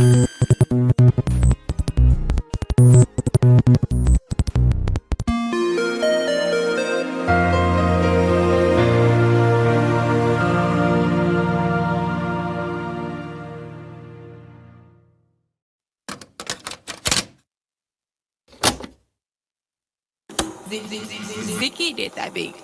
Zeke did that beat.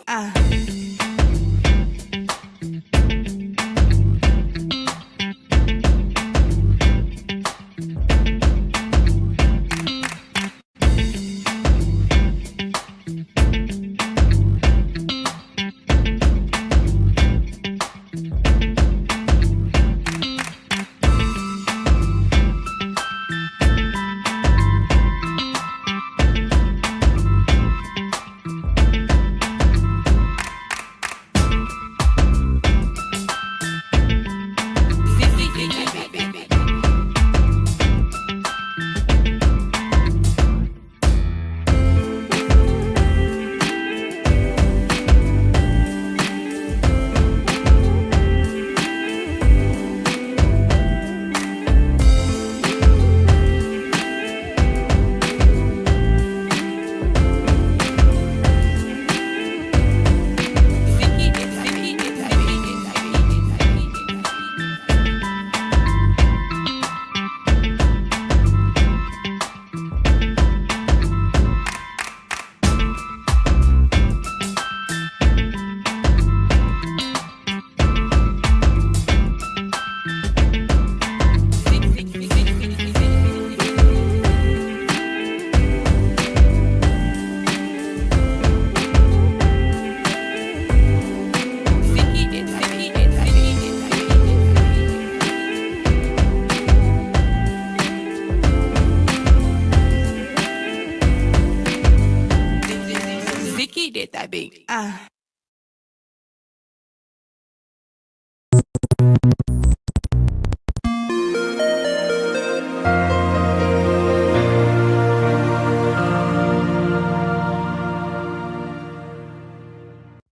Did that beat.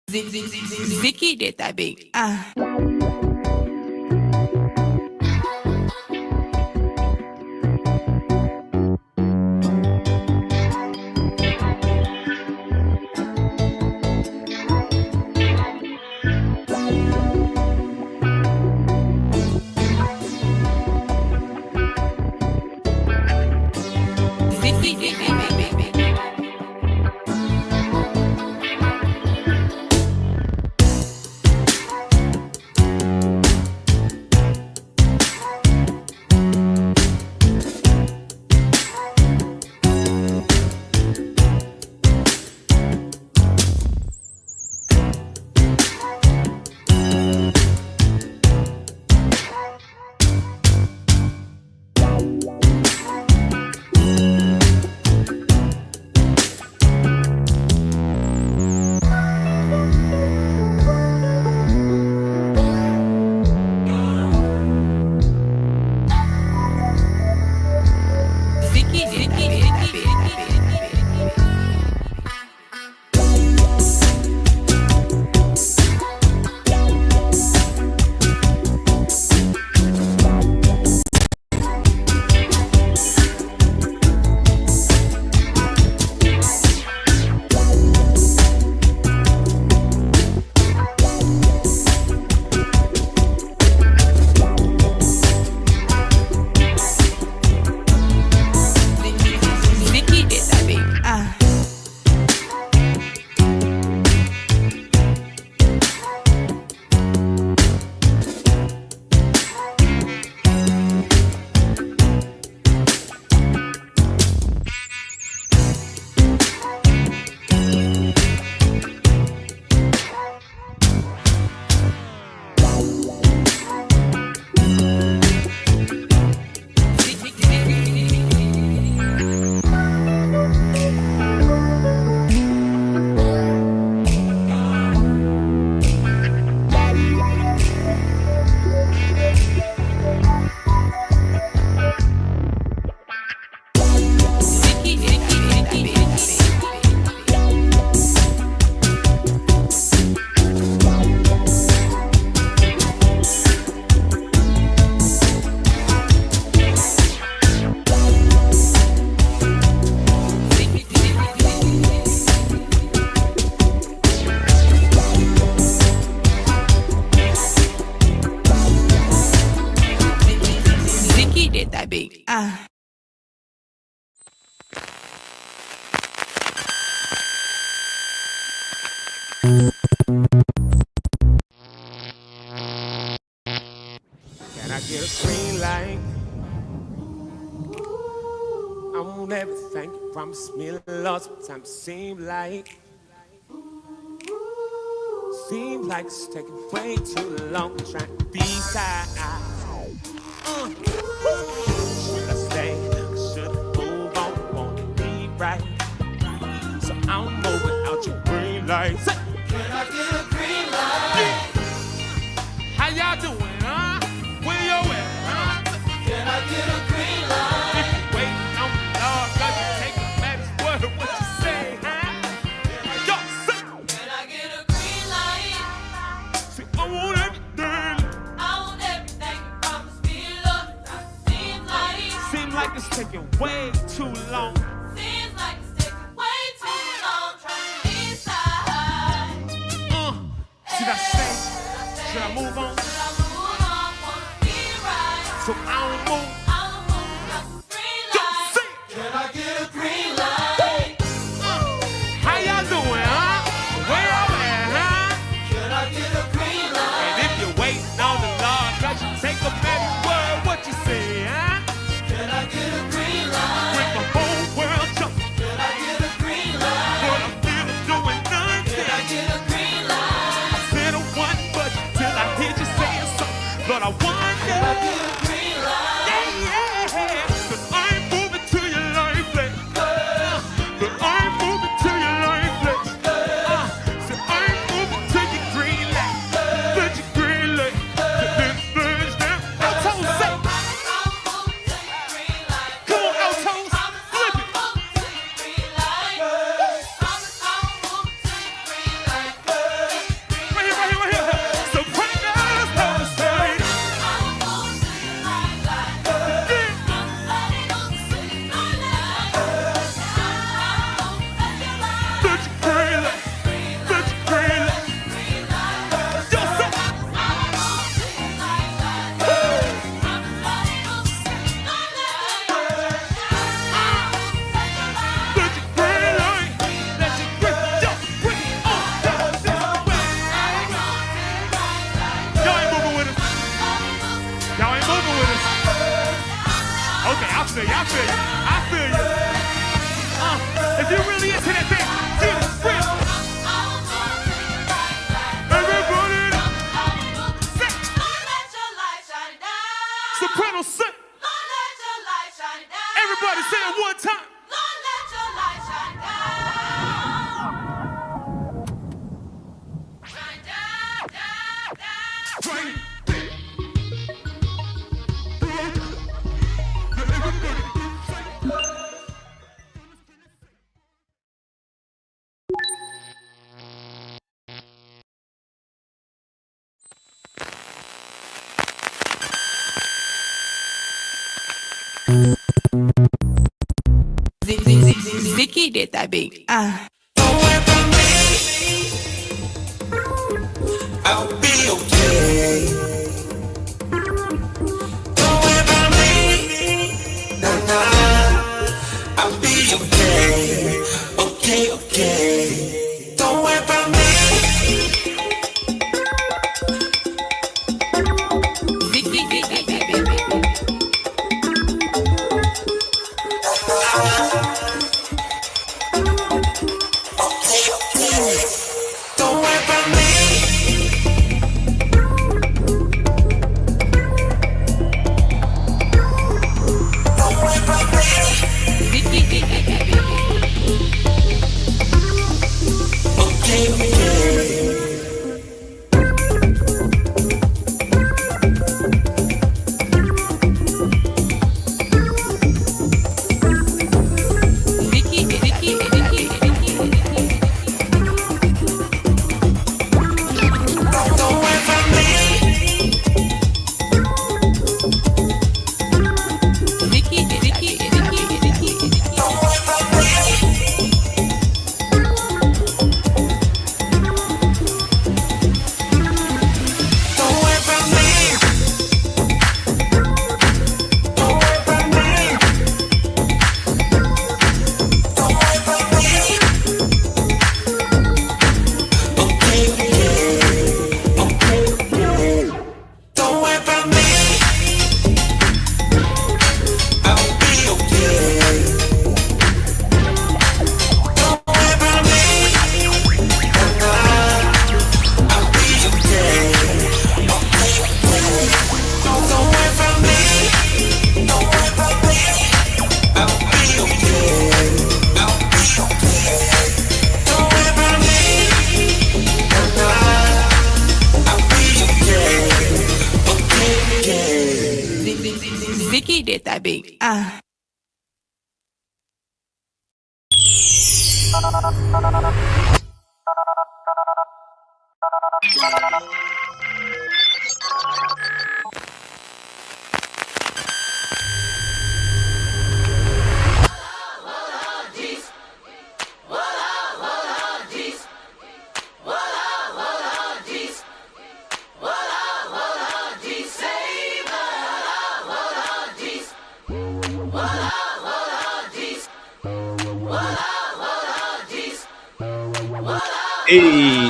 Zeke did that beat. Can I get a green light? I want everything you promised me, Lord. Sometimes seems like it's taking way too long trying to be side. Should I stay? Should I move on? Wanna be right? So I'm moving out your green light. Can I get a green light? How y'all doing, huh? Where you at, huh? Can I get a green light? If you waiting on the Lord, God, you take a matters word what you say, huh? Yo, say. Can I get a green light? See, I want everything. I want everything you promised me, Lord. Seems like It's taking way too long. Seems like it's taking way too long trying to decide. Should I stay? Should I move on? Should I move on? Wanna be right. So I don't move. I'm moving up the green Yo, light. say. Can I get a green light? How y'all doing, huh? Where y'all at, huh? Can I get a green light? And if you're waiting on the Lord, God, you take a matters word what you say, huh? Can I get a green light? With the whole world jumping. Can I get a green light? But I'm feeling doing nothing. Can I get a green light? I said a one, but till I hear you saying something, Lord, I wonder. Can I get a green light? Yeah, 'cause I'm moving to your life, place. 'Cause I'm moving to your life, place. So I'm moving to your green light. To your green light. To this Thursday. Altos, say. I'm moving to your green light. Come on, Altos. Flip it. I'm moving to your green light. I'm moving to your green light. Right here, right here, right here. So right now, let's have a say. I'm moving to your green light. I'm moving to your green light. To your green light. To your green light. Yo, say. To your green light. Let your green, yo, bring it on down this way. Y'all ain't moving with us. Y'all ain't moving with us. Okay, I feel you. I feel you. I feel you. If you really into that thing, get it real. Everybody, sit. Soprano, sit. Everybody say it one time. Right. Zeke did that beat. Don't worry about me. I'll be okay. Don't worry about me. Nah, nah. I'll be okay. Okay, okay. Don't worry about me. Zeke did that beat. Vicky did that big.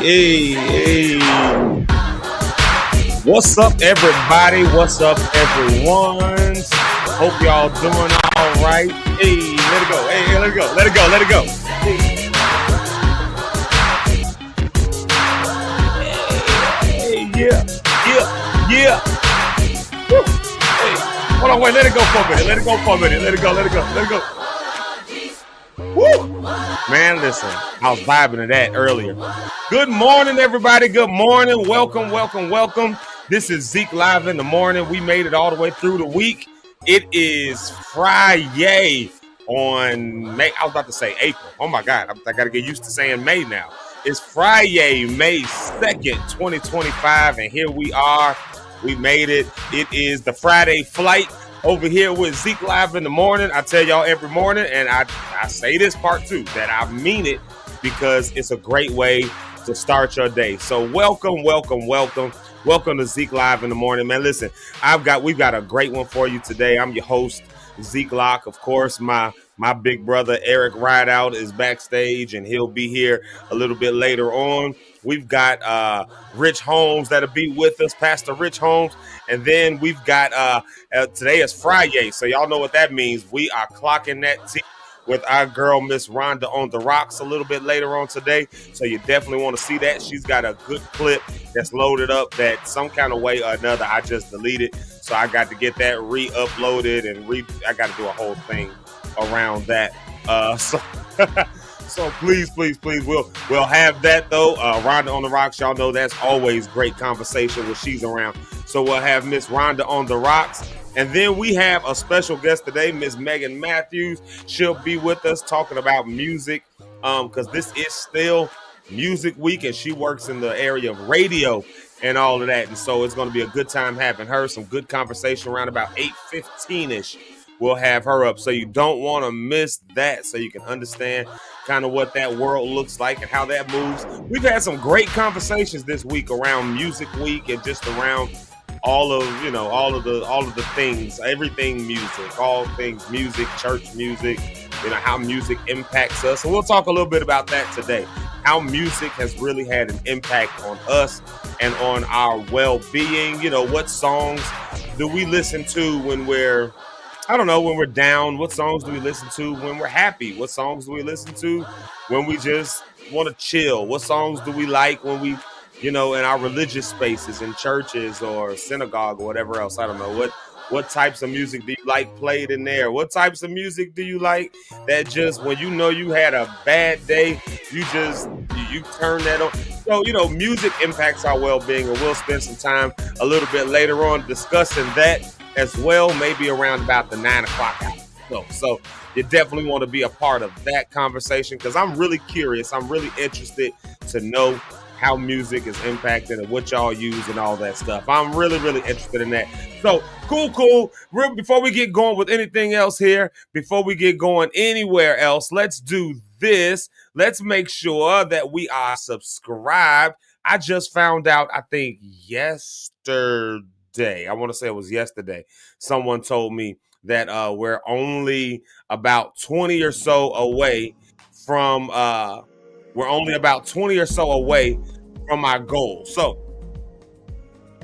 Hey. What's up, everybody? What's up, everyone? Hope y'all doing all right. Hey, let it go. Hey, let it go. Let it go. Let it go. Hey, yeah. Woo. Hey, hold on, wait. Let it go for a minute. Let it go for a minute. Let it go. Woo. Man, listen, I was vibing to that earlier. Good morning, everybody. Good morning. Welcome. This is Zeke Live in the morning. We made it all the way through the week. It is FriYay on May. I was about to say April. Oh my God. I got to get used to saying May now. It's FriYay, May 2nd, 2025. And here we are. We made it. It is the Friday flight over here with Zeke Live in the morning. I tell y'all every morning, and I say this part too, that I mean it because it's a great way to start your day. So welcome to Zeke Live in the morning, man. Listen, we've got a great one for you today. I'm your host, Zeke Locke. Of course, my big brother Eric Rideout is backstage, and he'll be here a little bit later on. We've got Rich Holmes that'll be with us, Pastor Rich Holmes, and then we've got today is FriYay, so y'all know what that means. We are clocking that tea with our girl, Miss Rhonda, on the Rocks a little bit later on today. So you definitely want to see that. She's got a good clip that's loaded up that some kind of way or another I just deleted. So I got to get that re-uploaded and I got to do a whole thing around that. So please, we'll have that though. Rhonda on the Rocks, y'all know that's always great conversation when she's around. So we'll have Miss Rhonda on the Rocks. And then we have a special guest today, Miss Megan Matthews. She'll be with us talking about music because this is still Music Week, and she works in the area of radio and all of that. And so it's going to be a good time having her, some good conversation around about 8:15-ish. We'll have her up. So you don't want to miss that, so you can understand kind of what that world looks like and how that moves. We've had some great conversations this week around Music Week and just around all of the things, everything music, all things music, church music, how music impacts us. And we'll talk a little bit about that today, how music has really had an impact on us and on our well-being. What songs do we listen to when we're down? What songs do we listen to when we're happy? What songs do we listen to when we just want to chill? What songs do we like when we in our religious spaces, in churches or synagogue or whatever else? I don't know. What types of music do you like played in there? What types of music do you like that just when you had a bad day, you turn that on? So, music impacts our well-being, and we'll spend some time a little bit later on discussing that as well, maybe around about the 9 o'clock hour. So you definitely want to be a part of that conversation because I'm really curious. I'm really interested to know how music is impacted and what y'all use and all that stuff. I'm really interested in that. So cool. Before we get going with anything else here, before we get going anywhere else, let's do this. Let's make sure that we are subscribed. I just found out, I think yesterday, I want to say it was yesterday, someone told me that we're only about 20 or so away from our goal. So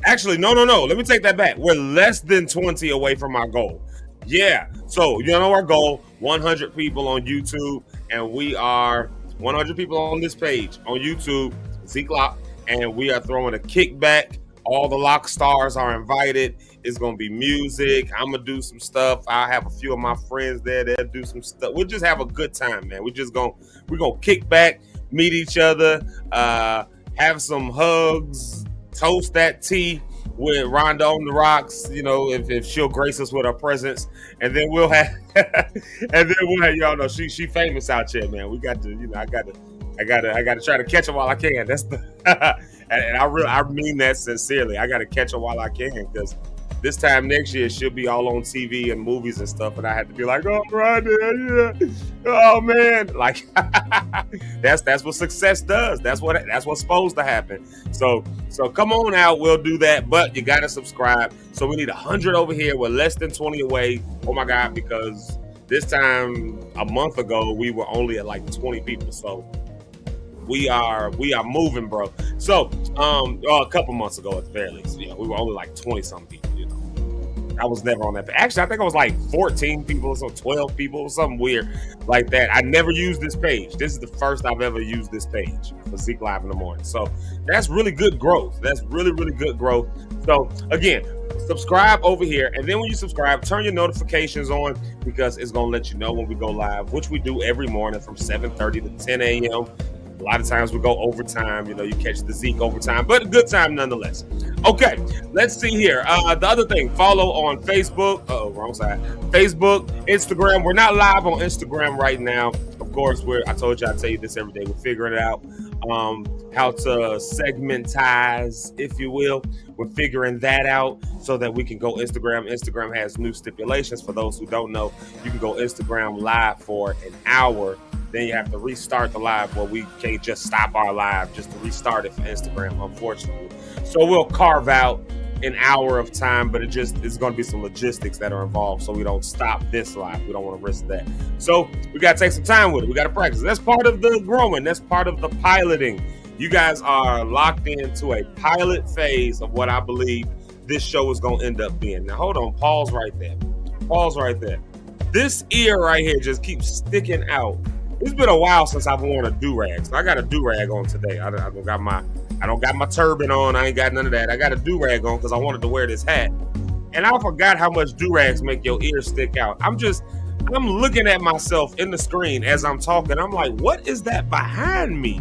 actually, no. Let me take that back. We're less than 20 away from our goal. Yeah. So our goal, 100 people on YouTube, and we are 100 people on this page on YouTube, Zeke Locke, and we are throwing a kickback. All the Locke stars are invited. It's going to be music. I'm going to do some stuff. I have a few of my friends there. They'll do some stuff. We'll just have a good time, man. We're going to kick back, meet each other, have some hugs, toast that tea, with Rhonda on the Rocks, you know, if she'll grace us with her presence, and then we'll have, y'all know she famous out here, man. We got to, you know, I got to try to catch her while I can. That's the, and I mean that sincerely. I got to catch her while I can, because this time next year she'll be all on TV and movies and stuff, and I had to be like, oh, Rhonda, yeah, oh man, like that's what success does. That's what's supposed to happen. So come on out, we'll do that, but you gotta subscribe. So we need 100 over here. We're less than 20 away. Oh my God, because this time a month ago we were only at like 20 people. So we are moving, bro. So a couple months ago at the very least, you know, we were only like 20 something people. You know, I was never on that page. Actually, I think I was like 14 people or so, 12 people or something weird like that. I never used this page. This is the first I've ever used this page for Zeke Live in the Morning. So that's really good growth. That's really, really good growth. So again, subscribe over here, and then when you subscribe, turn your notifications on, because it's gonna let you know when we go live, which we do every morning from 7:30 to 10 a.m. A lot of times we go overtime. You know, you catch the Zeke overtime, but a good time nonetheless. Okay, let's see here. The other thing, follow on Facebook. Oh, wrong side. Facebook, Instagram. We're not live on Instagram right now. Of course, I told you I'd tell you this every day. We're figuring it out. How to segmentize, if you will. We're figuring that out so that we can go Instagram. Instagram has new stipulations. For those who don't know, you can go Instagram live for an hour. Then you have to restart the live. Well, we can't just stop our live just to restart it for Instagram, unfortunately. So we'll carve out an hour of time, but it's going to be some logistics that are involved, so we don't stop this live. We don't want to risk that. So we got to take some time with it. We got to practice. That's part of the growing. That's part of the piloting. You guys are locked into a pilot phase of what I believe this show is going to end up being. Now, hold on. Pause right there. Pause right there. This ear right here just keeps sticking out. It's been a while since I've worn a do-rag. So I got a do-rag on today. I don't got my turban on. I ain't got none of that. I got a do-rag on because I wanted to wear this hat. And I forgot how much do-rags make your ears stick out. I'm looking at myself in the screen as I'm talking. I'm like, what is that behind me?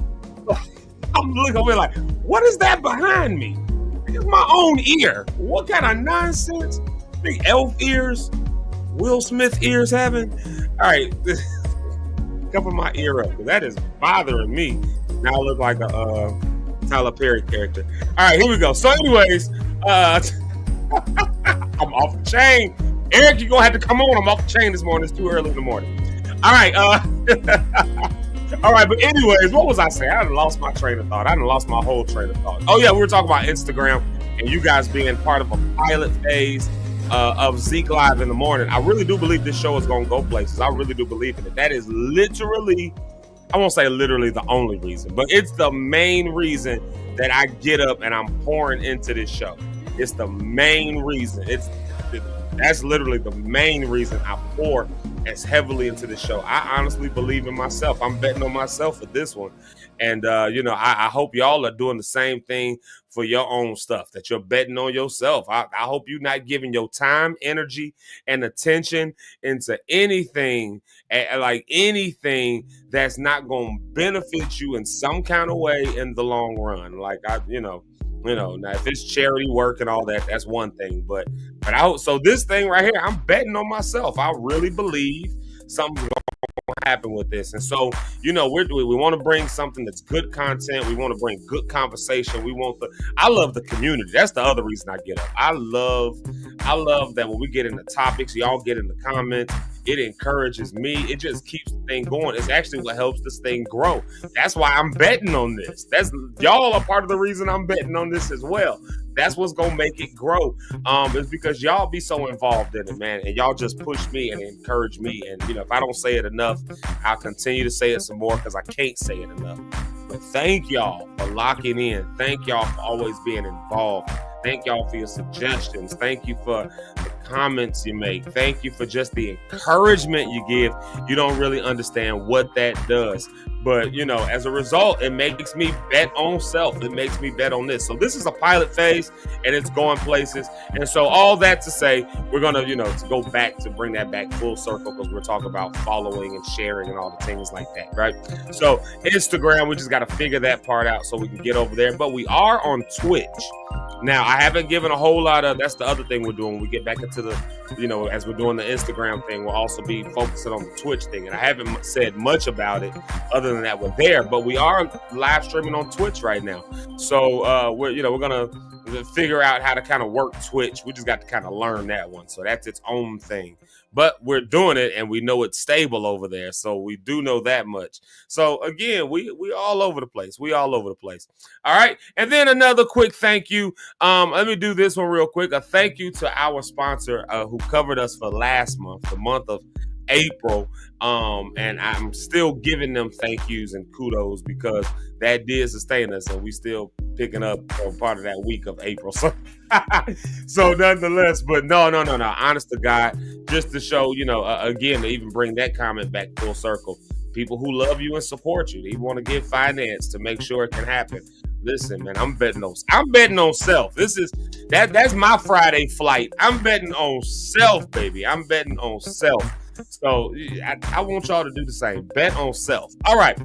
I'm looking over like, what is that behind me? It's my own ear. What kind of nonsense? Big elf ears? Will Smith ears having? All right. Cover my ear up, because that is bothering me. Now I look like a Tyler Perry character. All right, here we go. So anyways, I'm off the chain. Eric, you're going to have to come on. I'm off the chain this morning. It's too early in the morning. All right. All right, but anyways, what was I saying? I done lost my train of thought. I done lost my whole train of thought. Oh, yeah, we were talking about Instagram and you guys being part of a pilot phase of Zeke Live in the Morning. I really do believe this show is going to go places. I really do believe in it. That is literally, I won't say literally the only reason, but it's the main reason that I get up and I'm pouring into this show. It's the main reason. That's literally the main reason I pour as heavily into the show. I honestly believe in myself. I'm betting on myself for this one. And, I hope y'all are doing the same thing for your own stuff, that you're betting on yourself. I hope you're not giving your time, energy, and attention into anything, like anything that's not going to benefit you in some kind of way in the long run. Like, now if it's charity work and all that, that's one thing. But so this thing right here, I'm betting on myself. I really believe something's going to happen with this. And so, we want to bring something that's good content. We want to bring good conversation. I love the community. That's the other reason I get up. I love that when we get into topics, y'all get in the comments. It encourages me. It just keeps the thing going. It's actually what helps this thing grow. That's why I'm betting on this. Y'all are part of the reason I'm betting on this as well. That's what's going to make it grow. It's because y'all be so involved in it, man. And y'all just push me and encourage me. And, if I don't say it enough, I'll continue to say it some more because I can't say it enough. But thank y'all for locking in. Thank y'all for always being involved. Thank y'all for your suggestions. Thank you for the comments you make. Thank you for just the encouragement you give. You don't really understand what that does. But, as a result, it makes me bet on self. It makes me bet on this. So this is a pilot phase and it's going places. And so all that to say, we're going to, to go back to bring that back full circle because we're talking about following and sharing and all the things like that, right? So Instagram, we just got to figure that part out so we can get over there. But we are on Twitch. Now, I haven't given a whole lot of, that's the other thing we're doing. When we get back into the, as we're doing the Instagram thing, we'll also be focusing on the Twitch thing. And I haven't said much about it other than that we're there, but we are live streaming on Twitch right now. So we're going to figure out how to kind of work Twitch. We just got to kind of learn that one. So that's its own thing. But we're doing it, and we know it's stable over there. So we do know that much. So, again, we all over the place. We all over the place. All right. And then another quick thank you. Let me do this one real quick. A thank you to our sponsor who covered us for last month, the month of April. And I'm still giving them thank yous and kudos because that did sustain us, and we still picking up part of that week of April. So nonetheless, but no. Honest to God, just to show, again, to even bring that comment back full circle. People who love you and support you, they want to give finance to make sure it can happen. Listen, man, I'm betting on self. That's my Friday flight. I'm betting on self, baby. I'm betting on self. So I want y'all to do the same. Bet on self. All right,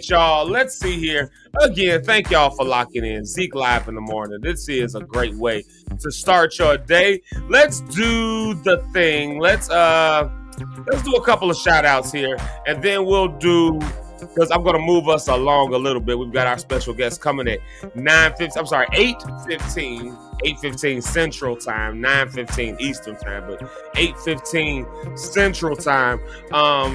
y'all. Let's see here. Again, thank y'all for locking in. Zeke Live in the morning. This is a great way to start your day. Let's do the thing. Let's do a couple of shout outs here, and then we'll do, because I'm going to move us along a little bit. We've got our special guest coming at 8:15 Central Time, 9:15 Eastern Time, but 8:15 Central Time.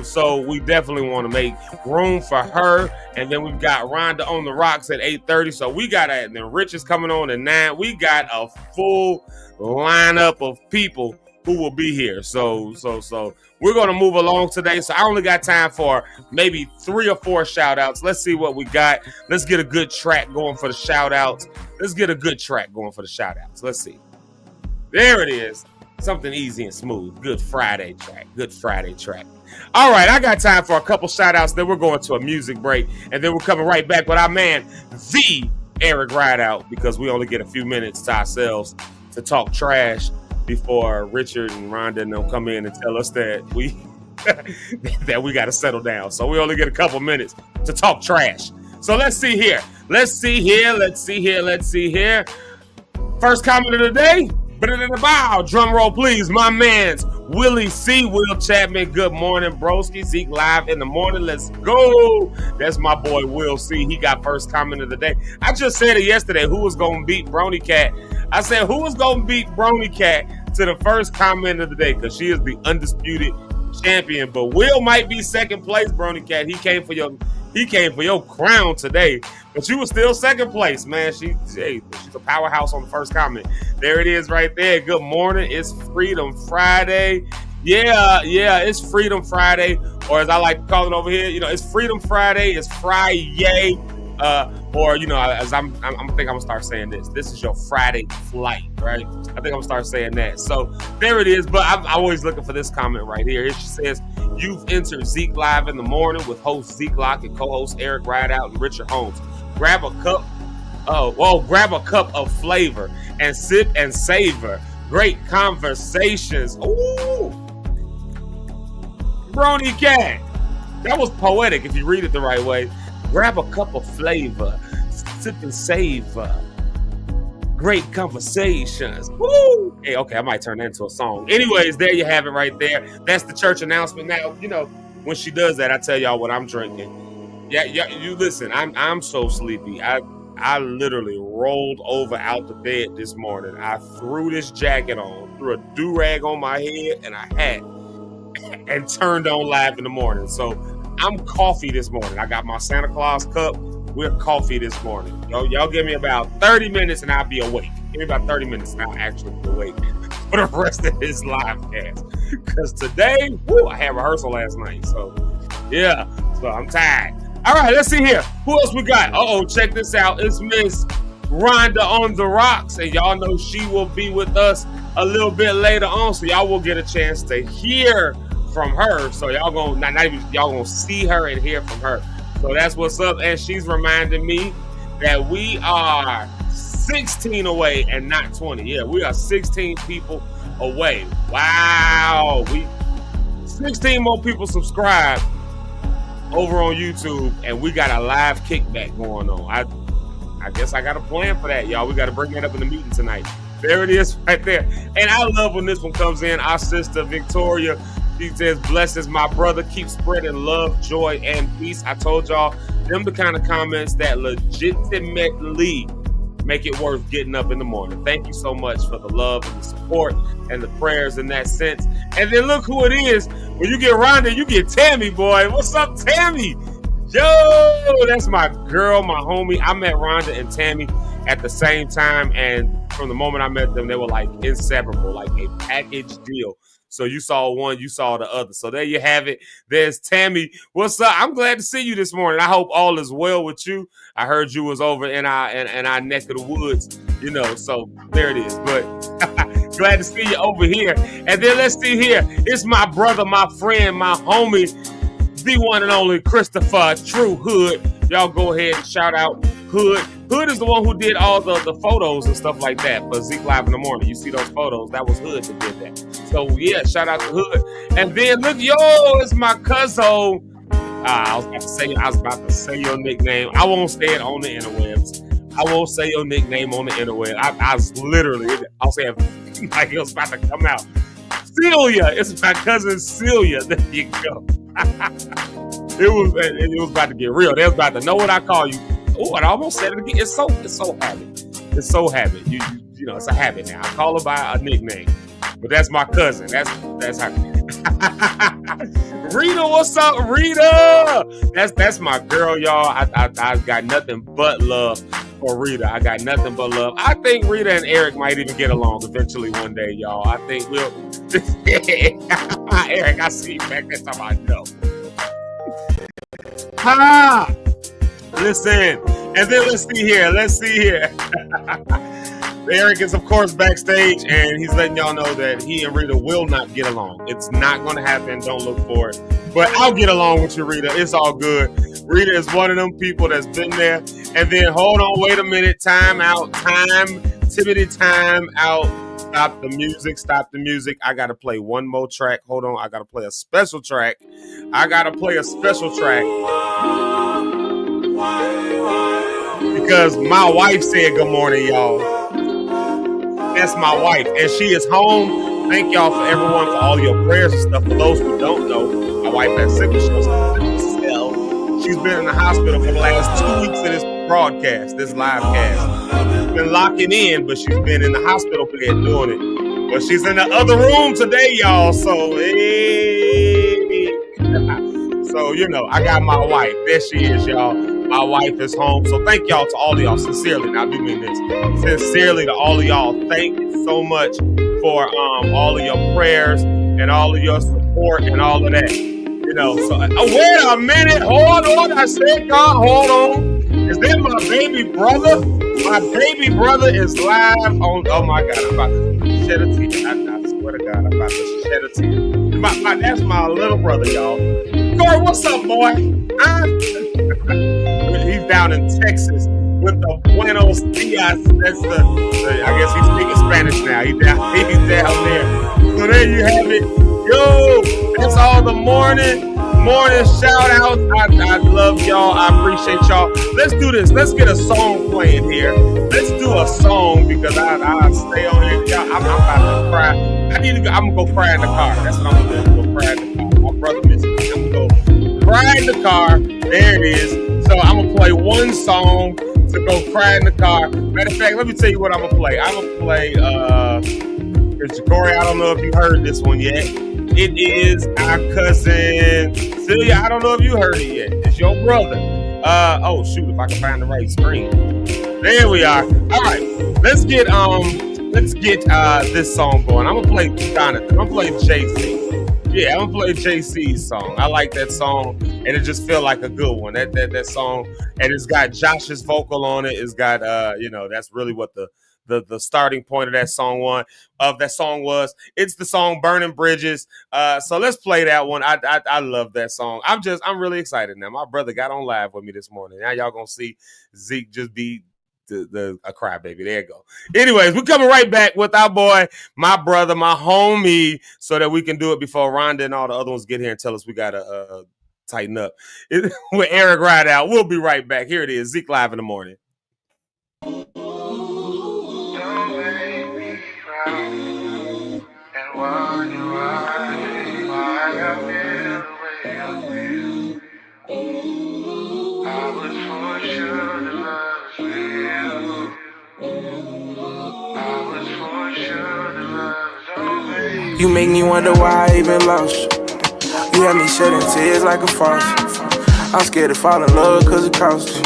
So we definitely want to make room for her. And then we've got Rhonda on the Rocks at 8:30. So we got and then Rich is coming on at 9. We got a full lineup of people who will be here. So we're going to move along today. So I only got time for maybe 3 or 4 shout outs. Let's see what we got. Let's get a good track going for the shout outs. Let's see. There it is. Something easy and smooth. Good Friday track. All right, I got time for a couple shout outs. Then we're going to a music break. And then we're coming right back with our man, the Eric Rideout, because we only get a few minutes to ourselves to talk trash before Richard and Rhonda and them come in and tell us that we got to settle down. So we only get a couple minutes to talk trash. So let's see here. First comment of the day. Drum roll, please. My man's Willie C. Will Chapman. Good morning, broski. Zeke Live in the morning. Let's go. That's my boy Will C. He got first comment of the day. I just said it yesterday. Who was going to beat Brony Cat? I said, who was going to beat Brony Cat to the first comment of the day? Because she is the undisputed champion. But Will might be second place, Brony Cat. He came for your crown today. But you were still second place, man. She's a powerhouse on the first comment. There it is right there. Good morning. It's Freedom Friday. Yeah, it's Freedom Friday. Or as I like to call it over here, it's Freedom Friday. It's FriYay. Or as I'm gonna start saying this. This is your Friday flight, right? I think I'm gonna start saying that. So there it is. But I'm always looking for this comment right here. It says, "You've entered Zeke Live in the morning with host Zeke Locke and co-host Eric Rideout and Rich Holmes. Grab a cup of flavor and sip and savor. Great conversations." Ooh, Brony Cat. That was poetic if you read it the right way. Grab a cup of flavor, sip and savor. Great conversations. Woo! Hey, okay, I might turn that into a song. Anyways, there you have it right there. That's the church announcement. Now, when she does that, I tell y'all what I'm drinking. Yeah, you listen. I'm so sleepy. I literally rolled over out the bed this morning. I threw this jacket on, threw a do-rag on my head and a hat, and turned on Live in the morning. So I'm coffee this morning. I got my Santa Claus cup. We're coffee this morning. Y'all give me about 30 minutes and I'll be awake. Give me about 30 minutes and I'll actually be awake for the rest of this live cast. Because today, I had rehearsal last night. So, yeah. So I'm tired. All right, let's see here. Who else we got? Check this out. It's Miss Rhonda on the Rocks. And y'all know she will be with us a little bit later on. So y'all will get a chance to hear from her. So y'all gonna see her and hear from her. So that's what's up. And she's reminding me that we are 16 away and not 20. Yeah, we are 16 people away. Wow. 16 more people subscribe over on YouTube, and we got a live kickback going on. I I guess I got a plan for that, y'all. We got to bring that up in the meeting tonight. There it is right there. And I love when this one comes in. Our sister, Victoria, she says, blesses my brother. Keep spreading love, joy, and peace. I told y'all, them the kind of comments that legitimately make it worth getting up in the morning. Thank you so much for the love and the support and the prayers in that sense. And then look who it is. When you get Rhonda, you get Tammy, boy. What's up, Tammy? Yo, that's my girl, my homie. I met Rhonda and Tammy at the same time, and from the moment I met them, they were like inseparable, like a package deal. So you saw one, you saw the other. So there you have it. There's Tammy. What's up? I'm glad to see you this morning. I hope all is well with you. I heard you was over in our neck of the woods, you know. So there it is. But glad to see you over here. And then let's see here. It's my brother, my friend, my homie, the one and only Christopher True Hood. Y'all go ahead and shout out Hood. Hood is the one who did all the photos and stuff like that for Zeke Live in the Morning. You see those photos? That was Hood that did that. So yeah, shout out to Hood. And then look, yo, it's my cousin. I was about to say your nickname. I won't say it on the interwebs. I won't say your nickname on the interweb. I was literally, I'll say it like it was about to come out. Celia. It's my cousin Celia. There you go. It was about to get real. They was about to know what I call you. Oh, I almost said it again. It's so habit. It's so habit. You know, it's a habit now. I call her by a nickname. But that's my cousin. That's how. Rita, what's up, Rita? That's my girl, y'all. I got nothing but love for Rita. I got nothing but love. I think Rita and Eric might even get along eventually one day, y'all. I think we'll. Eric, I see you back there. Time I know. Ha! Listen, and then let's see here. Eric is, of course, backstage, and he's letting y'all know that he and Rita will not get along. It's not going to happen. Don't look for it. But I'll get along with you, Rita. It's all good. Rita is one of them people that's been there. And then, hold on, wait a minute. Time out. Tibbity time out. Stop the music. I got to play one more track. Hold on. I got to play a special track. Because my wife said good morning, y'all. That's my wife, and she is home. Thank y'all for everyone for all your prayers and stuff. For those who don't know, my wife has sickle cell. She's been in the hospital for the last 2 weeks of this broadcast, this live cast. She's been locking in, but she's been in the hospital bed doing it. But she's in the other room today, y'all. So, so you know, I got my wife. There she is, y'all. My wife is home. So thank y'all to all of y'all. Sincerely, and I do mean this. Sincerely to all of y'all. Thank you so much for all of your prayers and all of your support and all of that. You know, so wait a minute. Hold on. I said, God, hold on. Is that my baby brother? My baby brother is live on. Oh my God, I'm about to shed a tear. I swear to God, I'm about to shed a tear. That's my little brother, y'all. Corey, what's up, boy? He's down in Texas with the Buenos Dias. That's I guess he's speaking Spanish now. He's down there. So there you have it. Yo, that's all the morning shout outs. I love y'all. I appreciate y'all. Let's do this. Let's get a song playing here. Let's do a song because I stay on here. Y'all, I'm about to cry. I'm gonna go cry in the car. That's what I'm gonna do. Go cry in the car. My brother missed me. I'm gonna go cry in the car. There it is. So I'm gonna play one song to go cry in the car. Matter of fact, let me tell you what I'm gonna play. I'm gonna play Corey, I don't know if you heard this one yet. It is our cousin Celia. I don't know if you heard it yet. It's your brother. Oh shoot, if I can find the right screen. There we are. All right, let's get this song going. I'm gonna play Jonathan. I'm gonna play JC. Yeah, I'm gonna play JC's song. I like that song, and it just feel like a good one. That song, and it's got Josh's vocal on it. It's got that's really what the starting point of that song was. It's the song Burning Bridges. So let's play that one. I love that song. I'm really excited now. My brother got on live with me this morning. Now y'all gonna see Zeke just be a crybaby. There you go. Anyways, we're coming right back with our boy, my brother, my homie, so that we can do it before Rhonda and all the other ones get here and tell us we gotta tighten up. With Eric Rideout. We'll be right back. Here it is, Zeke Live in the Morning. Don't make me cry and wonder why I feel the way I feel. I was for sure the love's real. I was for sure the love's over. You make me wonder why I even lost you. You had me shedding tears like a faucet. I'm scared to fall in love cause it costs you.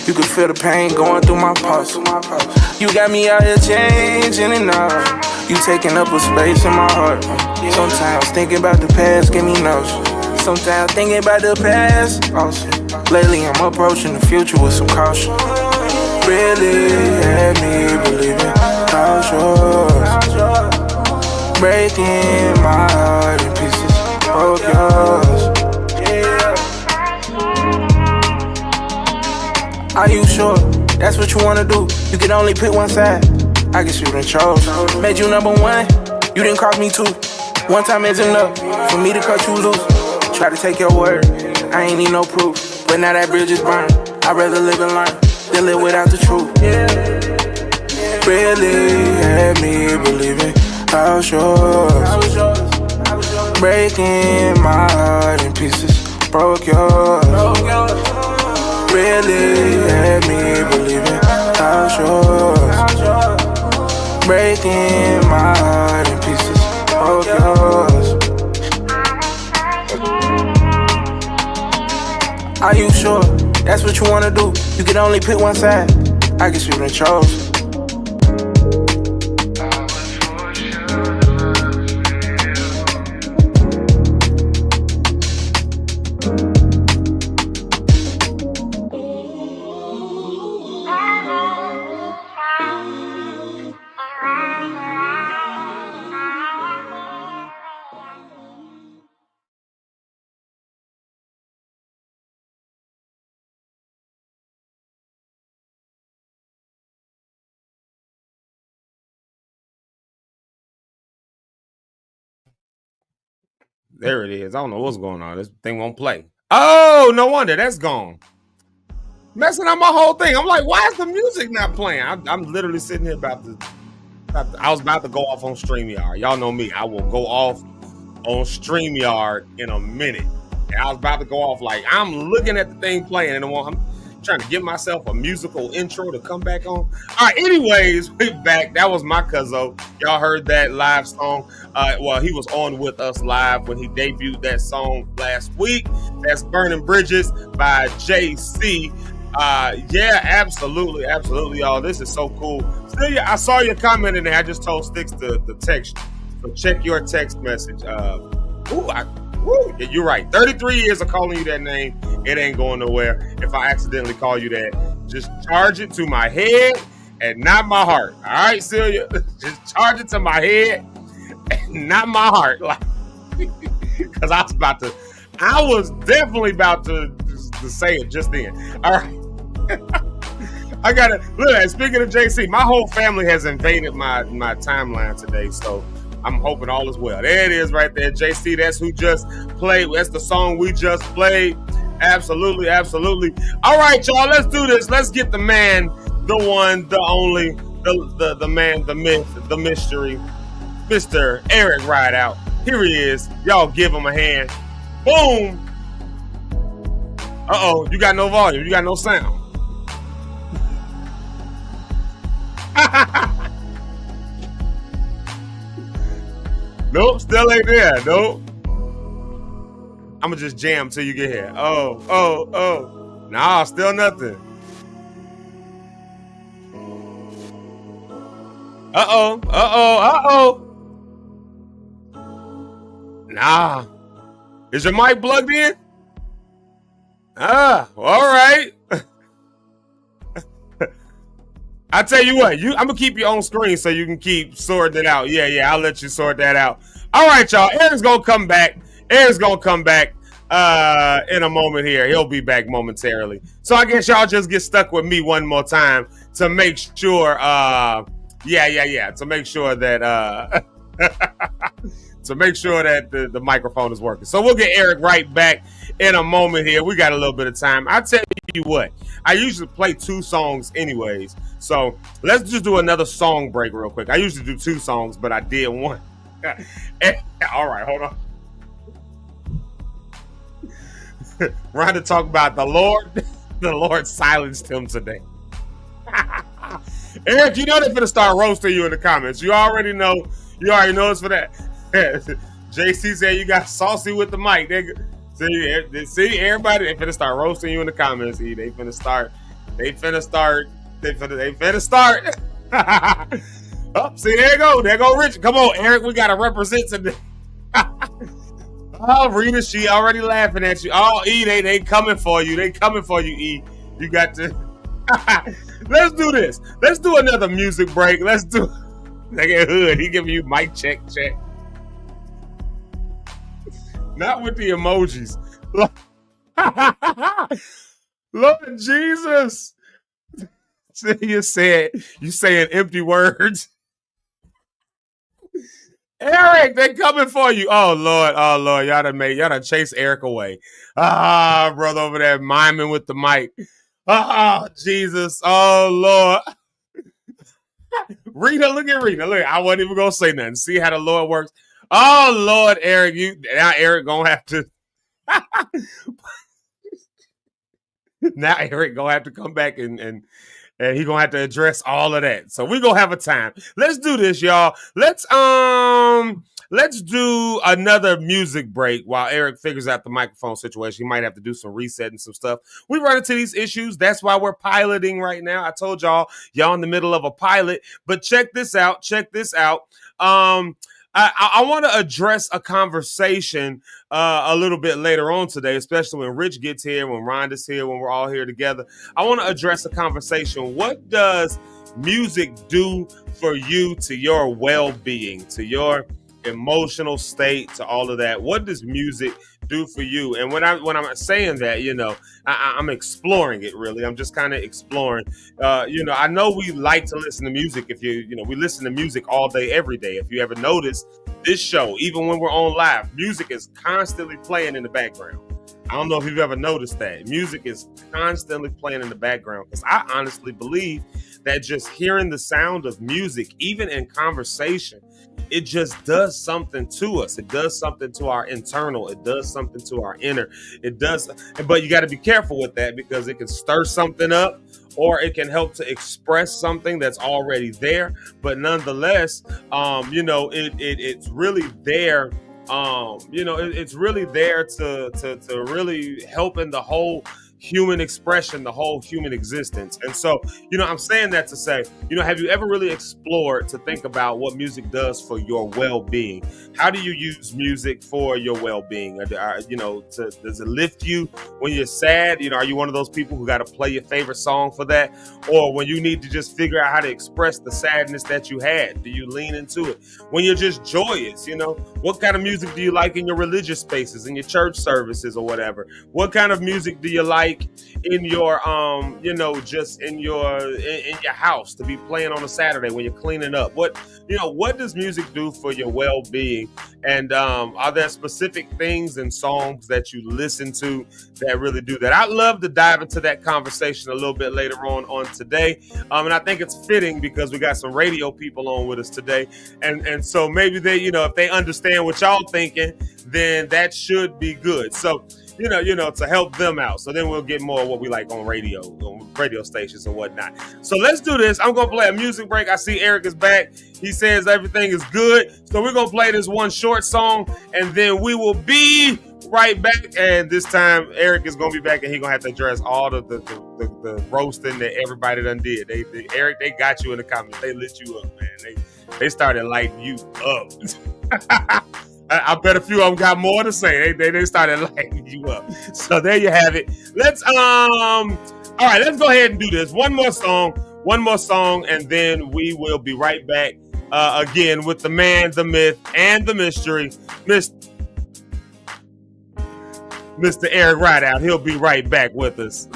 You can feel the pain going through my pulse. You got me out here changing and all. You taking up a space in my heart. Sometimes thinking about the past give me nausea. Sometimes thinking about the past also. Lately I'm approaching the future with some caution. Really had me believing I was yours. Breaking my heart in pieces, broke yours. Are you sure that's what you wanna do? You can only pick one side. I guess you done chose. Made you number one, you didn't cross me too. One time is enough for me to cut you loose. Try to take your word, I ain't need no proof. But now that bridge is burned, I'd rather live and learn than live without the truth. Really had me believing I was yours. Breaking my heart in pieces, broke yours. Really had me believing I was yours. Breaking my heart in pieces, broke yours. Are you sure that's what you wanna do? You can only pick one side. I guess you done chose. There it is. I don't know what's going on. This thing won't play. Oh, no wonder that's gone. Messing up my whole thing. I'm like, why is the music not playing? I'm literally sitting here I was about to go off on StreamYard. Y'all know me. I will go off on StreamYard in a minute. And I was about to go off like I'm looking at the thing playing and I'm trying to give myself a musical intro to come back on. All right, anyways, we're back. That was my cuzzo. Y'all heard that live song. Well, he was on with us live when he debuted that song last week. That's Burning Bridges by JC. Yeah, absolutely, y'all. This is so cool. Still, I saw your comment in there. I just told Sticks to text you. So check your text message. You're right. 33 years of calling you that name. It ain't going nowhere. If I accidentally call you that, just charge it to my head and not my heart. All right, Celia? Just charge it to my head and not my heart. Because I was definitely about to say it just then. All right. I got it. Look, speaking of JC, my whole family has invaded my timeline today. So I'm hoping all is well. There it is right there. JC, that's who just played. That's the song we just played. Absolutely. All right, y'all, let's do this. Let's get the man, the one, the only, the man, the myth, the mystery, Mr. Eric Rideout. Here he is. Y'all give him a hand. Boom. Uh-oh, you got no volume. You got no sound. Nope, still ain't there. Nope. I'm gonna just jam till you get here. Oh. Nah, still nothing. Uh-oh. Nah. Is your mic plugged in? All right. I tell you what, I'm gonna keep you on screen so you can keep sorting it out. Yeah, I'll let you sort that out. All right, y'all. Eric's gonna come back. In a moment here. He'll be back momentarily. So I guess y'all just get stuck with me one more time to make sure. To make sure that to make sure that the microphone is working. So we'll get Eric right back in a moment here. We got a little bit of time. I tell you what, I usually play 2 songs anyways. So let's just do another song break real quick. I usually do 2 songs, but I did 1. All right, hold on. Rhonda talk about the Lord. The Lord silenced him today. Eric, you know they're gonna start roasting you in the comments. You already know it's for that. JC said you got saucy with the mic. See everybody, they finna start roasting you in the comments. They finna start. Oh, see, there go Rich. Come on, Eric, we gotta represent today. Oh, Rita, she already laughing at you. Oh, E, they coming for you. They coming for you, E. You got to. Let's do this. Let's do another music break. Let's do. Look at Hood. He giving you mic check. Not with the emojis. Lord Jesus. You saying empty words. Eric, they coming for you. Oh Lord. Y'all done chase Eric away. Brother over there miming with the mic. Oh, Jesus. Oh Lord. Rita, look at Rita. Look, I wasn't even gonna say nothing. See how the Lord works. Oh Lord, Eric, Eric gonna have to. Now Eric gonna have to come back and he gonna have to address all of that. So we gonna have a time. Let's do this, y'all. Let's do another music break while Eric figures out the microphone situation. He might have to do some resetting some stuff. We run into these issues. That's why we're piloting right now. I told y'all in the middle of a pilot. But check this out. I want to address a conversation a little bit later on today, especially when Rich gets here, when Rhonda's here, when we're all here together. I want to address a conversation. What does music do for you, to your well-being, to your emotional state, to all of that? What does music do for you? And when I'm saying that, I'm exploring it, really. I'm just kind of exploring. I know we like to listen to music. We listen to music all day, every day. If you ever notice, this show, even when we're on live, music is constantly playing in the background. I don't know if you've ever noticed that. Music is constantly playing in the background, because I honestly believe that just hearing the sound of music, even in conversation, it just does something to us. It does something to our internal. It does something to our inner. It does. But you got to be careful with that, because it can stir something up, or it can help to express something that's already there. But nonetheless, it's really there. It's really there to really help in the whole human expression, the whole human existence. And so, I'm saying that to say, have you ever really explored to think about what music does for your well-being? How do you use music for your well-being? Does it lift you when you're sad? Are you one of those people who got to play your favorite song for that? Or when you need to just figure out how to express the sadness that you had, do you lean into it? When you're just joyous, what kind of music do you like in your religious spaces, in your church services or whatever? What kind of music do you like in your just in your house to be playing on a Saturday when you're cleaning up? What does music do for your well-being? And are there specific things and songs that you listen to that really do that? I'd love to dive into that conversation a little bit later on today, and I think it's fitting because we got some radio people on with us today, and so maybe they if they understand what y'all thinking, then that should be good. So to help them out. So then we'll get more of what we like on radio stations and whatnot. So let's do this. I'm going to play a music break. I see Eric is back. He says everything is good. So we're going to play this one short song, and then we will be right back. And this time Eric is going to be back, and he's going to have to address all the roasting that everybody done did. Eric, they got you in the comments. They lit you up, man. They started lighting you up. I bet a few of them got more to say. They started lighting you up. So there you have it. Let's all right, let's go ahead and do this. One more song, and then we will be right back again with the man, the myth, and the mystery, Mr. Eric Rideout. He'll be right back with us.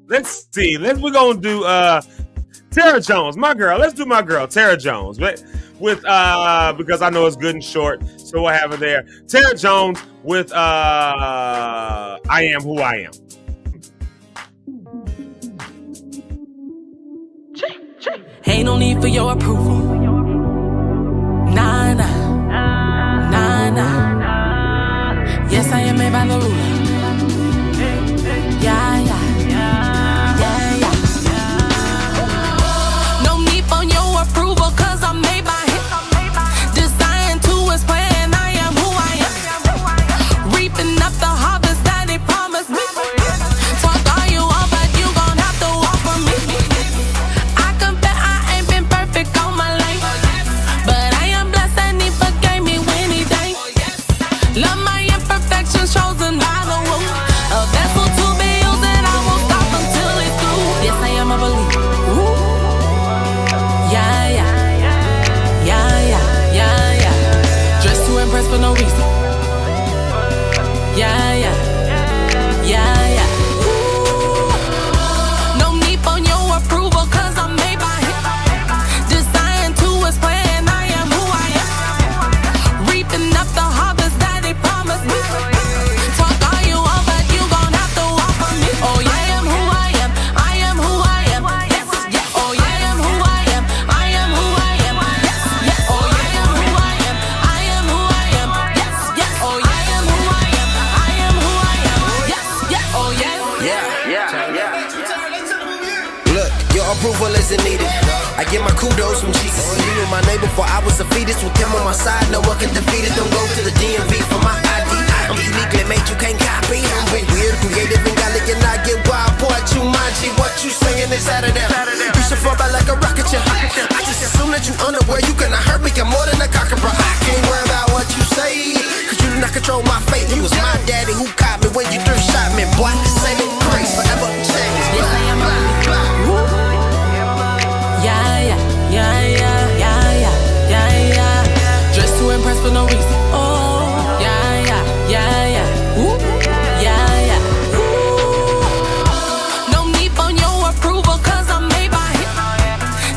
Let's see. We're gonna do Tara Jones, my girl. Let's do my girl, Tara Jones. But with because I know it's good and short, so we'll have it there. Tara Jones with I Am Who I Am. Ain't no need for your approval. Nah, nah, nah, nah. Yes, I am made by the ruler. Yeah, yeah, yeah, yeah. No need for your approval, cause I'm made by him. Designed to his plan, I am who I am. Reaping up the harvest that he promised me. Talk all you want, but you gon' have to walk for me. I confess I ain't been perfect all my life, but I am blessed and he forgave me when he died. Love my imperfections, chosen by the womb. A vessel to be used and I won't stop until it's through. Yes, I am a believer. Ooh. Yeah, yeah. Yeah, yeah, yeah, yeah. Dressed to impress for no reason. Yeah, yeah. Yeah, yeah. Ooh. No need for your approval, cause I'm made by him. Designed to his plan, I am who I am. Reaping up the harvest that he promised me. Talk all you want, but you gon' have to walk for me. Oh yeah, I am who I am. I am who I am. Yes, yes. Oh yeah, I am who I am. I am who I am. Yes, yes. Oh yeah, I am who I am. I am who I am. Yes, yes. Oh yeah, I am who I am. I am who I am. Yes, yes. Oh yeah. Look, your approval isn't needed. I get my kudos from Jesus. You knew my name before I was a fetus. With him on my side, no one can defeat it. Don't go to the DMV for my ID. I'm uniquely made, you can't copy. I'm weird, creative, and godly, and I get wild. Boy, you mind, G, what you saying is out of there. You should fall back like a rocket ship. I just assume that you unaware. You cannot hurt me, I'm more than a cocker, bro. I can't worry about what you say, cause you do not control my fate. He was my daddy who caught me when you threw shot me. Boy, saving grace forever changed. Yes, I am a believer. Yeah, yeah, yeah, yeah, yeah, yeah, yeah, yeah. Dressed to impress for no reason. Oh, yeah, yeah, yeah, yeah. Ooh, yeah, yeah. Ooh. No need for your approval, cause I'm made by him.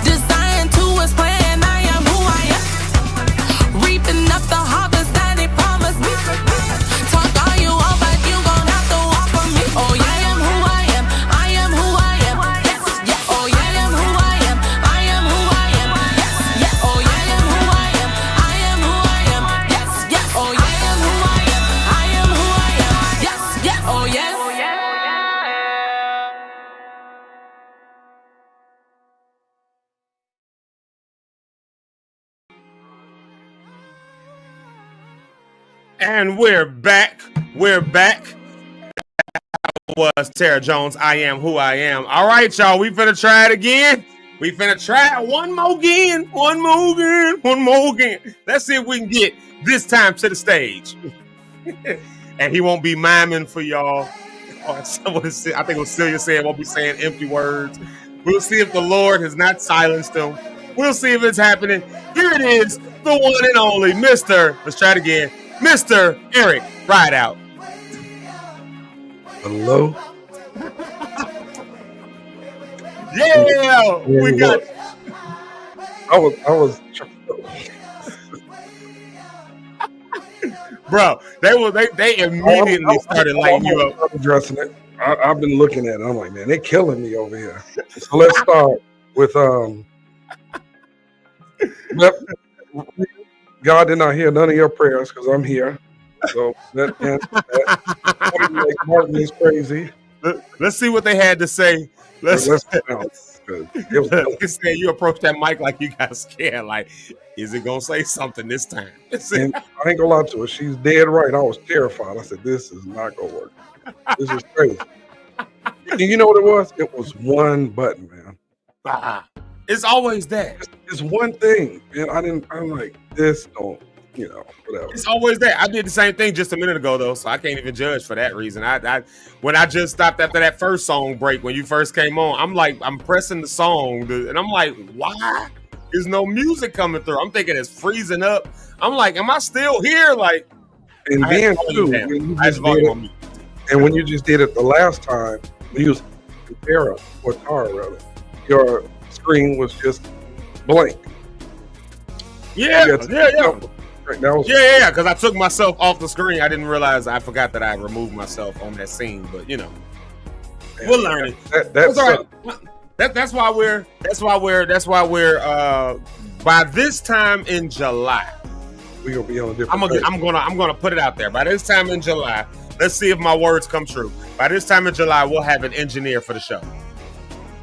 Designed to his plan, I am who I am. Reaping up the harvest that he promised me. Talk all you want, but you gon' have to walk for me. Oh yeah, I am who I am. I am who I am. Yes, yes. Oh yeah, I am who I am. I am who I am. Yes, yes. Oh yeah, I am who I am. I am who I am. Yes, yes. Oh yeah, I am who I am. I am who I am. Yes, yes. Oh yes. And we're back. We're back. Was Tara Jones, I Am Who I Am. All right, y'all, we finna try it again. We finna try it one more again. One more again. Let's see if we can get this time to the stage. And he won't be miming for y'all. Or someone said, I think what Celia said, won't be saying empty words. We'll see if the Lord has not silenced him. We'll see if it's happening. Here it is, the one and only Mr. Let's try it again. Mr. Eric Rideout. Hello. Yeah, we got. I was. Bro, they immediately started lighting you up. I'm addressing it. I've been looking at it. I'm like, man, they're killing me over here. So let's start with God did not hear none of your prayers because I'm here. So that Martin is crazy. Let's see what they had to say. Let's bounce. say you approach that mic like you got scared. Like, is it gonna say something this time? And I ain't gonna lie to her. She's dead right. I was terrified. I said, this is not gonna work. This is crazy. And you know what it was? It was one button, man. It's always that. It's one thing. And I'm like, this don't, whatever. It's always that. I did the same thing just a minute ago, though, so I can't even judge for that reason. When I just stopped after that first song break, when you first came on, I'm pressing the song, and I'm like, why is no music coming through? I'm thinking it's freezing up. I'm like, am I still here? Like, and then too, when you just did it the last time, when you was Tara or Tara rather, your screen was just blank. Yeah. That was Yeah, because I took myself off the screen. I didn't realize I forgot that I removed myself on that scene. But we'll learn it. That's all right. That's why we're by this time in July. We're gonna be on a different. I'm gonna put it out there. By this time in July, let's see if my words come true. By this time in July, we'll have an engineer for the show.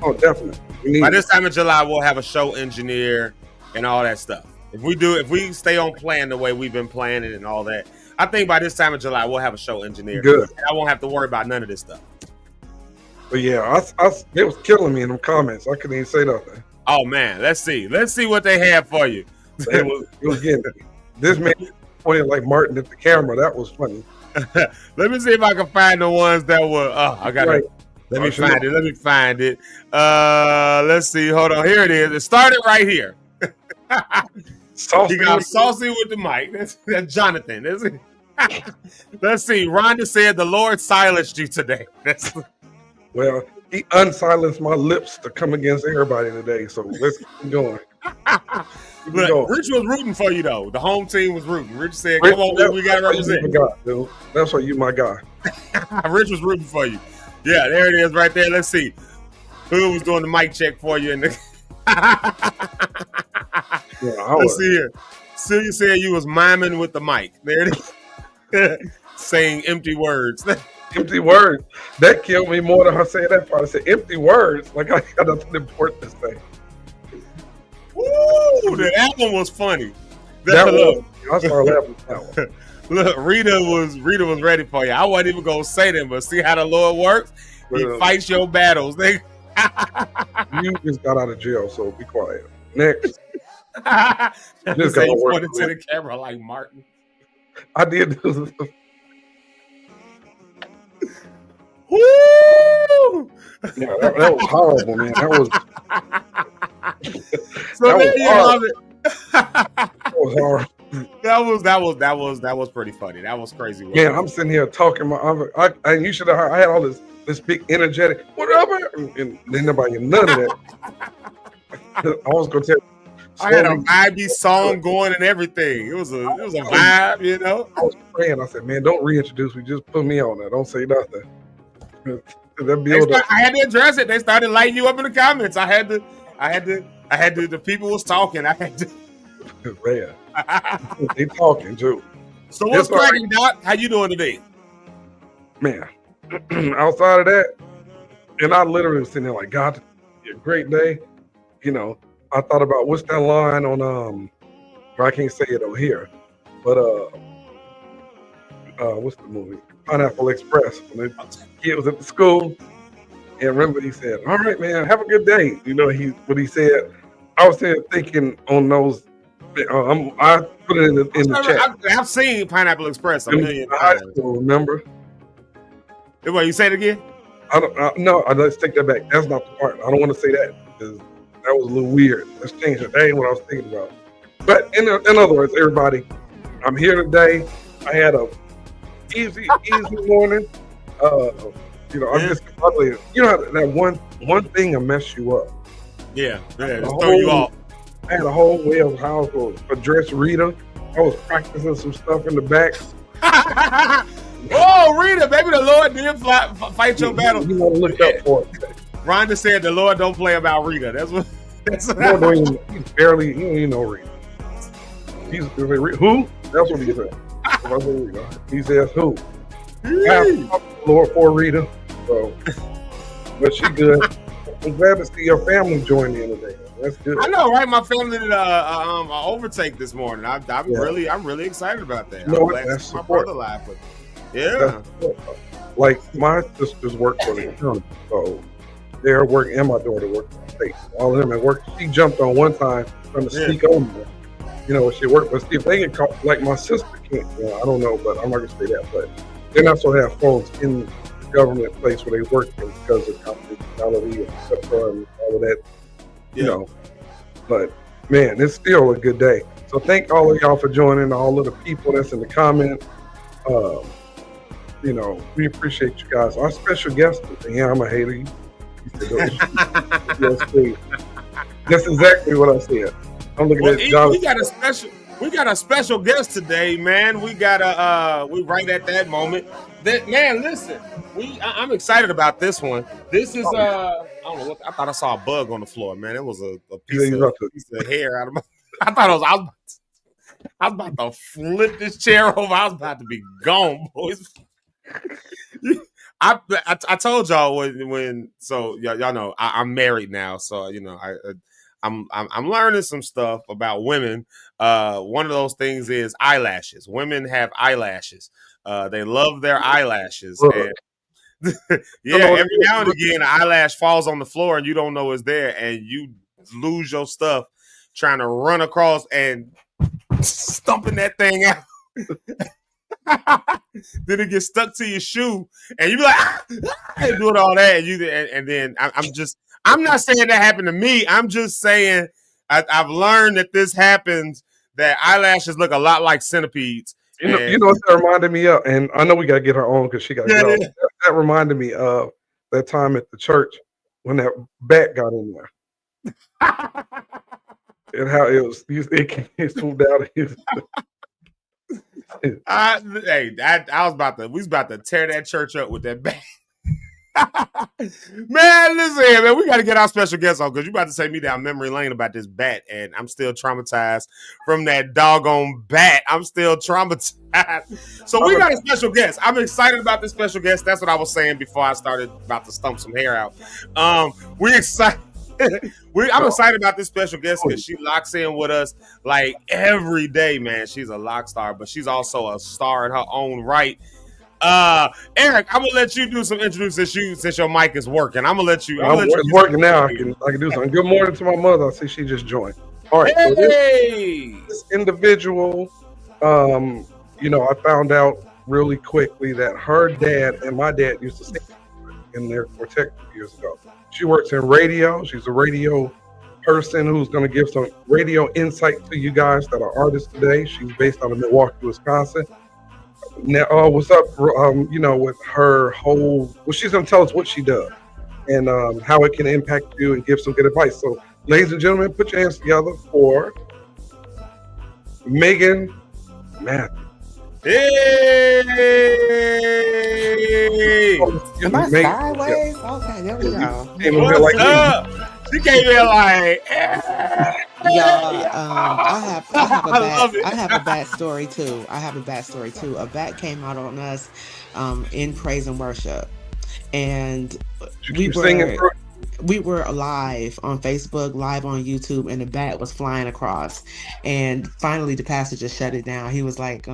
Oh, definitely. By this time in July, we'll have a show engineer and all that stuff. If we stay on plan the way we've been planning and all that, I think by this time in July we'll have a show engineer. Good. And I won't have to worry about none of this stuff. But yeah, it was killing me in them comments. I couldn't even say nothing. Oh man, let's see what they have for you. It was getting me. This man pointed like Martin at the camera. That was funny. Let me see if I can find the ones that were. I got Right. Let me find it. Let's see. Hold on. Here it is. It started right here. Saucy. He got saucy with the mic. That's Jonathan. Let's see. Rhonda said the Lord silenced you today. Well, he unsilenced my lips to come against everybody today. So let's keep going. Look, Rich was rooting for you though. The home team was rooting. Rich said, "Come on, we got to represent." That's why you my guy. Rich was rooting for you. Yeah, there it is, right there. Let's see who was doing the mic check for you. Let's see here. Celia said you was miming with the mic. There it is. Saying empty words. Empty words. That killed me more than her saying that part. I said empty words. Like I got nothing important to say. Woo! That one was funny. I started laughing at that one. Look, Rita was ready for you. I wasn't even gonna say them, but see how the Lord works? He fights your battles. You just got out of jail, so be quiet. Next. Just say you pointed to the camera like Martin. I did. Woo! Yeah, that was horrible, man. That was. So there you have it. That was horrible. That was pretty funny. That was crazy. Man, I'm sitting here talking. And you should have heard. I had all this big energetic. Whatever, and then nobody none of that. I was gonna tell you. I had a vibey song going and everything. It was a vibe, you know. I was praying. I said, "Man, don't reintroduce me. Just put me on there. Don't say nothing." I had to address it. They started lighting you up in the comments. I had to. The people was talking. I had to. Man, they talking too. So what's cracking, Doc? How you doing today? Man, outside of that, and I literally was sitting there like, God, a great day. You know, I thought about what's that line on I can't say it over here, but what's the movie? Pineapple Express. When the kid was at the school, and remember he said, "All right, man, have a good day." You know, what he said. I was there thinking on those. I put it in the chat. I've seen Pineapple Express a million times. Remember? What, you say it again? No, let's take that back. That's not the part. I don't want to say that because that was a little weird. Let's change it. That ain't what I was thinking about. But in other words, everybody, I'm here today. I had a easy morning. You know, I'm just probably, you know, that one thing will mess you up. Yeah, just throw you off. I had a whole way of how to address Rita. I was practicing some stuff in the back. Oh, Rita, maybe the Lord did fight your battle. You want to look up for it. Rhonda said the Lord don't play about Rita. That's what. He's barely, you don't even know Rita. He's who? That's what he said. He says who? I have to talk to the Lord for Rita. So, but she good. I'm glad to see your family join in today. That's good. I know, right? My family did overtake this morning. I'm really excited about that. No, I'm glad to see my brother live with me. Yeah. Like my sisters work for the county, so they're working, and my daughter works for the state. All of them at work. She jumped on one time trying to sneak over me. You know, she worked, but see if they get caught, like my sister can't. You know, I don't know, but I'm not gonna say that. But they also have phones in the government place where they work because of confidentiality, etc., and all of that. You know, but man, it's still a good day. So thank all of y'all for joining. All of the people that's in the comments. You know, we appreciate you guys. Our special guest, I'm a hater. Yes, please. That's exactly what I said. I'm looking Well, at E, John. we got a special guest today, man. We got we right at that moment. That man, listen, I'm excited about this one. This is I don't know what I thought I saw a bug on the floor, man. It was a piece of hair out of my. I thought I was about to flip this chair over. I was about to be gone, boys. I told y'all when so y'all know I'm married now, so you know I'm learning some stuff about women. One of those things is eyelashes. Women have eyelashes. They love their eyelashes. And yeah, every now and again, an eyelash falls on the floor and you don't know it's there, and you lose your stuff trying to run across and stumping that thing out. Then it gets stuck to your shoe, and you be like, doing all that, and then I'm not saying that happened to me. I'm just saying I've learned that this happens. That eyelashes look a lot like centipedes. You know what that reminded me of, and I know we gotta get her on because she got to go. That reminded me of that time at the church when that bat got in there, and how it was. It swooped out. I we was about to tear that church up with that bat. Man, listen here, man. We got to get our special guest on because you about to take me down memory lane about this bat, and I'm still traumatized from that doggone bat. I'm still traumatized. So we got a special guest. I'm excited about this special guest. That's what I was saying before I started about to stump some hair out. We excited. I'm excited about this special guest because she locks in with us like every day, man. She's a lock star, but she's also a star in her own right. Eric, I'm gonna let you do some introducing since your mic is working. I'm gonna let you. It's working now. I can do something. Good morning to my mother. I see she just joined. All right. Hey! So this individual, I found out really quickly that her dad and my dad used to sing in their quartet years ago. She works in radio. She's a radio person who's going to give some radio insight to you guys that are artists today. She's based out of Milwaukee, Wisconsin. Now, what's up, with her whole, well, she's going to tell us what she does and how it can impact you and give some good advice. So, ladies and gentlemen, put your hands together for Megan Matthews. Hey! Am I sideways? Okay, there we go. What's up? She came in like, Y'all, I have a bad story too. A bat came out on us in praise and worship, and we were live on Facebook, live on YouTube, and the bat was flying across. And finally, the pastor just shut it down. He was like,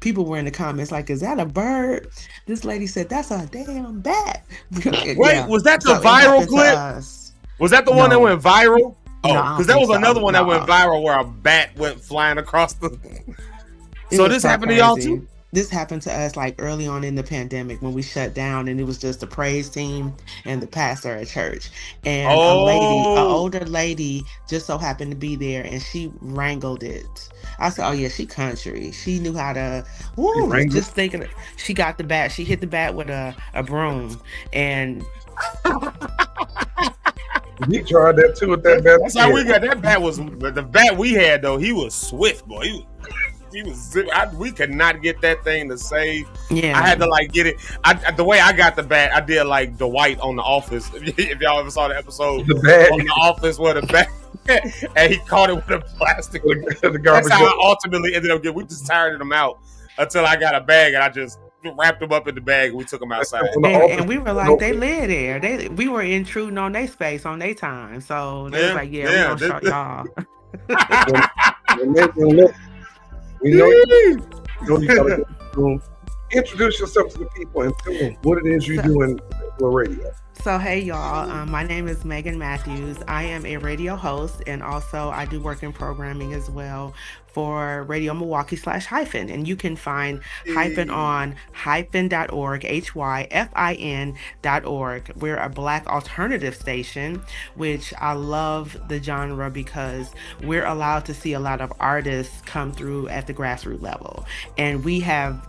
people were in the comments like, "Is that a bird?" This lady said, "That's a damn bat." Wait, was that the viral clip? Was that the one that went viral? Oh, because there was another one that went viral where a bat went flying across the. So this happened to y'all too? This happened to us like early on in the pandemic when we shut down, and it was just the praise team and the pastor at church. And an older lady just so happened to be there, and she wrangled it. I said, "Oh yeah, she country. She knew how to." Just thinking, she got the bat. She hit the bat with a broom, and. We tried that too with that bat. That's how we got that bat. Was the bat we had though? He was swift, boy. We could not get that thing to save. Yeah, I had to like get it. The way I got the bat, I did like Dwight on The Office. If y'all ever saw the episode on The Office where the bat and he caught it with a plastic. That's how I ultimately ended up getting. We just tired him out until I got a bag and I just wrapped them up in the bag and we took them outside. And we were like, they live there. We were intruding on their space, on their time. So they was like, we're going to show y'all. We know you gotta introduce yourself to the people and tell them what it is you do in radio. So, hey, y'all. My name is Megan Matthews. I am a radio host, and also I do work in programming as well for Radio Milwaukee /Hyphen. And you can find Hyphen on hyphen.org, HYFIN.org. We're a Black alternative station, which I love the genre because we're allowed to see a lot of artists come through at the grassroots level. And we have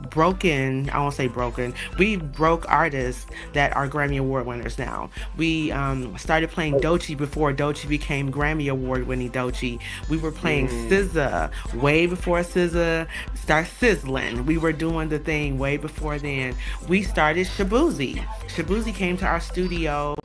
we broke artists that are Grammy Award winners. years now. We started playing Doechii before Doechii became Grammy Award winning Doechii. We were playing SZA way before SZA started sizzling. We were doing the thing way before then. We started Shabuzi. Shabuzi came to our studio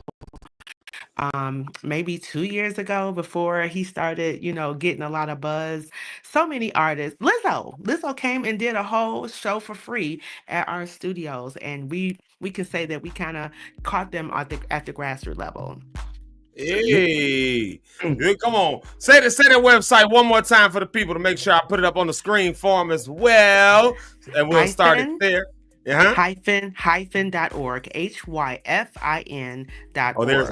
maybe 2 years ago before he started, getting a lot of buzz. So many artists. Lizzo came and did a whole show for free at our studios, and we can say that we kind of caught them at the grassroots level. Hey, good, come on. Say that website one more time for the people to make sure I put it up on the screen for them as well. And we'll start it there. Hyphen.org. HYFIN.org. Oh, there's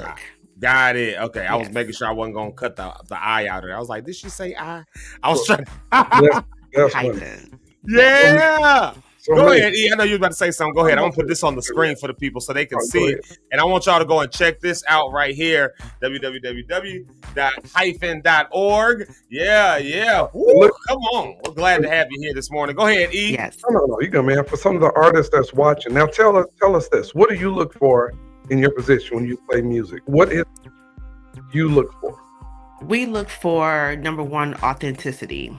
got it. Okay, I was making sure I wasn't gonna cut the I out of it. I was like, did she say I? I was trying. Hyphen. Yeah. So go ahead, E. I know you were about to say something. Go ahead. I'm gonna put this on the screen for the people so they can see it. And I want y'all to go and check this out right here. www.hyphen.org. Yeah. Woo, come on. We're glad to have you here this morning. Go ahead, E. Yes. No. You go, man. For some of the artists that's watching, now tell us this. What do you look for in your position when you play music? What is you look for? We look for, number one, authenticity.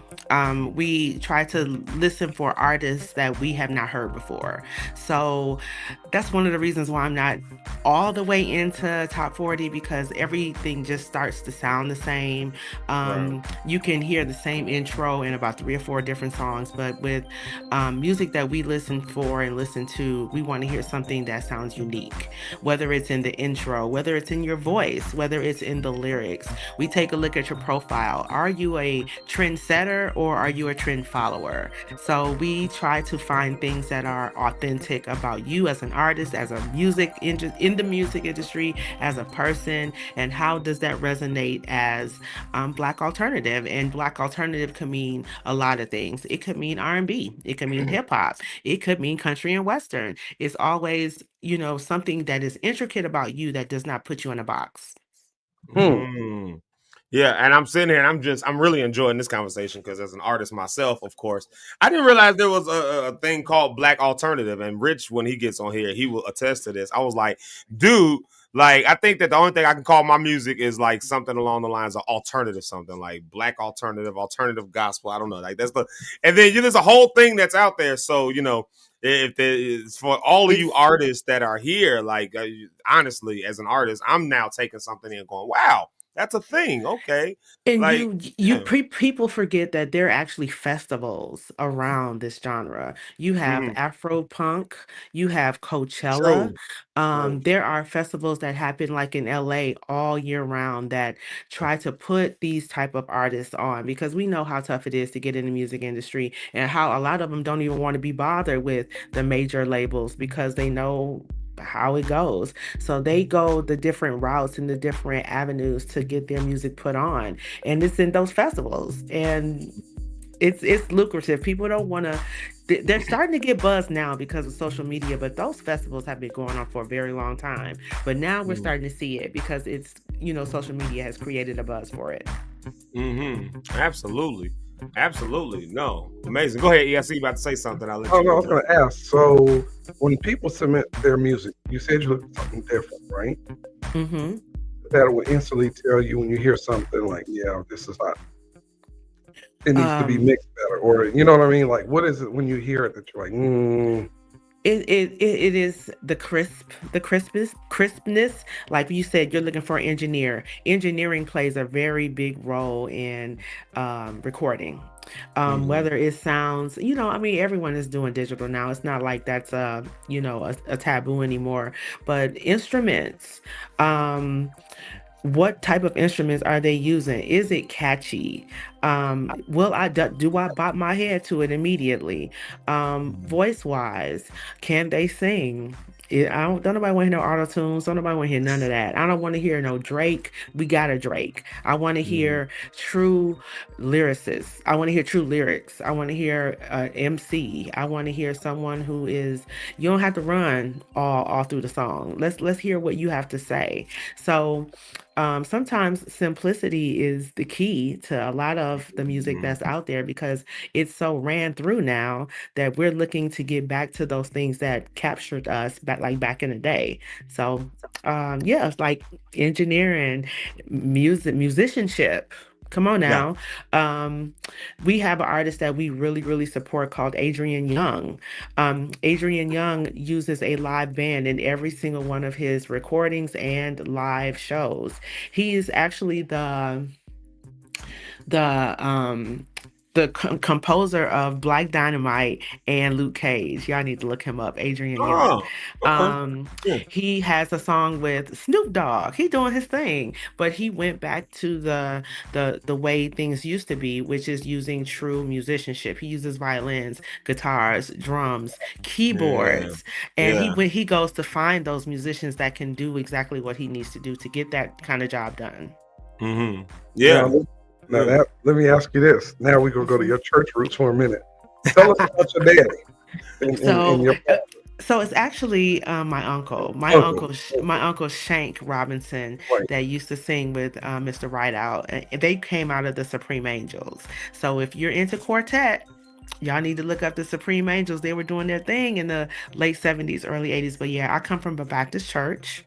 We try to listen for artists that we have not heard before. So that's one of the reasons why I'm not all the way into top 40, because everything just starts to sound the same. You can hear the same intro in about 3 or 4 different songs, but with music that we listen for and listen to, we want to hear something that sounds unique, whether it's in the intro, whether it's in your voice, whether it's in the lyrics. We take a look at your profile. Are you a trendsetter or are you a trend follower? So we try to find things that are authentic about you as an artist, as a in the music industry, as a person, and how does that resonate as Black alternative? And Black alternative can mean a lot of things. It could mean R&B. It could mean hip hop. It could mean country and Western. It's always, something that is intricate about you that does not put you in a box. Yeah, and I'm sitting here and I'm really enjoying this conversation because as an artist myself, of course, I didn't realize there was a thing called Black alternative. And Rich, when he gets on here, he will attest to this. I was like, dude, like, I think that the only thing I can call my music is like something along the lines of alternative, something like Black alternative gospel. I don't know. Like and then there's a whole thing that's out there. So, if there's for all of you artists that are here, like, honestly, as an artist, I'm now taking something in and going, wow. That's a thing, okay. And people forget that there are actually festivals around this genre. You have Afro Punk, you have Coachella. There are festivals that happen like in LA all year round that try to put these type of artists on, because we know how tough it is to get in the music industry and how a lot of them don't even want to be bothered with the major labels because they know how it goes. So they go the different routes and the different avenues to get their music put on, and it's in those festivals, and it's lucrative. People don't want to. They're starting to get buzz now because of social media, but those festivals have been going on for a very long time. But now we're starting to see it because it's social media has created a buzz for it. Absolutely. No. Amazing. Go ahead. Yeah, I see you about to say something. I was going to ask. So when people submit their music, you said you look at something different, right? That will instantly tell you when you hear something like, yeah, this is not. It needs to be mixed better. Or, you know what I mean? Like, what is it when you hear it that you're like, It is the crispness. Like you said, you're looking for an engineer. Engineering plays a very big role in recording. Whether it sounds, everyone is doing digital now. It's not like that's a taboo anymore. But instruments, what type of instruments are they using? Is it catchy? Do I bop my head to it immediately? Voice wise, can they sing? Don't nobody want to hear no auto tunes. Don't nobody want to hear none of that. I don't want to hear no Drake. We got a Drake. I want to hear true lyricists. I want to hear true lyrics. I want to hear MC. I want to hear someone who is. You don't have to run all through the song. Let's hear what you have to say. So sometimes simplicity is the key to a lot of the music that's out there because it's so ran through now that we're looking to get back to those things that captured us back in the day. So, yeah, it's like engineering, musicianship. Come on Yeah. now. Um, we have an artist that we really, really support called Adrian Young. Adrian Young uses a live band in every single one of his recordings and live shows. He is actually the um composer of Black Dynamite and Luke Cage. Y'all need to look him up, Adrian Young. Oh, okay. Yeah. He has a song with Snoop Dogg. He doing his thing, but he went back to the way things used to be, which is using true musicianship. He uses violins, guitars, drums, Yeah. keyboards, and Yeah. he goes to find those musicians that can do exactly what he needs to do to get that kind of job done. Mm-hmm. Yeah. Now let me ask you this. Now we're gonna go to your church roots for a minute. Tell us about your daddy and your So it's actually my uncle, my uncle Shank Robinson, Right. that used to sing with Mr. Rideout. And they came out of the Supreme Angels. So if you're into quartet, y'all need to look up the Supreme Angels. They were doing their thing in the late 70s, early 80s. But yeah, I come from a Baptist church.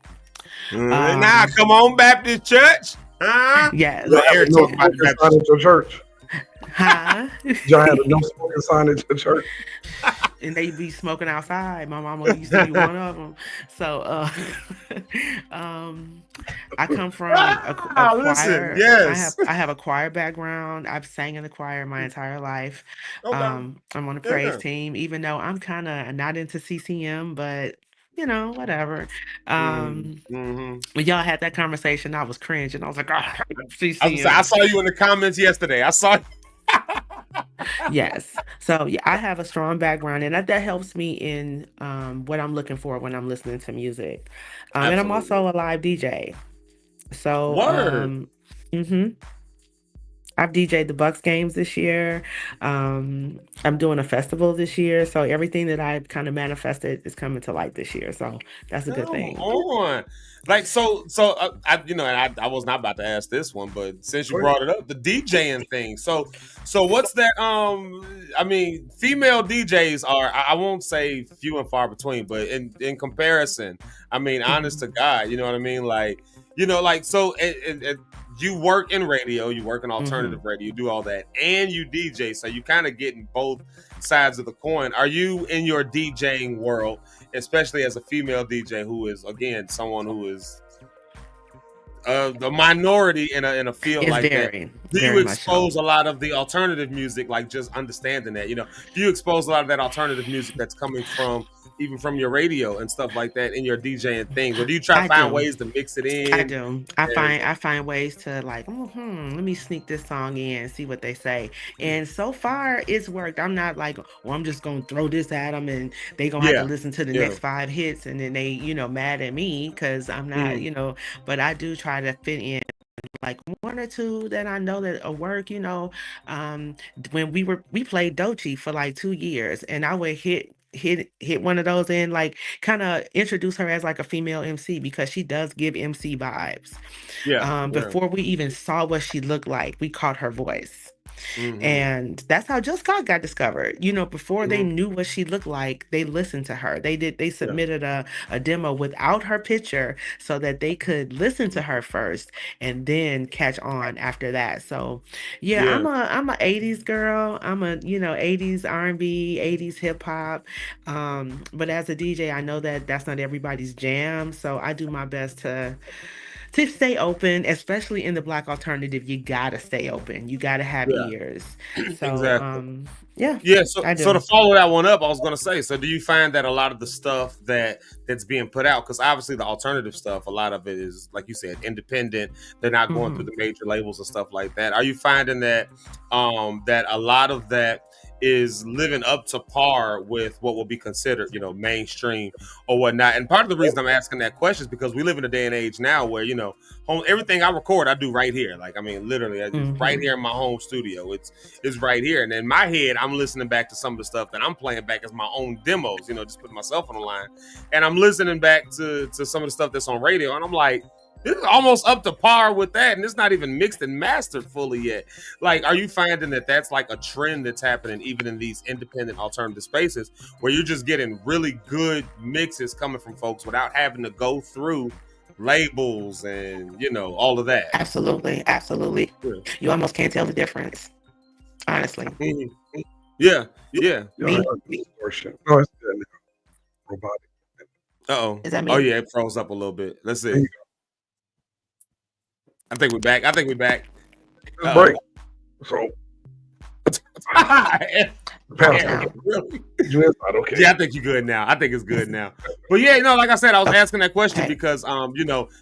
Now, come on, Baptist Church. Huh? Yes. Y'all had a no smoking sign at your church. Huh? Y'all had a no smoking sign at your church. And they be smoking outside. My mama used to be one of them. So, I come from a choir. Listen, yes. I have a choir background. I've sang in the choir my entire life. Okay. I'm on a praise team, even though I'm kind of not into CCM, but whatever. Mm-hmm. When y'all had that conversation, I was cringing. I was like, oh, CCM. I saw you in the comments yesterday. I saw. Yes. So yeah, I have a strong background, and that helps me in what I'm looking for when I'm listening to music. And I'm also a live DJ. So Word. I've DJ'd the Bucks games this year. I'm doing a festival this year, so everything that I kind of manifested is coming to light this year. So that's a good thing. On. Like I was not about to ask this one, but since you brought it up, the DJing thing. So what's that? I mean, female DJs are, I won't say few and far between, but in comparison, I mean, honest to God, you know what I mean? Like, so you work in radio, you work in alternative radio, you do all that, and you DJ, so you kind of getting both sides of the coin. Are you in your DJing world, especially as a female DJ who is, again, someone who is the minority in a field like that? Do you expose a lot of the alternative music, like just understanding that? Do you expose a lot of that alternative music that's coming from even from your radio and stuff like that in your DJing things, or do you try to find ways to mix it in? I do. I find ways to like, let me sneak this song in and see what they say. And so far, it's worked. I'm not like, well, I'm just gonna throw this at them and they gonna have to listen to the next 5 hits, and then they, mad at me because I'm not, But I do try to fit in like 1 or 2 that I know that work. When we played Dochi for like 2 years, and I would hit one of those and like kind of introduce her as like a female MC because she does give MC vibes. Before we even saw what she looked like, we caught her voice. And that's how Just God got discovered. Before they knew what she looked like, they listened to her. They submitted a demo without her picture so that they could listen to her first and then catch on after that. So I'm a 80s girl. I'm a 80s R&B, 80s hip hop. But as a DJ, I know that that's not everybody's jam. So I do my best to stay open, especially in the Black alternative. You gotta stay open. You gotta have ears. So Exactly. Yeah. So to follow that one up, I was gonna say, so do you find that a lot of the stuff that's being put out, because obviously the alternative stuff, a lot of it is, like you said, independent. They're not going through the major labels and stuff like that. Are you finding that that a lot of that is living up to par with what will be considered, mainstream or whatnot? And part of the reason I'm asking that question is because we live in a day and age now where, everything I record, I do right here. Like, I mean, literally, it's right here in my home studio. It's right here. And in my head, I'm listening back to some of the stuff that I'm playing back as my own demos, just putting myself on the line. And I'm listening back to some of the stuff that's on radio. And I'm like, this is almost up to par with that, and it's not even mixed and mastered fully yet. Like, are you finding that that's like a trend that's happening even in these independent alternative spaces where you're just getting really good mixes coming from folks without having to go through labels and all of that? Absolutely, absolutely. Yeah. You almost can't tell the difference, honestly. Mhm. Yeah. Me, Distortion. No, it's good now. Robotic. Uh-oh. is that me? Oh yeah, it froze up a little bit. Let's There see. you I think we're back. go. Break. So Yeah, really? you inside, okay. Yeah, I think you're good now. I think it's good now. But yeah, like I said, I was asking that question because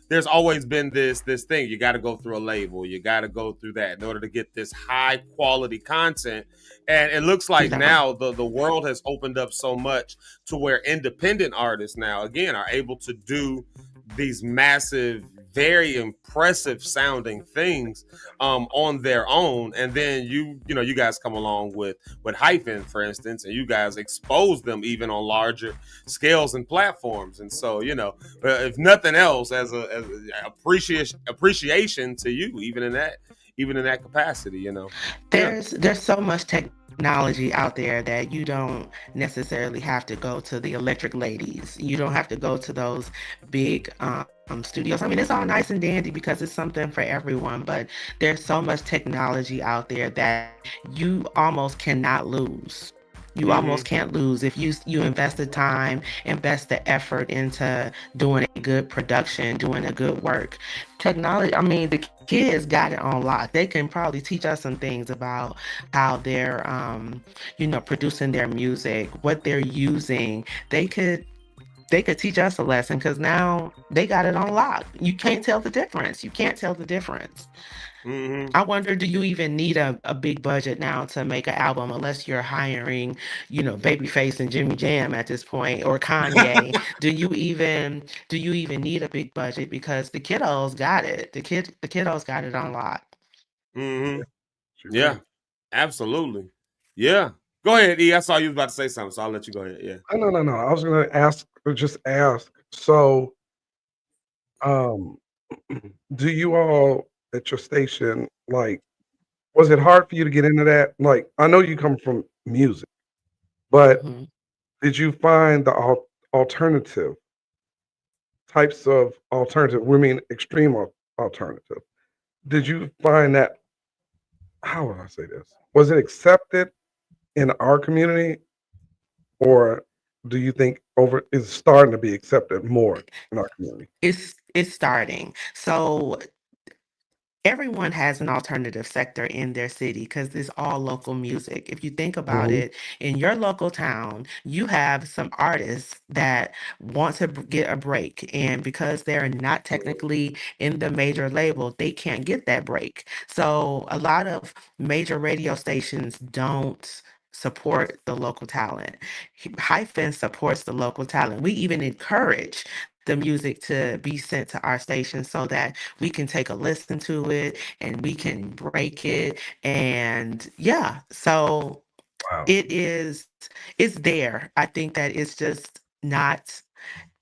there's always been this thing. You got to go through a label. You got to go through that in order to get this high quality content. And it looks like now the world has opened up so much to where independent artists now again are able to do these massive, very impressive sounding things on their own, and then you guys come along with Hyphen, for instance, and you guys expose them even on larger scales and platforms. And so if nothing else, as a appreciation to you, even in that capacity, There's so much technology out there that you don't necessarily have to go to the Electric Ladies. You don't have to go to those big studios. I mean, it's all nice and dandy because it's something for everyone, but there's so much technology out there that you almost cannot lose. You almost can't lose if you invest the time, invest the effort into doing a good production, doing a good work. Technology, I mean, the kids got it on lock. They can probably teach us some things about how they're, producing their music, what they're using. They could teach us a lesson because now they got it on lock. You can't tell the difference. I wonder, do you even need a big budget now to make an album unless you're hiring, Babyface and Jimmy Jam at this point, or Kanye? Do you even need a big budget because the kiddos got it. The kiddos got it on lock. Yeah, absolutely. Yeah. Go ahead, E. I saw you was about to say something, so I'll let you go ahead. Yeah. No. I was gonna ask. So, do you all at your station was it hard for you to get into that? Like, I know you come from music, but Mhm. did you find the alternative types of alternative? We mean extreme alternative. Did you find that? How would I say this? Was it accepted in our community, or do you think is starting to be accepted more in our community? It's starting. So everyone has an alternative sector in their city because it's all local music. If you think about Mhm. it, in your local town, you have some artists that want to get a break. And because they're not technically in the major label, they can't get that break. So a lot of major radio stations don't support the local talent. Hyphen supports the local talent. We even encourage the music to be sent to our station so that we can take a listen to it and we can break it. And yeah, so Wow. it's there. I think that it's just not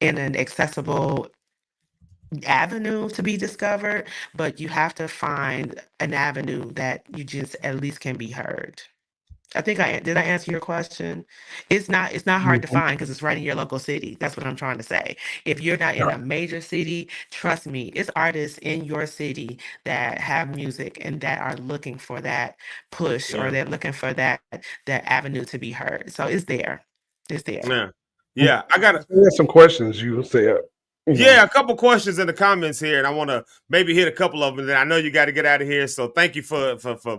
in an accessible avenue to be discovered, but you have to find an avenue that you just at least can be heard. I think did I answer your question? It's not hard to Mhm. find because it's right in your local city. That's what I'm trying to say. If you're not in Yeah. a major city, trust me, it's artists in your city that have music and that are looking for that push, or Yeah. they're looking for that avenue to be heard. So it's there. It's there. Yeah. Yeah. I got We had some questions you said. a couple questions in the comments here, and I want to maybe hit a couple of them. Then I know you got to get out of here, so thank you for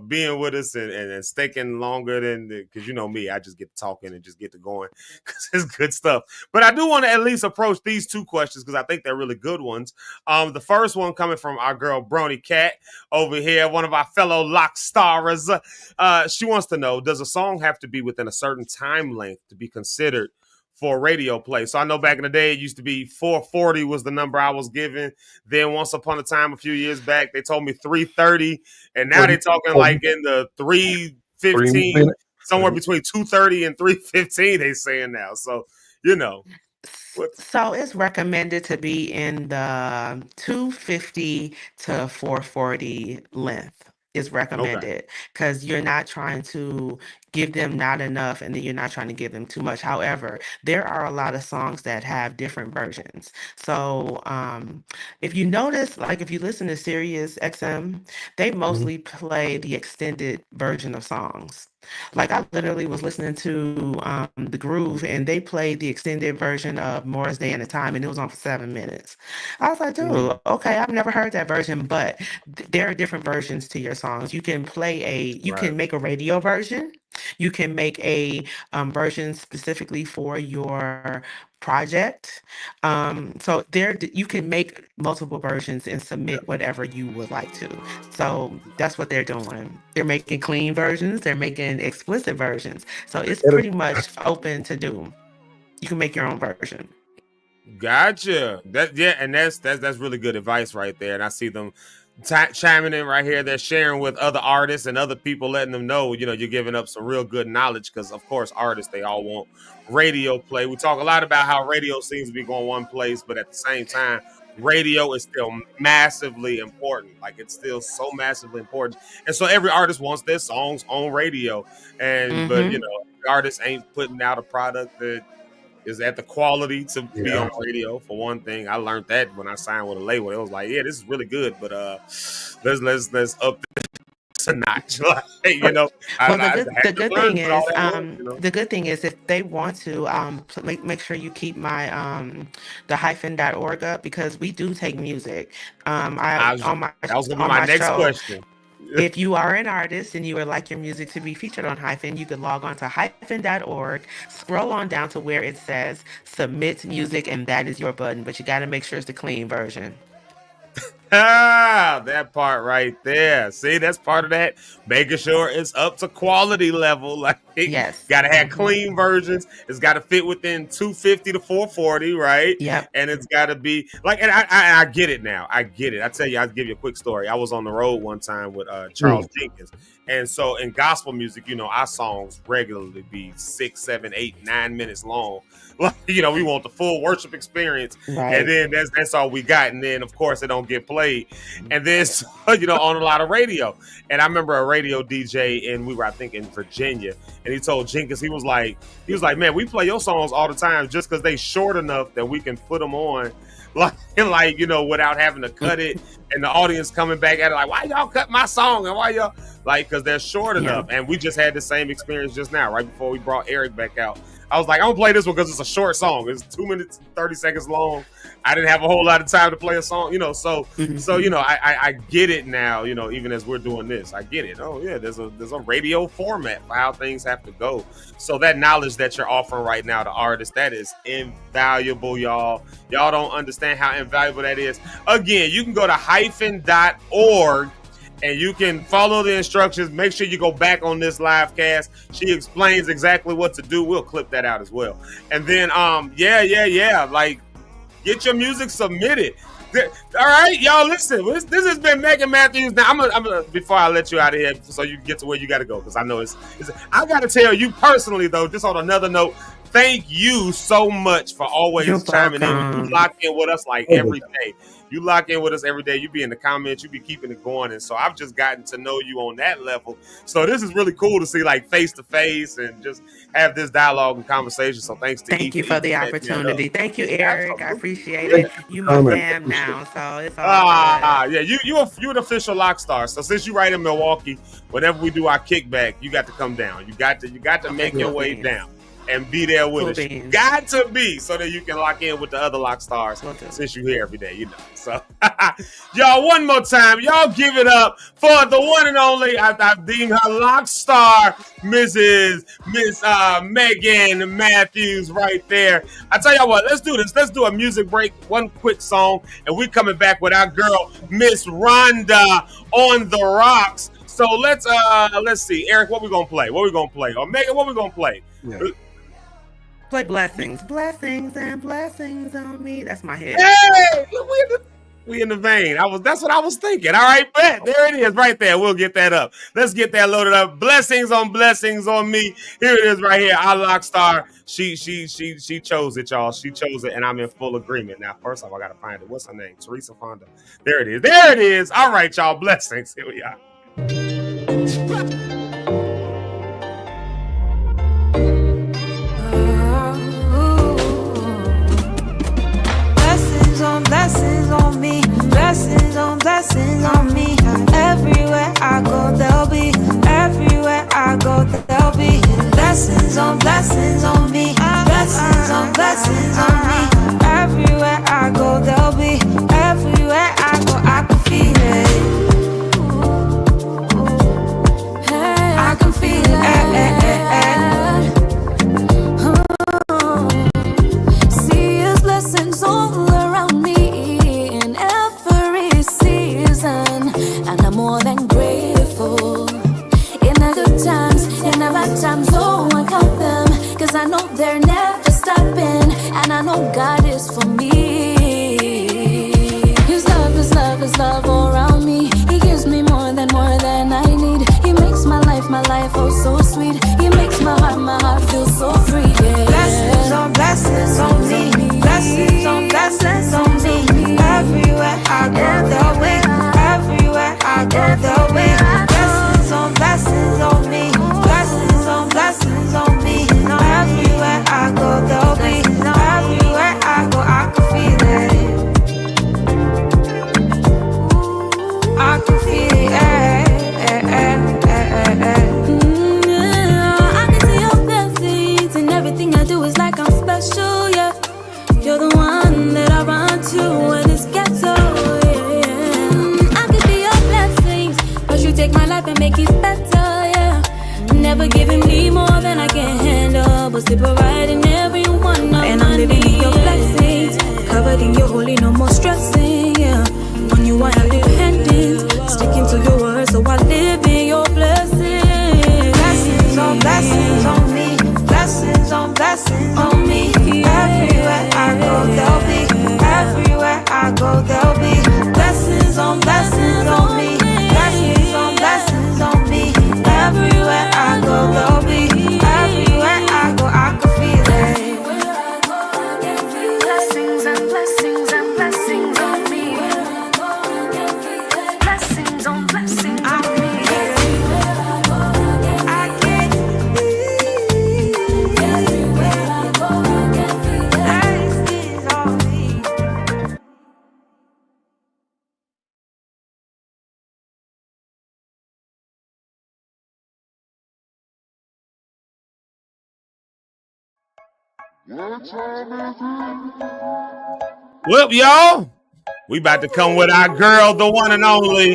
being with us and sticking longer than because you know me, I just get to talking and just get to going because it's good stuff. But I do want to at least approach these two questions because I think they're really good ones. The first one coming from our girl Brony Cat over here, one of our fellow lock stars. She wants to know: does a song have to be within a certain time length to be considered for radio play? So I know back in the day it used to be 440 was the number I was given. Then once upon a time, a few years back, they told me 330, and now they're talking like in the 315, somewhere between 230 and 315. They saying now. So What's So it's recommended to be in the 250 to 440 length is okay? recommended because you're not trying to give them not enough and then you're not trying to give them too much. However, there are a lot of songs that have different versions. So if you notice, like if you listen to Sirius XM, they Mhm. mostly play the extended version of songs. Like I literally was listening to The Groove and they played the extended version of Morris Day and the Time and it was on for 7 minutes. I was like, dude, okay, I've never heard that version, but there are different versions to your songs. You Right. can make a radio version. You can make a version specifically for your project. So you can make multiple versions and submit whatever you would like to. So that's what they're doing. They're making clean versions, they're making explicit versions. So it's What pretty much open to do. You can make your own version. Gotcha. And that's really good advice right there. And I see them chiming in right here. They're sharing with other artists and other people, letting them know, you're giving up some real good knowledge because, of course, artists they all want radio play. We talk a lot about how radio seems to be going one place, but at the same time, radio is still massively important. Like it's still so massively important, and so every artist wants their songs on radio. And but Mm-hmm. artists ain't putting out a product that is at the quality to be Yeah. on radio. For one thing, I learned that when I signed with a label. It was like, yeah, this is really good, but let's up this a notch. Like, Well, I had the to good learn thing what all is, that was. the good thing is if they want to, make sure you keep my the hyphen.org up because we do take music. I I was That was gonna be on my my next show. question. If you are an artist and you would like your music to be featured on Hyphen, you could log on to hyphen.org, scroll on down to where it says submit music, and that is your button. But you got to make sure it's the clean version. That part right there. See, that's part of that. Making sure it's up to quality level. Like, Yes. gotta have Mm-hmm. clean versions. It's got to fit within 250 to 440, right? Yep. And it's got to be like, and I get it now. I get it. I tell you, I'll give you a quick story. I was on the road one time with Charles Jenkins, and so in gospel music, our songs regularly be 6, 7, 8, 9 minutes long. Like, we want the full worship experience, Right. and then that's all we got. And then, of course, it don't get played. And then, on a lot of radio. And I remember a radio DJ, and we were, I think, in Virginia, and he told Jenkins, he was like, man, we play your songs all the time just because they short enough that we can put them on, like without having to cut it, and the audience coming back at it like, why y'all cut my song, and why y'all because they're short enough. And we just had the same experience just now, right before we brought Eric back out. I was like, I'm gonna play this one because it's a short song. It's 2 minutes, 30 seconds long. I didn't have a whole lot of time to play a song, So I get it now. Even as we're doing this, I get it. Oh yeah, there's a radio format for how things have to go. So that knowledge that you're offering right now to artists, that is invaluable, y'all. Y'all don't understand how invaluable that is. Again, you can go to hyphen.org. And you can follow the instructions. Make sure you go back on this live cast. She explains exactly what to do. We'll clip that out as well. And then, yeah. Like, get your music submitted. All right, y'all. Listen, this has been Megan Matthews. Now, I'm gonna before I let you out of here, so you can get to where you got to go, because I know it's. I got to tell you personally, though, just on another note. Thank you so much for always chiming in. You lock in with us like every day. You lock in with us every day. You be in the comments. You be keeping it going. And so I've just gotten to know you on that level. So this is really cool to see like face to face and just have this dialogue and conversation. So thanks to Thank you for the opportunity. Thank you, Eric. Absolutely. I appreciate it. You my fam now, so it's all good. Yeah, you're an official lock star. So since you right in Milwaukee, whenever we do our kickback, you got to come down. You got to make your way down and be there with us. You got to be, so that you can lock in with the other lock stars, since you're here every day, So y'all, one more time, y'all give it up for the one and only, I've deemed her lock star, Miss Megan Matthews right there. I tell y'all what, let's do this. Let's do a music break, one quick song, and we're coming back with our girl, Miss Rhonda on the Rocks. So let's see, Eric, what we gonna play? Or Megan, what we gonna play? Yeah. Play blessings and blessings on me. That's my hit. Hey, We in the vein. That's what I was thinking. All right, bet. There it is right there. We'll get that up. Let's get that loaded up. Blessings on me. Here it is right here. Our lock star. She chose it, y'all. She chose it, and I'm in full agreement. Now, first off, I gotta find it. What's her name? Teresa Fonda. There it is. There it is. All right, y'all. Blessings. Here we are. Blessings on me, blessings on me. Everywhere I go, they'll be. Everywhere I go, they'll be. Blessings on me, blessings on me. Everywhere I go, they'll be. Everywhere I go, I can feel it. I can feel it. See His blessings all around me in every season, and I'm more than grateful. In the good times, in the bad times, oh, I count them, 'cause I know they're never stopping, and I know God is for me. His love all around me. He gives me more than I need. He makes my life oh so sweet. He makes my heart feel so free. Yeah. Blessings on me, blessings on me. Everywhere I go, they'll be. Everywhere I go, they'll be. Blessings on me, blessings on me. Everywhere I go, they'll be. Everywhere I go, I can feel it. I can feel it. I can see your blessings, and everything I do is like I'm special, yeah. You're the one that I run to when it's ghetto, yeah. I can see your blessings, but you take my life and make it better, yeah. Never giving me more than I can handle, but still providing every one of my needs. And I'm living in your blessings, covered in your holy, no more stressing, yeah. On you I have dependent, sticking to your word, so I live in your blessings. Blessings on me, blessings on me. Everywhere I go, they'll be. Everywhere I go, they'll be. Blessings on me, blessings on me. Everywhere I go, they'll be. Everywhere I go, I can feel it. Blessings and blessings and blessings on me. Blessings on me. I can feel everywhere I go. Blessings on me. Well, y'all, we about to come with our girl, the one and only.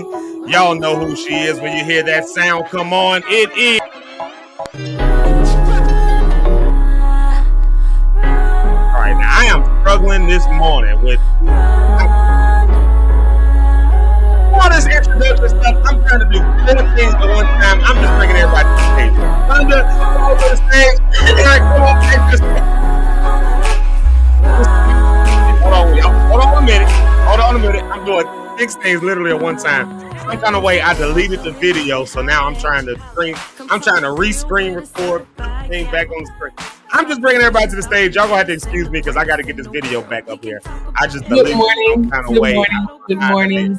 Y'all know who she is when you hear that sound come on. It is. All right, now I am struggling this morning with all this introduction stuff. I'm trying to do 4 things at one time. I'm just bringing everybody to the stage. Rhonda, come over to the stage. Eric, come on, take this. Hold on a minute. I'm doing 6 things literally at one time. Some kind of way I deleted the video, so now I'm trying to re-screen record, put the thing back on the screen. I'm just bringing everybody to the stage. Y'all gonna have to excuse me because I got to get this video back up here. I just deleted it some kind of way. Good morning.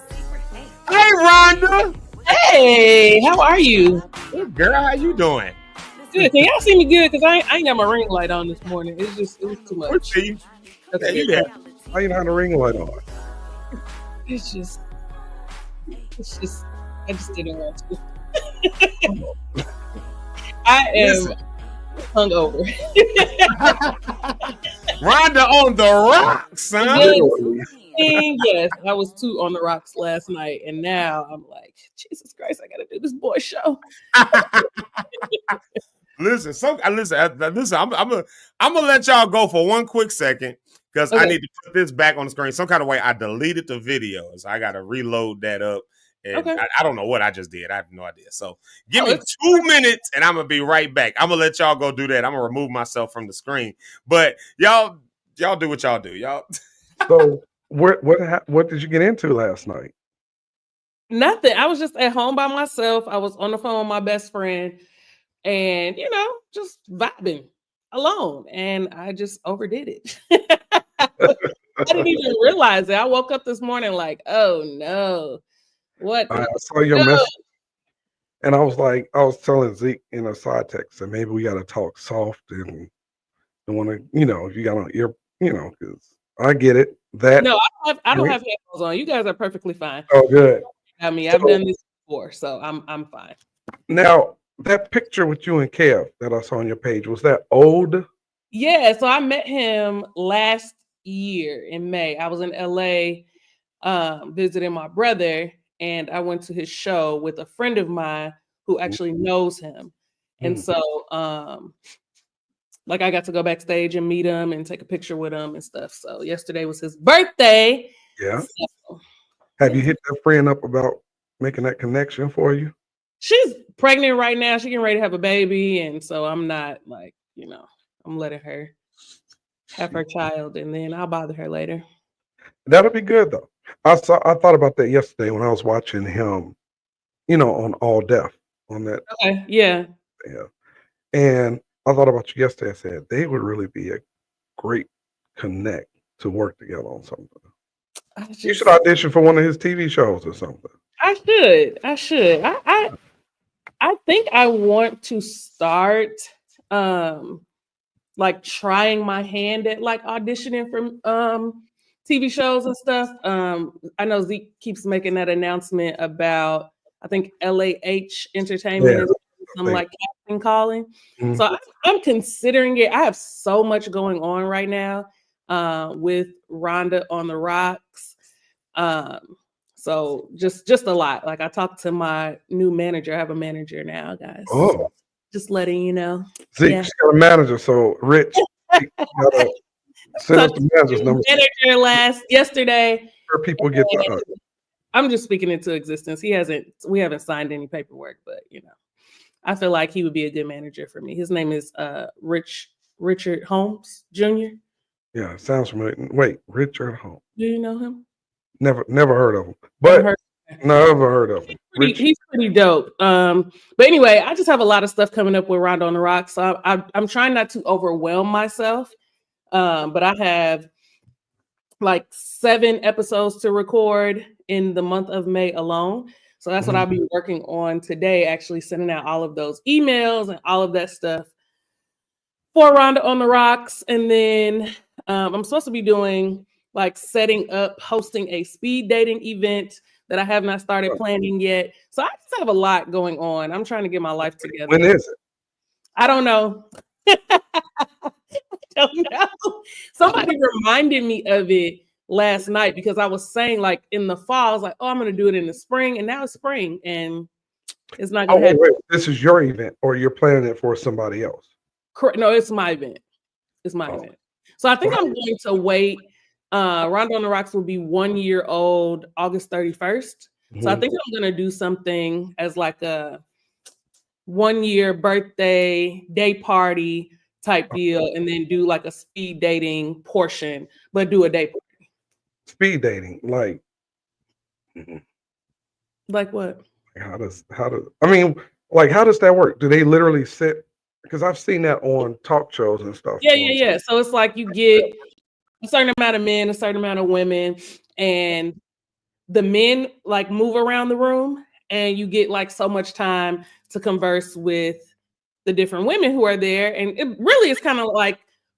Hey, Rhonda. Hey, how are you? Good girl, how you doing? Good. Can y'all see me good? Because I ain't got my ring light on this morning. It was too much. We'll see. Okay. Yeah. Why you not a ring light on? It's just, I just didn't want to. I am hungover. Rhonda on the rocks, huh? Yes, I was too on the rocks last night, and now I'm like, Jesus Christ, I got to do this boy show. Listen. I'm gonna let y'all go for one quick second because I need to put this back on the screen. Some kind of way I deleted the videos. I got to reload that up. And I don't know what I just did. I have no idea. So give me 2 minutes and I'm going to be right back. I'm going to let y'all go do that. I'm going to remove myself from the screen. But y'all do what y'all do. Y'all. So what did you get into last night? Nothing. I was just at home by myself. I was on the phone with my best friend and, just vibing alone. And I just overdid it. I didn't even realize it. I woke up this morning like, oh no. What? I saw your message, and I was telling Zeke in a side text that maybe we got to talk soft and don't want to, if you got an ear, because I get it. That No, I don't have headphones on. You guys are perfectly fine. Oh, good. I mean, I've done this before, so I'm fine. Now, that picture with you and Kev that I saw on your page, was that old? Yeah, so I met him last year in May. I was in LA visiting my brother, and I went to his show with a friend of mine who actually knows him. And so I got to go backstage and meet him and take a picture with him and stuff. So yesterday was his birthday. Yeah. So, Have you hit that friend up about making that connection for you? She's pregnant right now. She's getting ready to have a baby. And so I'm not I'm letting her have her child, and then I'll bother her later. That'll be good though. I thought about that yesterday when I was watching him, on All Deaf on that. Okay, yeah. Yeah. And I thought about you yesterday. I said they would really be a great connect to work together on something. You should audition for one of his TV shows or something. I should. I think I want to start trying my hand at auditioning for TV shows and stuff. I know Zeke keeps making that announcement about, I think LAH Entertainment is some casting calling. Mm-hmm. So I'm considering it. I have so much going on right now with Rhonda on the Rocks. So just a lot. I talked to my new manager. I have a manager now, guys. Oh, just letting you know. Zeke's got a manager. So Rich, send us the manager's number. Manager yesterday. Where people get to. I'm just speaking into existence. We haven't signed any paperwork, but I feel like he would be a good manager for me. His name is Richard Holmes Jr. Yeah, sounds familiar. Wait, Richard Holmes. Do you know him? Never heard of him. But never heard of him. He's pretty dope. But anyway, I just have a lot of stuff coming up with Rhonda on the Rocks. So I'm trying not to overwhelm myself. But I have 7 episodes to record in the month of May alone. So that's what I'll be working on today, actually sending out all of those emails and all of that stuff for Rhonda on the Rocks. And then I'm supposed to be doing setting up, hosting a speed dating event that I have not started planning yet. So I just have a lot going on. I'm trying to get my life together. When is it? I don't know. I don't know. Somebody reminded me of it last night because I was saying in the fall, I was like, oh, I'm going to do it in the spring. And now it's spring and it's not going to happen. Wait. This is your event or you're planning it for somebody else? Correct. No, it's my event. It's my event. So I think I'm going to wait. Rhonda on the Rocks will be 1 year old August 31st. So I think I'm going to do something as a 1 year birthday day party type deal, and then do a speed dating portion, but do a day party. Speed dating, like what? How does that work? Do they literally sit? Because I've seen that on talk shows and stuff. Yeah. So it's you get a certain amount of men, a certain amount of women, and the men move around the room, and you get so much time to converse with the different women who are there. And it really is kind of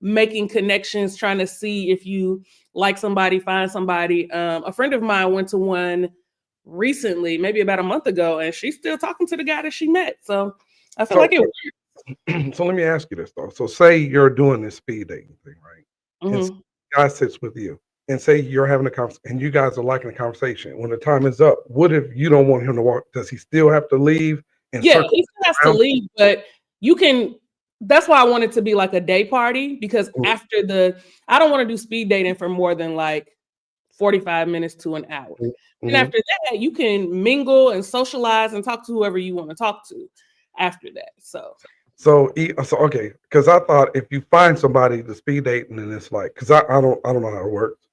making connections, trying to see if you like somebody, find somebody. A friend of mine went to one recently, maybe about a month ago, and she's still talking to the guy that she met. So I feel like it works. So let me ask you this though. So say you're doing this speed dating thing, right? And so guy sits with you and say you're having a conversation and you guys are liking the conversation. When the time is up, what if you don't want him to walk? Does he still have to leave? And yeah, he still has to leave, but you can. That's why I want it to be a day party, because after I don't want to do speed dating for more than 45 minutes to an hour. And after that, you can mingle and socialize and talk to whoever you want to talk to after that. So okay, because I thought if you find somebody to speed dating and it's because I don't know how it works.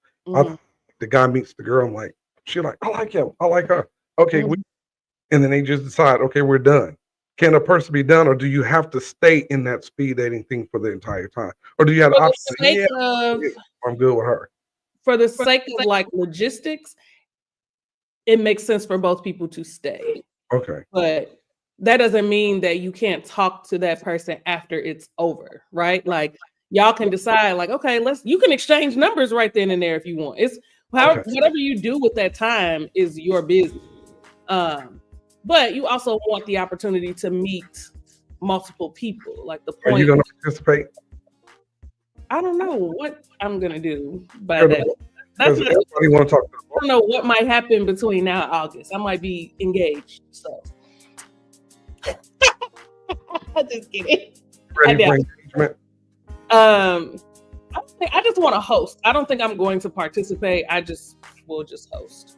the guy meets the girl. I'm like, she like, I like him. I like her. Okay, and then they just decide, okay, we're done. Can a person be done, or do you have to stay in that speed dating thing for the entire time, or do you have the option? I'm good with her. For the sake of like logistics, it makes sense for both people to stay. Okay. But that doesn't mean that you can't talk to that person after it's over, right? Like y'all can decide, like, okay, you can exchange numbers right then and there if you want. It's whatever you do with that time is your business. But you also want the opportunity to meet multiple people. Like the point. Are you going to participate? I don't know what I'm gonna do, but everybody want to talk. I don't know what might happen between now and August. I might be engaged, so. I'm just kidding. Ready for engagement? I just want to host. I don't think I'm going to participate. Will just host.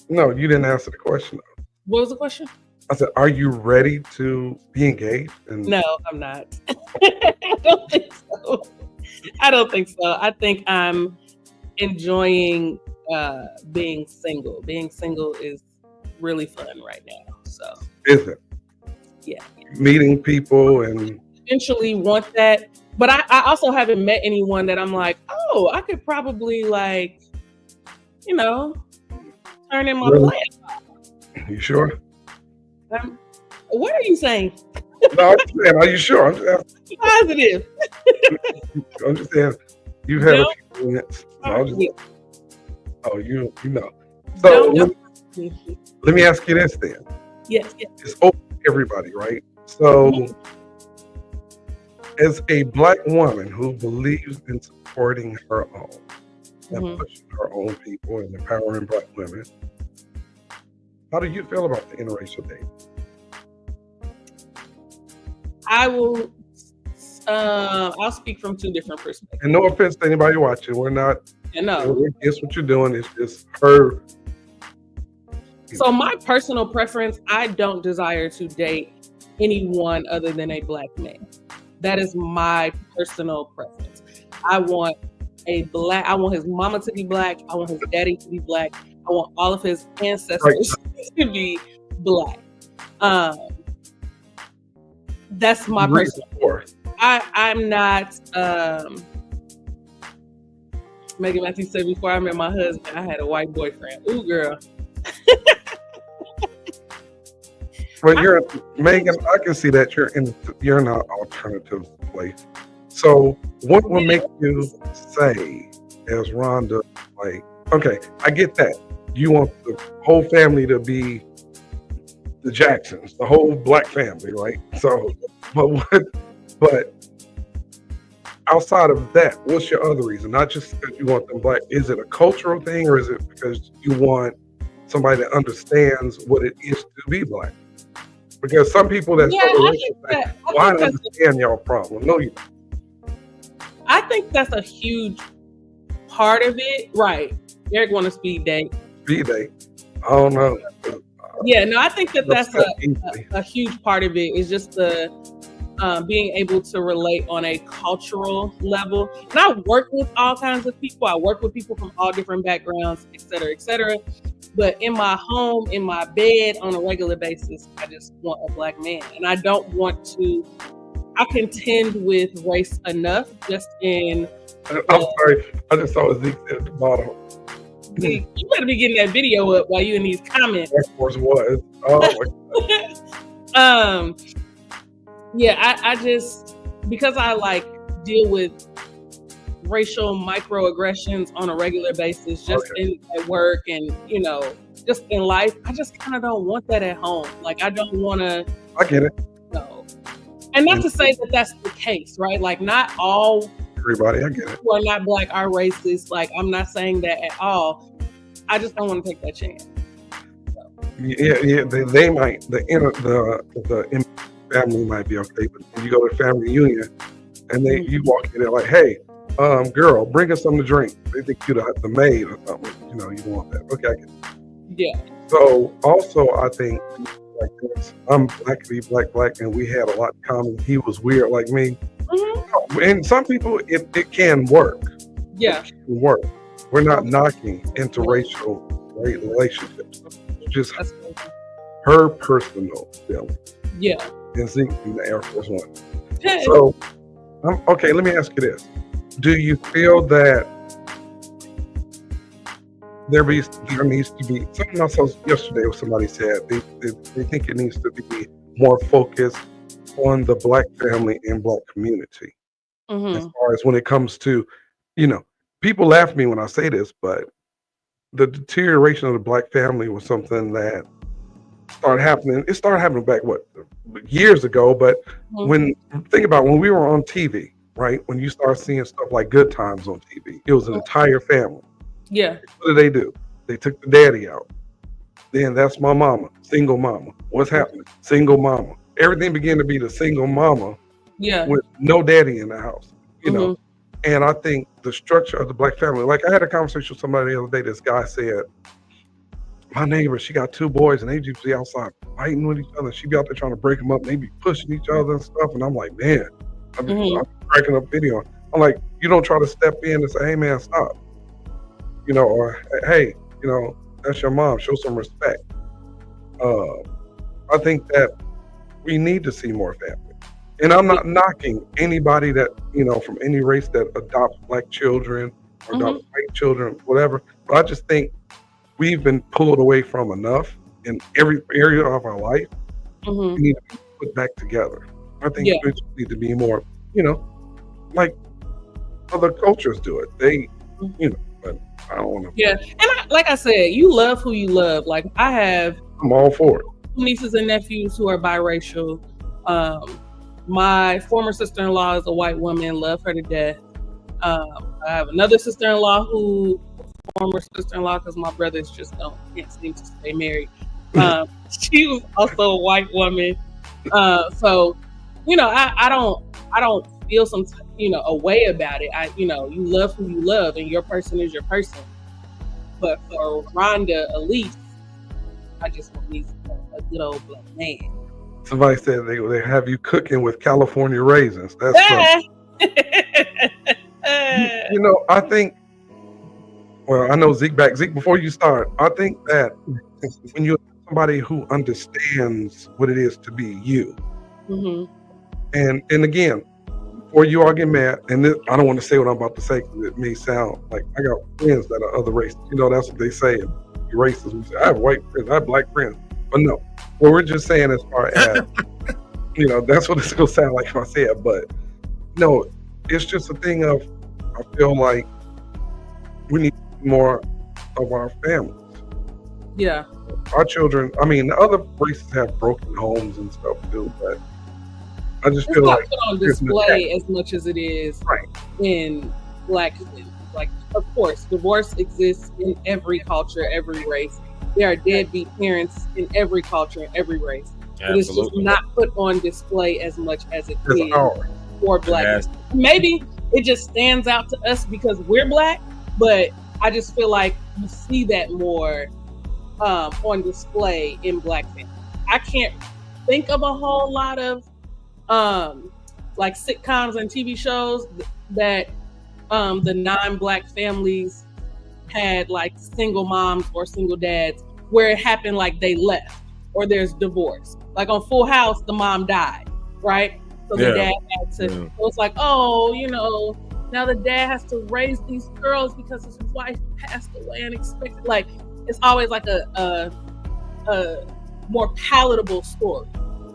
No, you didn't answer the question. What was the question? I said, are you ready to be engaged? No, I'm not. I don't think so. I think I'm enjoying being single. Being single is really fun right now. So is it? Yeah. Meeting people and eventually want that. But I also haven't met anyone that I'm like, oh, I could probably like, turn in my plan. You sure? What are you saying? No, I'm just saying, are you sure? I'm just asking. Positive. I'm just saying, you've had a few minutes. So you know. So let me ask you this then. Yes. It's open to everybody, right? So as a Black woman who believes in supporting her own and pushing her own people and empowering Black women, how do you feel about the interracial dating? I'll speak from two different perspectives. And no offense to anybody watching, we're not. No. Guess what you're doing is just her. So my personal preference, I don't desire to date anyone other than a Black man. That is my personal preference. I want his mama to be Black. I want his daddy to be Black. I want all of his ancestors to be Black. That's my personal. I'm not. Megan Matthews said before I met my husband, I had a white boyfriend. Ooh, girl. Well, Megan. I can see that you're in an alternative place. So, what will make you say, as Rhonda, like, okay, I get that you want the whole family to be the Jacksons, the whole Black family, right? So, but outside of that, what's your other reason? Not just because you want them Black. Is it a cultural thing, or is it because you want somebody that understands what it is to be Black? Because some people that I understand y'all problem. No, you don't. I think that's a huge part of it. Right. Eric want to speed date. Speed date. I don't know. Yeah, no, I think that's a huge part of it is just the being able to relate on a cultural level. And I work with all kinds of people. I work with people from all different backgrounds, et cetera, et cetera. But in my home, in my bed, on a regular basis, I just want a Black man. And I don't want to, I contend with race enough just in... I'm sorry, I just saw Zeke at the bottom. Zeke, you better be getting that video up while you in these comments. Of course was. Oh my God. Yeah, I just, because I like deal with racial microaggressions on a regular basis, just at work and, just in life, I just kind of don't want that at home. Like, I don't want to. I get it. No. And not to say that that's the case, right? Like, not all. Everybody, I get it. Who are not Black are racist. Like, I'm not saying that at all. I just don't want to take that chance. So. Yeah. They might, the family might be okay, but when you go to family reunion and you walk in there like, hey, girl, bring us something to drink. They think you're the maid or something. You want that. Okay, I get it. Yeah. So also, I think like this, I'm Black, Black, and we had a lot in common. He was weird like me. Mm-hmm. And some people, it can work. Yeah. It can work. We're not knocking interracial relationships. Just her personal feeling. Yeah. And Zeke in the Air Force One. Okay. So, okay, let me ask you this. Do you feel that there needs to be something else yesterday somebody said they think it needs to be more focused on the Black family and Black community as far as when it comes to, people laugh at me when I say this, but the deterioration of the Black family was something that started happening. It started happening back years ago, but think about when we were on TV, right? When you start seeing stuff like Good Times on TV, it was an entire family. Yeah. What did? They took the daddy out. Then that's my mama, single mama. What's happening? Single mama. Everything began to be the single mama with no daddy in the house, you know. And I think the structure of the Black family, like I had a conversation with somebody the other day, this guy said, my neighbor, she got 2 boys and they just be outside fighting with each other. She be out there trying to break them up. And they be pushing each other and stuff. And I'm like, man, I'm cracking up video. I'm like, you don't try to step in and say, hey man, stop. Or hey, that's your mom. Show some respect. I think that we need to see more family. And I'm not knocking anybody that, from any race that adopts Black children or adopts white children, whatever. But I just think we've been pulled away from enough in every area of our life. We need to be put back together. I think we need to be more, like other cultures do it. They, but I don't want to. Yeah. And like I said, you love who you love. Like I'm all for it. Nieces and nephews who are biracial. My former sister-in-law is a white woman, love her to death. I have another sister-in-law former sister-in-law, because my brothers just can't seem to stay married. She was also a white woman. So, I don't feel some, a way about it. You love who you love and your person is your person. But for Rhonda, Elise, I just want me a good old Black man. Somebody said they have you cooking with California raisins. That's something. I think, well, I know Zeke back. Zeke, before you start, I think that when you're somebody who understands what it is to be you, and again, before you all get mad, and I don't want to say what I'm about to say because it may sound like I got friends that are other races. That's what they say. And races, we say, I have white friends, I have Black friends. But no, what we're just saying as far as, that's what it's going to sound like if I say it. But no, it's just a thing of, I feel like we need more of our families. Yeah. Our children, the other races have broken homes and stuff too, but I just feel like it's not put on display as much as it is in Black communities. Like, of course, divorce exists in every culture, every race. There are deadbeat parents in every culture, in every race. But it's just not put on display as much as it is for Black. Maybe it just stands out to us because we're Black, but I just feel like you see that more on display in Black families. I can't think of a whole lot of like sitcoms and TV shows that the non-Black families had like single moms or single dads where it happened like they left or there's divorce. Like on Full House, the mom died, right? So the dad had to, so it's like, now the dad has to raise these girls because his wife passed away unexpectedly. Like, it's always like a more palatable story.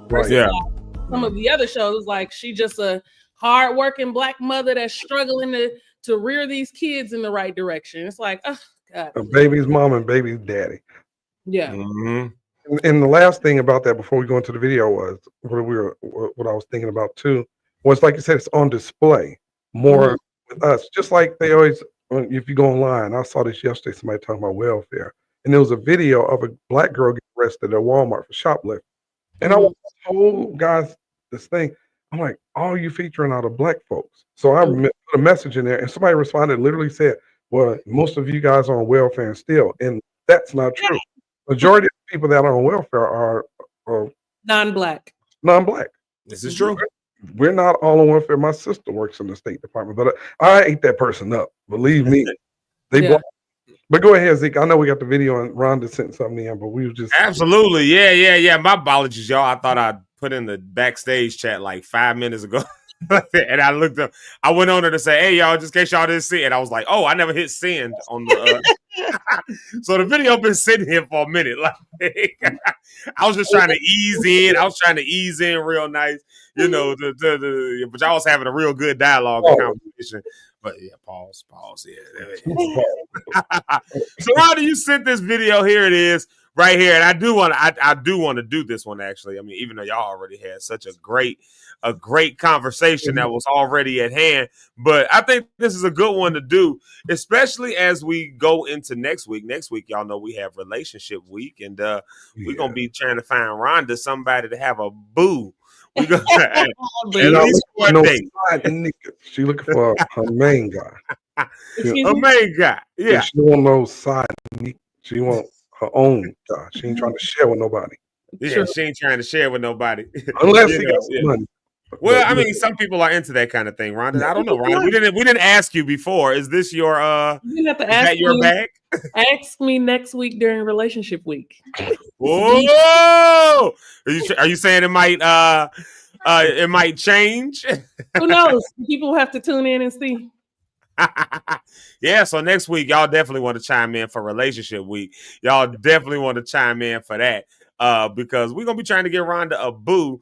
Versus like some of the other shows, like she just a hardworking Black mother that's struggling to rear these kids in the right direction. It's like, oh God. A baby's mom and baby's daddy. Yeah. And the last thing about that before we go into the video was what I was thinking about too was, like you said, it's on display more with us. Just like they always, if you go online, I saw this yesterday, somebody talking about welfare, and there was a video of a Black girl getting arrested at Walmart for shoplifting. And I was told guys this thing, I'm like, all you featuring are the Black folks. So I put a message in there, and somebody responded, literally said, well, most of you guys are on welfare and still, and that's not true. Majority of the people that are on welfare are non-Black. This is true. We're not all on welfare. My sister works in the State Department, but I ate that person up. Believe me. They bought. But go ahead, Zeke. I know we got the video and Rhonda sent something in, but we were just absolutely, yeah. My apologies, y'all. I thought I'd put in the backstage chat like 5 minutes ago. And I looked up, I went on there to say, hey, y'all, just in case y'all didn't see it. And I was like, oh, I never hit send on the so the video been sitting here for a minute. Like I was just trying to ease in. I was trying to ease in real nice, you know, but y'all was having a real good dialogue and conversation. But yeah, pause. Yeah. So how do you sent this video? Here it is. Right here, and I do want to do this one actually. I mean, even though y'all already had such a great conversation that was already at hand, but I think this is a good one to do, especially as we go into next week. Next week, y'all know we have relationship week, and we're gonna be trying to find Rhonda somebody to have a boo. We're gonna at least one day. She looking for her main guy. A main guy, yeah. She don't know side. She wants her own guy. She ain't trying to share with nobody. Yeah, she ain't trying to share with nobody. Unless he got some money. Well, I mean, some people are into that kind of thing, Rhonda. I don't know, Rhonda. We didn't ask you before. Is this your you have to ask your bag? Ask me next week during relationship week. Whoa! Are you saying it might change? Who knows? People have to tune in and see. Yeah, so next week y'all definitely want to chime in for relationship week. Y'all definitely want to chime in for that because we're gonna be trying to get Rhonda a boo.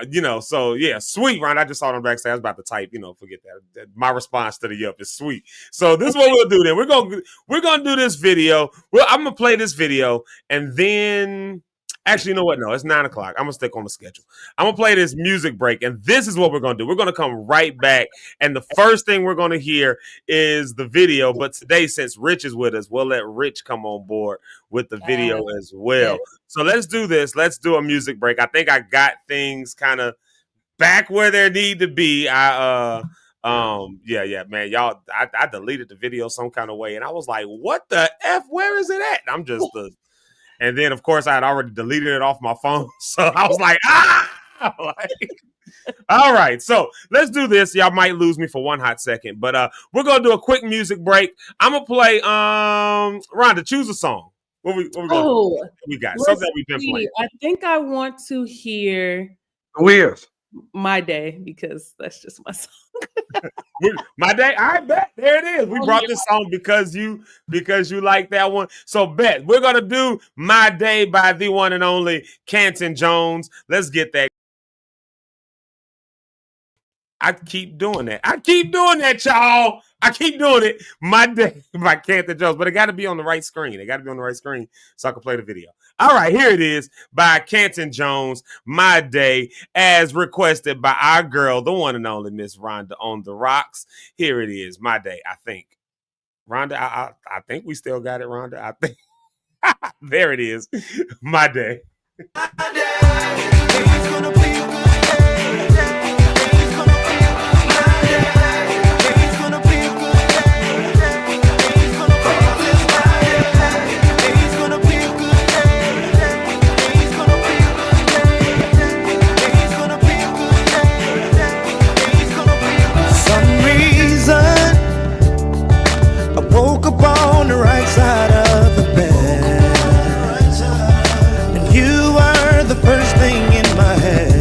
You know, so yeah, sweet, Rhonda. I just saw it on backstage. I was about to type, you know, forget that. My response to the yup is sweet. So this is what we'll do then. We're gonna do this video. Well, I'm gonna play this video and then. Actually, you know what? No, it's 9 o'clock. I'm going to stick on the schedule. I'm going to play this music break, and this is what we're going to do. We're going to come right back, and the first thing we're going to hear is the video. But today, since Rich is with us, we'll let Rich come on board with the video as well. So let's do this. Let's do a music break. I think I got things kind of back where they need to be. Yeah, man, y'all, I deleted the video some kind of way, and I was like, what the F? Where is it at? I'm just and then, of course, I had already deleted it off my phone. So I was like, all right. So let's do this. Y'all might lose me for one hot second, but we're going to do a quick music break. I'm going to play, Rhonda, choose a song. What we going to do? We got something we've been playing. I think I want to hear My Day because that's just my song. My Day, I bet there it is. We brought this song because you like that one. So bet we're gonna do My Day by the one and only Canton Jones. Let's get that. I keep doing that, y'all. I keep doing it. My Day by Canton Jones, but it got to be on the right screen. So I can play the video. All right, here it is by Canton Jones, My Day, as requested by our girl, the one and only Miss Rhonda on the Rocks. Here it is, My Day, I think. Rhonda, I think we still got it, Rhonda. I think. There it is, My Day. My day, it's gonna be a good day. It's gonna be a good day. It's gonna be a good day. It's gonna be a good day. It's gonna be a good day. It's gonna be a good day. It's gonna be a good day. It's gonna be a good day. Some reason I woke up on the right side of the bed. And you were the first thing in my head.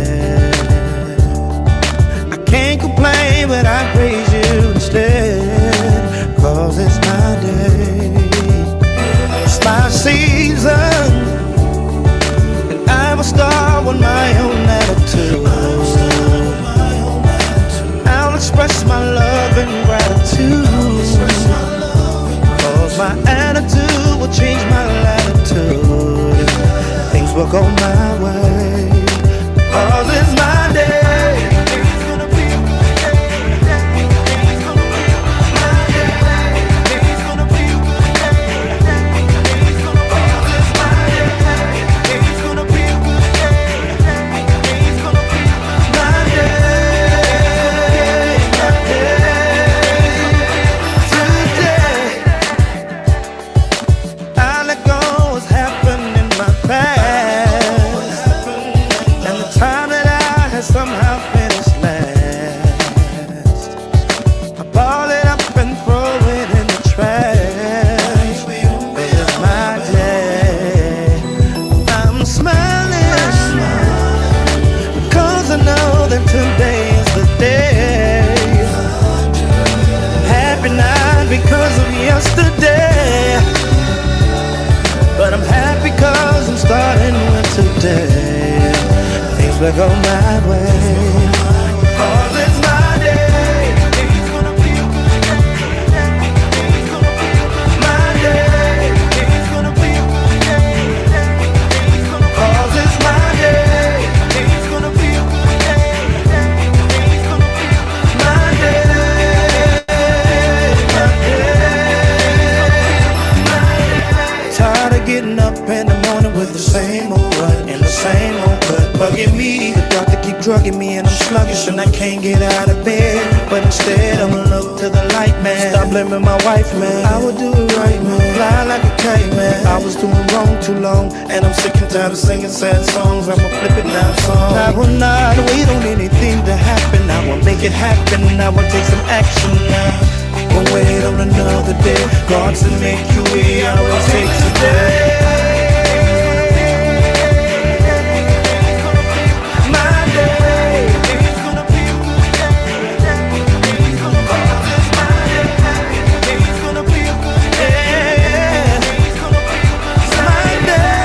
that today is the day. Happy not because of yesterday, but I'm happy cause I'm starting with today. Things will go my way, cause it's my day. It's gonna be a good day. It's gonna be my day. It's gonna be a good day. It's gonna cause it's my day. It's gonna be a good day. It's gonna be my day. Tired of getting up in the morning with the same old rut and the same old cut bugging me. The doctor keep drugging me and I'm sluggish and I can't get out of bed. But instead I'ma look to the light, man. Stop blaming my wife, man. I would do it right, man. Fly like a kite, man. I was doing wrong too long and I'm sick and tired of singing sad songs. I'ma flip it now, song. I will not wait on anything to happen. I will make it happen. I will take some action now. Won't wait on another day. God to make you way, I will take today. My day, it's gonna be a good day. It's gonna cause it's my day. It's gonna be a good day. It's gonna be my day.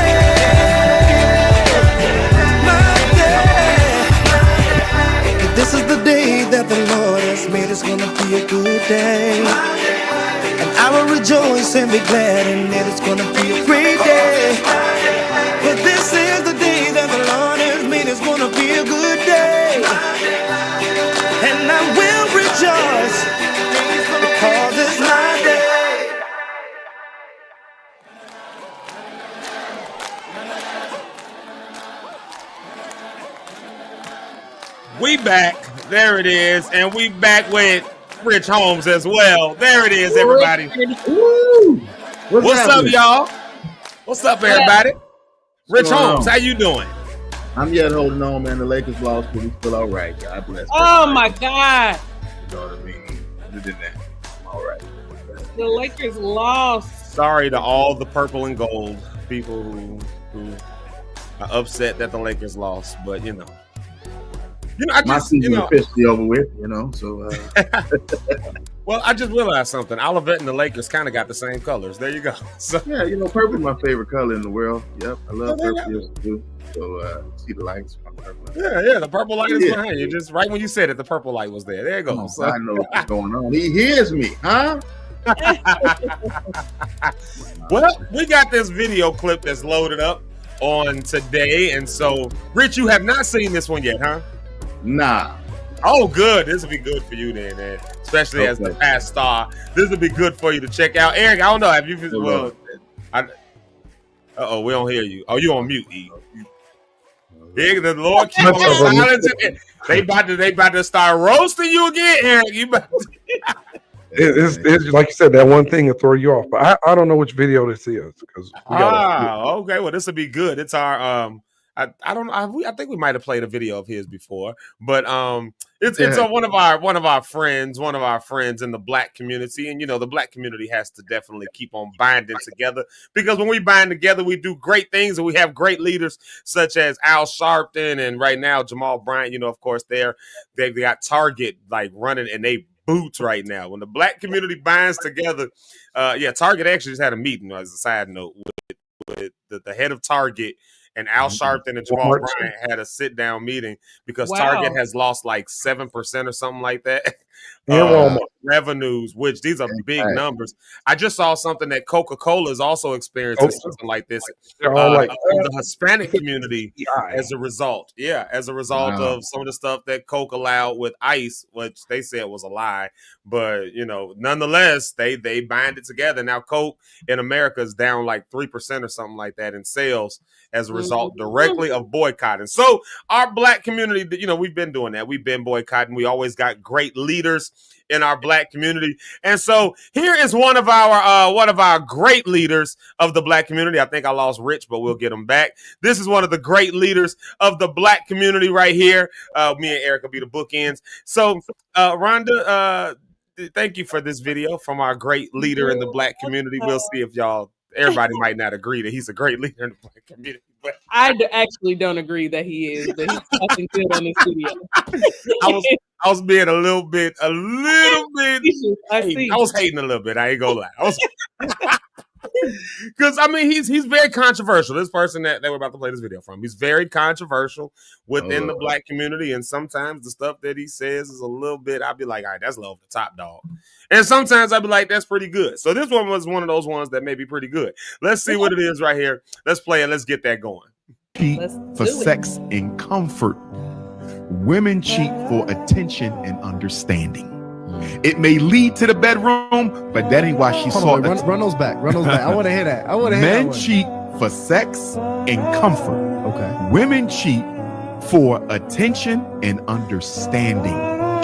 My day. This is the day that the Lord has made. It's gonna be a good day. And I will rejoice and be glad in it. It's gonna be a great day. But this is the day that the Lord has made. It's gonna be a good day. And I will rejoice because it's my day. We back. There it is. And we back with Rich Holmes as well. There it is, everybody. Woo! What's up, happening? y'all? What's up, everybody? Rich Holmes, how you doing? I'm yet holding on, man. The Lakers lost, but we still all right. God bless. Oh my God. You know what I mean? Other than that, I'm all right. The Lakers lost. Sorry to all the purple and gold people who are upset that the Lakers lost, but you know, I My just, season officially over with, so. Well, I just realized something. Olivet and the Lakers kind of got the same colors. There you go. So, yeah, purple is my favorite color in the world. Yep, I love purple too. So see the lights. Yeah, the purple light is behind you. Just right when you said it, the purple light was there. There you go. So I know what's going on. He hears me, huh? Well, we got this video clip that's loaded up on today, and so Rich, you have not seen this one yet, huh? Nah. Oh, good. This will be good for you then, man. Especially as the past star. This will be good for you to check out. Eric, I don't know. Have you? Well, we don't hear you. Oh, you on mute, E. The Lord keep on silence. They about to start roasting you again, Eric. You about to... It's like you said, that one thing will throw you off. But I don't know which video this is because okay. Well, this will be good. It's our I don't know. I think we might have played a video of his before, but it's one of our friends in the Black community, and the Black community has to definitely keep on binding together, because when we bind together, we do great things, and we have great leaders such as Al Sharpton, and right now Jamal Bryant. Of course, they've got Target like running, and they boots right now. When the Black community binds together, Target actually just had a meeting, as a side note, with the head of Target. And Al Sharpton and Jamal Bryant had a sit-down meeting because Target has lost like 7% or something like that. Revenues, which these are big numbers. I just saw something that Coca-Cola is also experiencing something like this from the Hispanic community as a result. Yeah, as a result of some of the stuff that Coke allowed with ice, which they said was a lie. But, nonetheless, they bind it together. Now, Coke in America is down like 3% or something like that in sales as a result directly of boycotting. So our Black community, we've been doing that. We've been boycotting. We always got great leaders in our Black community. And so here is one of our great leaders of the Black community. I think I lost Rich, but we'll get him back. This is one of the great leaders of the Black community right here. Me and Eric will be the bookends. So Rhonda, thank you for this video from our great leader in the Black community. We'll see if y'all everybody might not agree that he's a great leader in the black community. But actually don't agree that he is, but he's talking good on this video. I was being a little bit. I Hating. I was hating a little bit. I ain't gonna lie. Because I mean, he's very controversial. This person that we're about to play this video from, he's very controversial within the black community, and sometimes the stuff that he says is a little bit. I'd be like, all right, that's low over the top, dog. And sometimes I'd be like, that's pretty good. So this one was one of those ones that may be pretty good. Let's see what it is right here. Let's play it. Let's get that going. Cheat for sex and comfort. Women cheat for attention and understanding. It may lead to the bedroom, but that ain't why she sought. Run those back. Run those back. I want to hear that. Men cheat for sex and comfort. Okay. Women cheat for attention and understanding.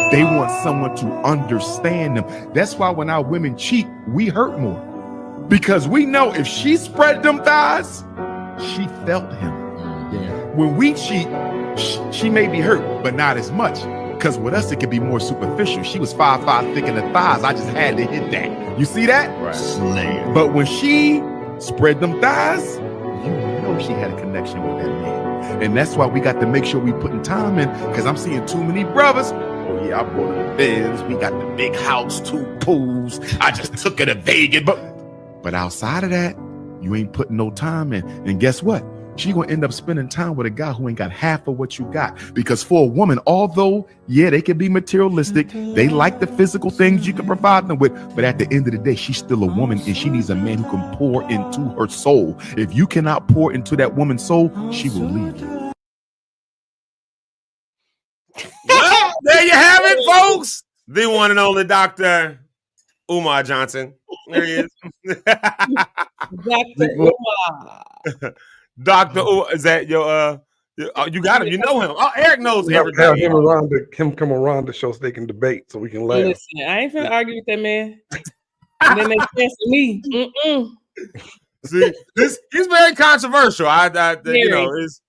They want someone to understand them. That's why when our women cheat, we hurt more. Because we know if she spread them thighs, she felt him. Yeah. When we cheat, she may be hurt, but not as much. Because with us, it could be more superficial. She was 5'5" thick in the thighs. I just had to hit that. You see that? Right. Slayer. But when she spread them thighs, you know she had a connection with that man. And that's why we got to make sure we putting time in. Because I'm seeing too many brothers. Oh yeah, I bought the Benz. We got the big house, 2 pools. I just took her to Vegas. But outside of that, you ain't putting no time in. And guess what? She gonna end up spending time with a guy who ain't got half of what you got. Because for a woman, although, yeah, they can be materialistic, they like the physical things you can provide them with, but at the end of the day, she's still a woman and she needs a man who can pour into her soul. If you cannot pour into that woman's soul, she will leave you. Well, there you have it, folks. The one and only Dr. Umar Johnson. There he is. Dr. Umar. Dr. Umar, is that your you got him, you know him. Oh, Eric knows everything. Have him come around the show so they can debate so we can laugh. Listen, I ain't finna argue with that man. And then they cancel me. See, he's very controversial. You know, he's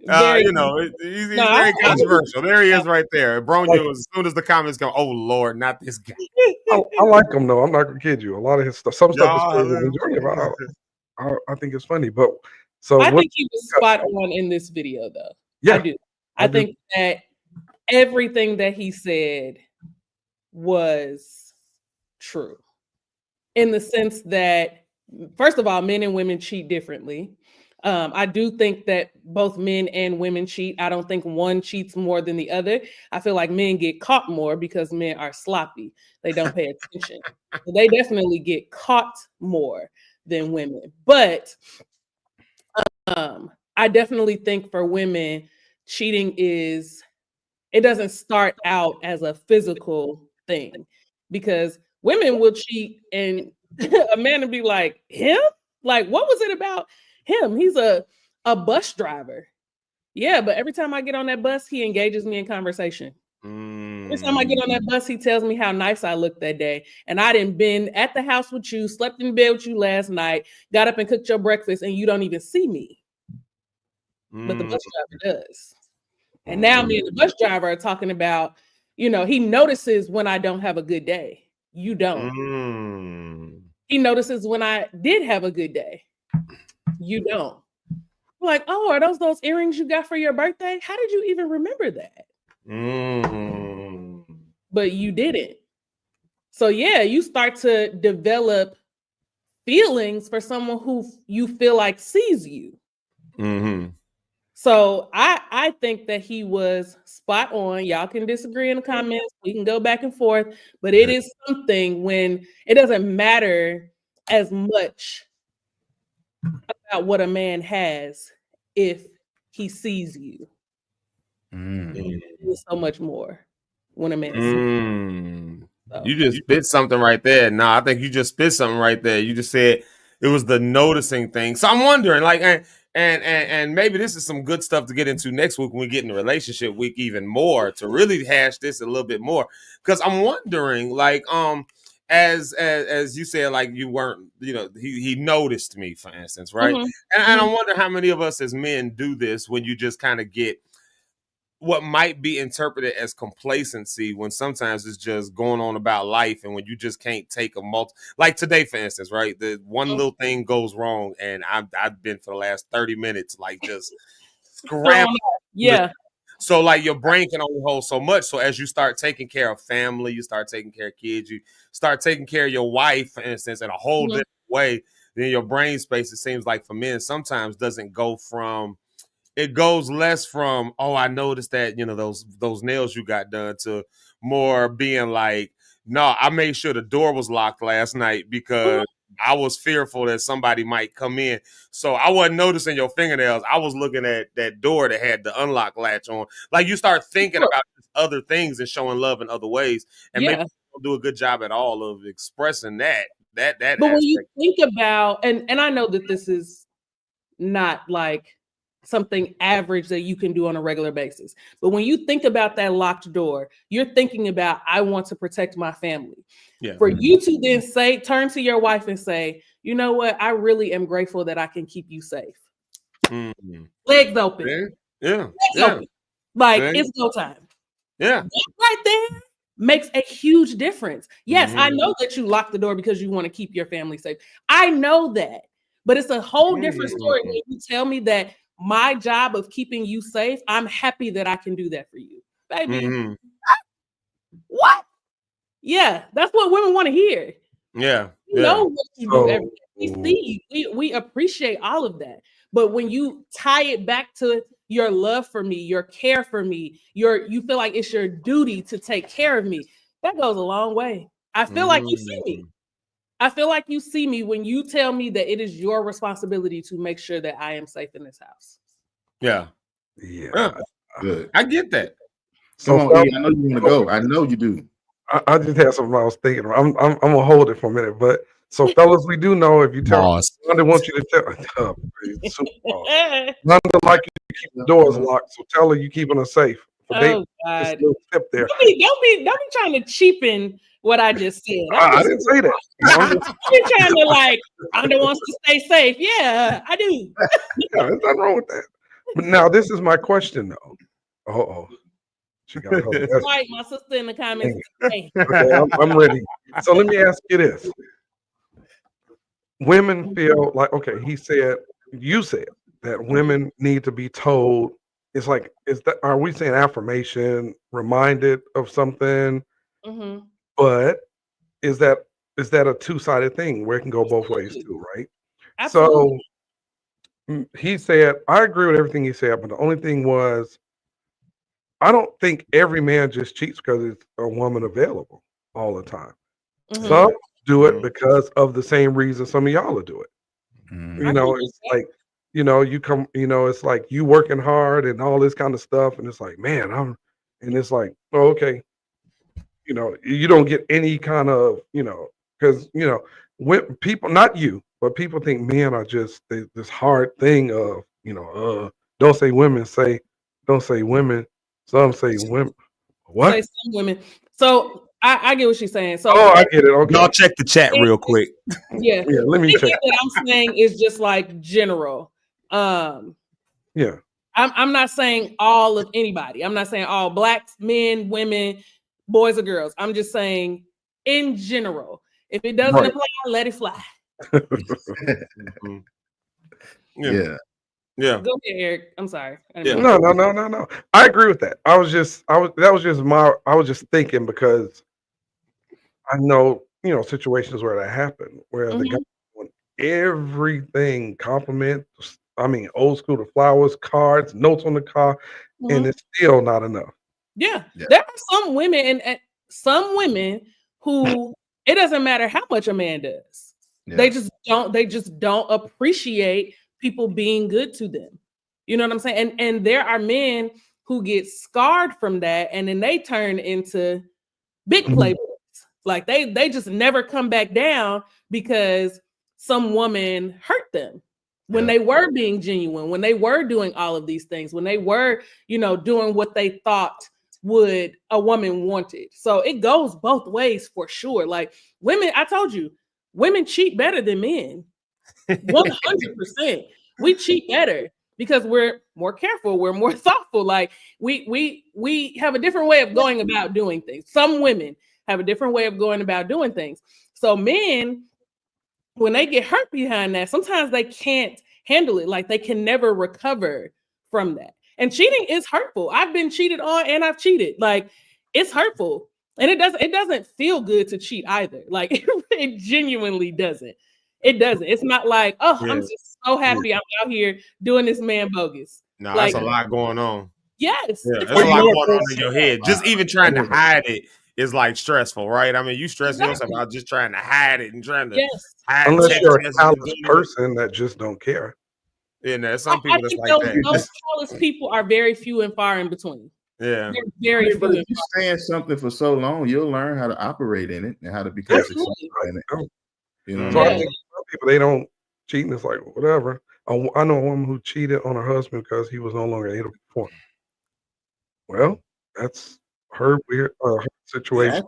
very controversial. There he is right there. Bronio, as soon as the comments come, oh Lord, not this guy. I like him though. I'm not gonna kid you. A lot of his stuff, some stuff is enjoyable. I think it's funny, but I think he was spot on in this video, though. Yeah, I do. I think that everything that he said was true, in the sense that, first of all, men and women cheat differently. I do think that both men and women cheat. I don't think one cheats more than the other. I feel like men get caught more because men are sloppy. They don't pay attention. So they definitely get caught more than women. But I definitely think for women, cheating it doesn't start out as a physical thing, because women will cheat and a man will be like, him? Like, what was it about him? He's a bus driver. Yeah, but every time I get on that bus, he engages me in conversation. Every time I get on that bus, he tells me how nice I looked that day. And I didn't been at the house with you, slept in bed with you last night, got up and cooked your breakfast, and you don't even see me. But the bus driver does. And now me and the bus driver are talking about, he notices when I don't have a good day. You don't. He notices when I did have a good day. You don't. Like, oh, are those earrings you got for your birthday? How did you even remember that? But you didn't. So yeah, you start to develop feelings for someone who you feel like sees you. So I think that he was spot on. Y'all can disagree in the comments. We can go back and forth, but it is something when it doesn't matter as much about what a man has if he sees you. It's so much more when a man sees you. So. You just spit something right there. No, I think you just spit something right there. You just said it was the noticing thing. So I'm wondering, like, and maybe this is some good stuff to get into next week when we get in the relationship week even more, to really hash this a little bit more. Because I'm wondering, like, as you said, like, you weren't, he noticed me, for instance, right? And I wonder how many of us as men do this when you just kind of get what might be interpreted as complacency when sometimes it's just going on about life, and when you just can't take like today, for instance, right? The one little thing goes wrong, and I've been for the last 30 minutes like just scrambling. Yeah. So like your brain can only hold so much. So as you start taking care of family, you start taking care of kids, you start taking care of your wife, for instance, in a whole different way, then your brain space, it seems like for men, sometimes doesn't go from, it goes less from, oh, I noticed that, those nails you got done, to more being like, no, I made sure the door was locked last night because I was fearful that somebody might come in. So I wasn't noticing your fingernails. I was looking at that door that had the unlock latch on. Like you start thinking about other things and showing love in other ways. And maybe you don't do a good job at all of expressing that But aspect. when you think about, and I know that this is not like something average that you can do on a regular basis, but when you think about that locked door, you're thinking about, I want to protect my family. Yeah. For you to then turn to your wife and say, you know what, I really am grateful that I can keep you safe. Mm-hmm. Legs open. Yeah. Legs open. Like it's go time. Yeah. That right there makes a huge difference. Yes, I know that you lock the door because you want to keep your family safe. I know that. But it's a whole different story when you tell me that my job of keeping you safe, I'm happy that I can do that for you. Baby. What? Yeah, that's what women want to hear. Yeah. You know what you do every day. We see, we appreciate all of that. But when you tie it back to your love for me, your care for me, you feel like it's your duty to take care of me, that goes a long way. I feel like you see me. I feel like you see me when you tell me that it is your responsibility to make sure that I am safe in this house. Yeah. Good. I get that. Come on, E, I know you want to go. I know you do. I just had something I was thinking. I'm gonna hold it for a minute, but so fellas, we do know if you tell Rhonda wants you to tell Rhonda like you to keep the doors locked, so tell her you keeping her safe. Oh God! Just a little tip there. Don't be trying to cheapen what I just said. I didn't say that. You're trying to like Rhonda wants to stay safe. Yeah, I do. Yeah, there's nothing wrong with that. But now this is my question though. She got Right, my sister in the comments. Hey. Okay, I'm ready. So let me ask you this. Women feel like, okay, you said that women need to be told, it's like, are we saying affirmation, reminded of something? Mm-hmm. But is that a two-sided thing where it can go both ways too, right? Absolutely. So he said, I agree with everything he said, but the only thing was, I don't think every man just cheats because it's a woman available all the time. Mm-hmm. Some do it because of the same reason some of y'all do it. You know, it's like, you come, it's like you working hard and all this kind of stuff, and it's like, man, and it's like, oh, okay, you don't get any kind of, because when people, not you, but people think men are just this hard thing of, don't say women, don't say women. Some say women. What? Say some women. So I get what she's saying. So I get it. Okay. Y'all check the chat real quick. Yeah. Let me check. That I'm saying is just like general. Yeah. I'm not saying all of anybody. I'm not saying all blacks, men, women, boys or girls. I'm just saying in general. If it doesn't apply, let it fly. Yeah. Go ahead, Eric. I'm sorry. No. I agree with that. I was just thinking because I know, situations where that happened, where the guy want everything compliments. I mean, old school, the flowers, cards, notes on the car, and it's still not enough. Yeah. There are some women and some women who it doesn't matter how much a man does. Yeah. They just don't appreciate people being good to them. You know what I'm saying? And there are men who get scarred from that, and then they turn into big playboys. Like they just never come back down because some woman hurt them when they were being genuine, when they were doing all of these things, when they were, doing what they thought would a woman wanted. So it goes both ways for sure. Like women, I told you, women cheat better than men. 100%. We cheat better. because we're more careful, we're more thoughtful. Like we have a different way of going about doing things. Some women have a different way of going about doing things. So men, when they get hurt behind that, sometimes they can't handle it. Like they can never recover from that. And cheating is hurtful. I've been cheated on and I've cheated. Like it's hurtful. And it doesn't feel good to cheat either. Like it genuinely doesn't. It doesn't. It's not like, oh, I'm just so happy I'm out here doing this man bogus. No, like, that's a lot going on. Yes. Yeah, there's a lot going on in your head. Just even trying to hide it is like stressful, right? I mean, you stress yourself out just trying to hide it and trying to hide. Unless you're a callous person that just don't care. Yeah, there's some people that's like that. Those callous people are very few and far in between. Yeah. They're very But few. if you stay in something for so long, you'll learn how to operate in it and how to become successful in it. You know, So I think some people, they don't cheat and it's like whatever. I know a woman who cheated on her husband because he was no longer able to perform. Well, that's her weird her situation.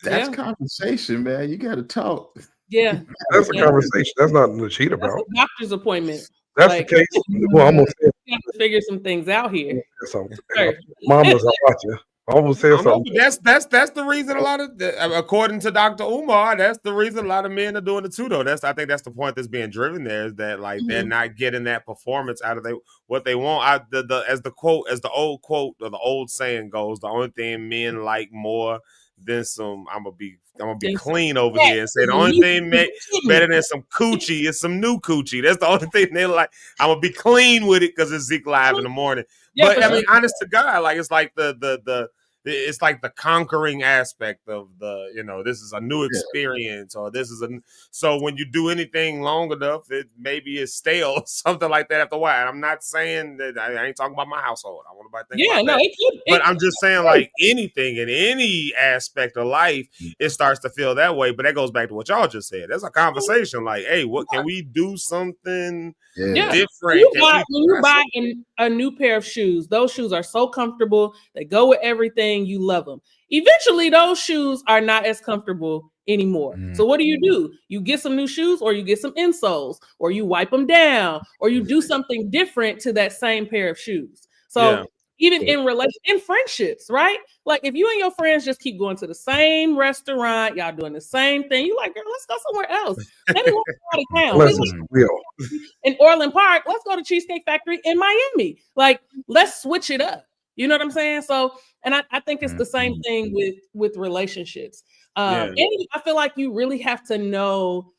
That's conversation, man. You got to talk. Yeah, that's a conversation. That's nothing to cheat about. That's a doctor's appointment. That's the case. Well, I'm gonna say you have to figure some things out here. something. Mamas, I got you. I almost said something. That's the reason a lot of, according to Dr. Umar, that's the reason a lot of men are doing it too. Though I think that's the point that's being driven there, is that like they're not getting that performance out of what they want. As the old quote or the old saying goes, the only thing men like more than some, I'm gonna be clean over here and say the only thing better than some coochie is some new coochie. That's the only thing they like. I'm gonna be clean with it because it's Zeke Live in the morning. Yeah, but I mean, honest to God, like it's like it's like the conquering aspect of the, this is a new experience, or this is so when you do anything long enough, it maybe is stale or something like that after a while. I'm not saying that I ain't talking about my household. I want to think about that. But I'm just saying, like anything in any aspect of life, it starts to feel that way. But that goes back to what y'all just said. There's a conversation like, hey, what can we do something different? When you buy a new pair of shoes, those shoes are so comfortable. They go with everything. You love them. Eventually, those shoes are not as comfortable anymore. So what do? You get some new shoes, or you get some insoles, or you wipe them down, or you do something different to that same pair of shoes. So even in friendships, right? Like if you and your friends just keep going to the same restaurant, y'all doing the same thing, you like, girl, let's go somewhere else. Maybe we'll go out of town. In Orland Park, let's go to Cheesecake Factory in Miami. Like, let's switch it up. You know what I'm saying? So, and I think it's the same thing with relationships. And I feel like you really have to know.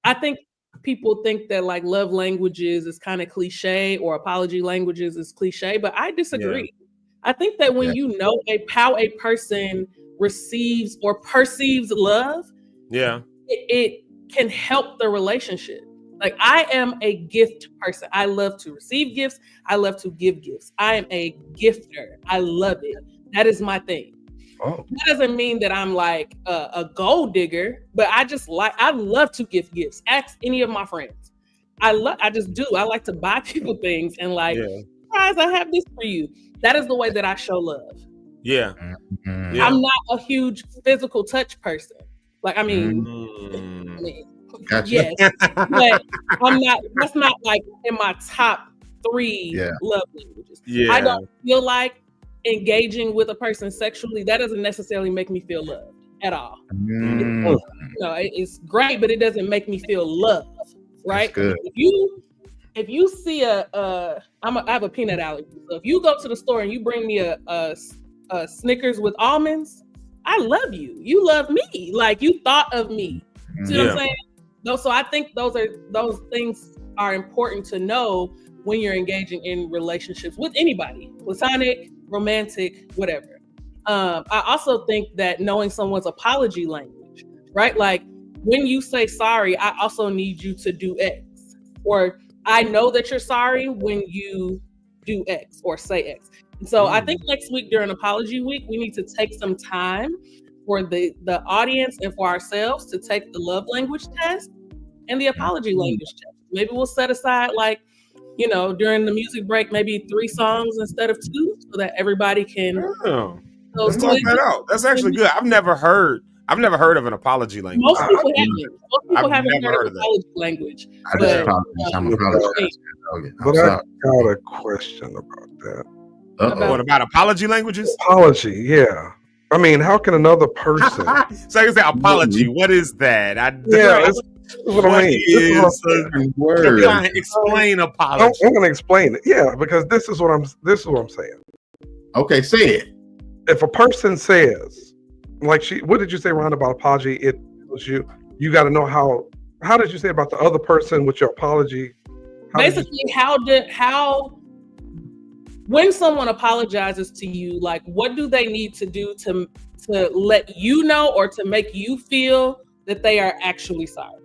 I think people think that like love languages is kind of cliche, or apology languages is cliche, but I disagree. I think that when you know how a person receives or perceives love, it can help the relationship. Like I am a gift person. I love to receive gifts. I love to give gifts. I am a gifter. I love it. That is my thing. That doesn't mean that I'm like a gold digger, but I love to give gifts. Ask any of my friends. I just do. I like to buy people things and like, surprise, I have this for you. That is the way that I show love. I'm not a huge physical touch person. Like, I mean, gotcha. Yes, but I'm not. That's not like in my top 3 love languages. I don't feel like engaging with a person sexually. That doesn't necessarily make me feel loved at all. It's great, but it doesn't make me feel loved. Right? If you see I have a peanut allergy. So if you go to the store and you bring me a Snickers with almonds, I love you. You love me. Like you thought of me. See what I'm saying? So I think those things are important to know when you're engaging in relationships with anybody, platonic, romantic, whatever. I also think that knowing someone's apology language, right? Like when you say sorry, I also need you to do X, or I know that you're sorry when you do X or say X. And so I think next week during Apology Week, we need to take some time for the audience and for ourselves to take the love language test and the apology language test. Maybe we'll set aside during the music break, maybe 3 songs instead of 2 so that everybody can. Let's talk that out. That's actually good. I've never heard I've never heard of an apology language. Most people haven't. Most people I've haven't never heard heard of of that. apology language. I just apologize. I'm apologizing. But I got a question about that. What about apology languages? Apology, yeah. I mean, how can another person? So I can say apology. What is that? Yeah, that's what I mean. Explain I'm apology. going to explain it. Yeah, because this is what I'm saying. Okay, say it. If a person says, like what did you say, Rhonda, about apology? It was you. You got to know how. How did you say about the other person with your apology? Basically, when someone apologizes to you, like what do they need to do to let you know or to make you feel that they are actually sorry?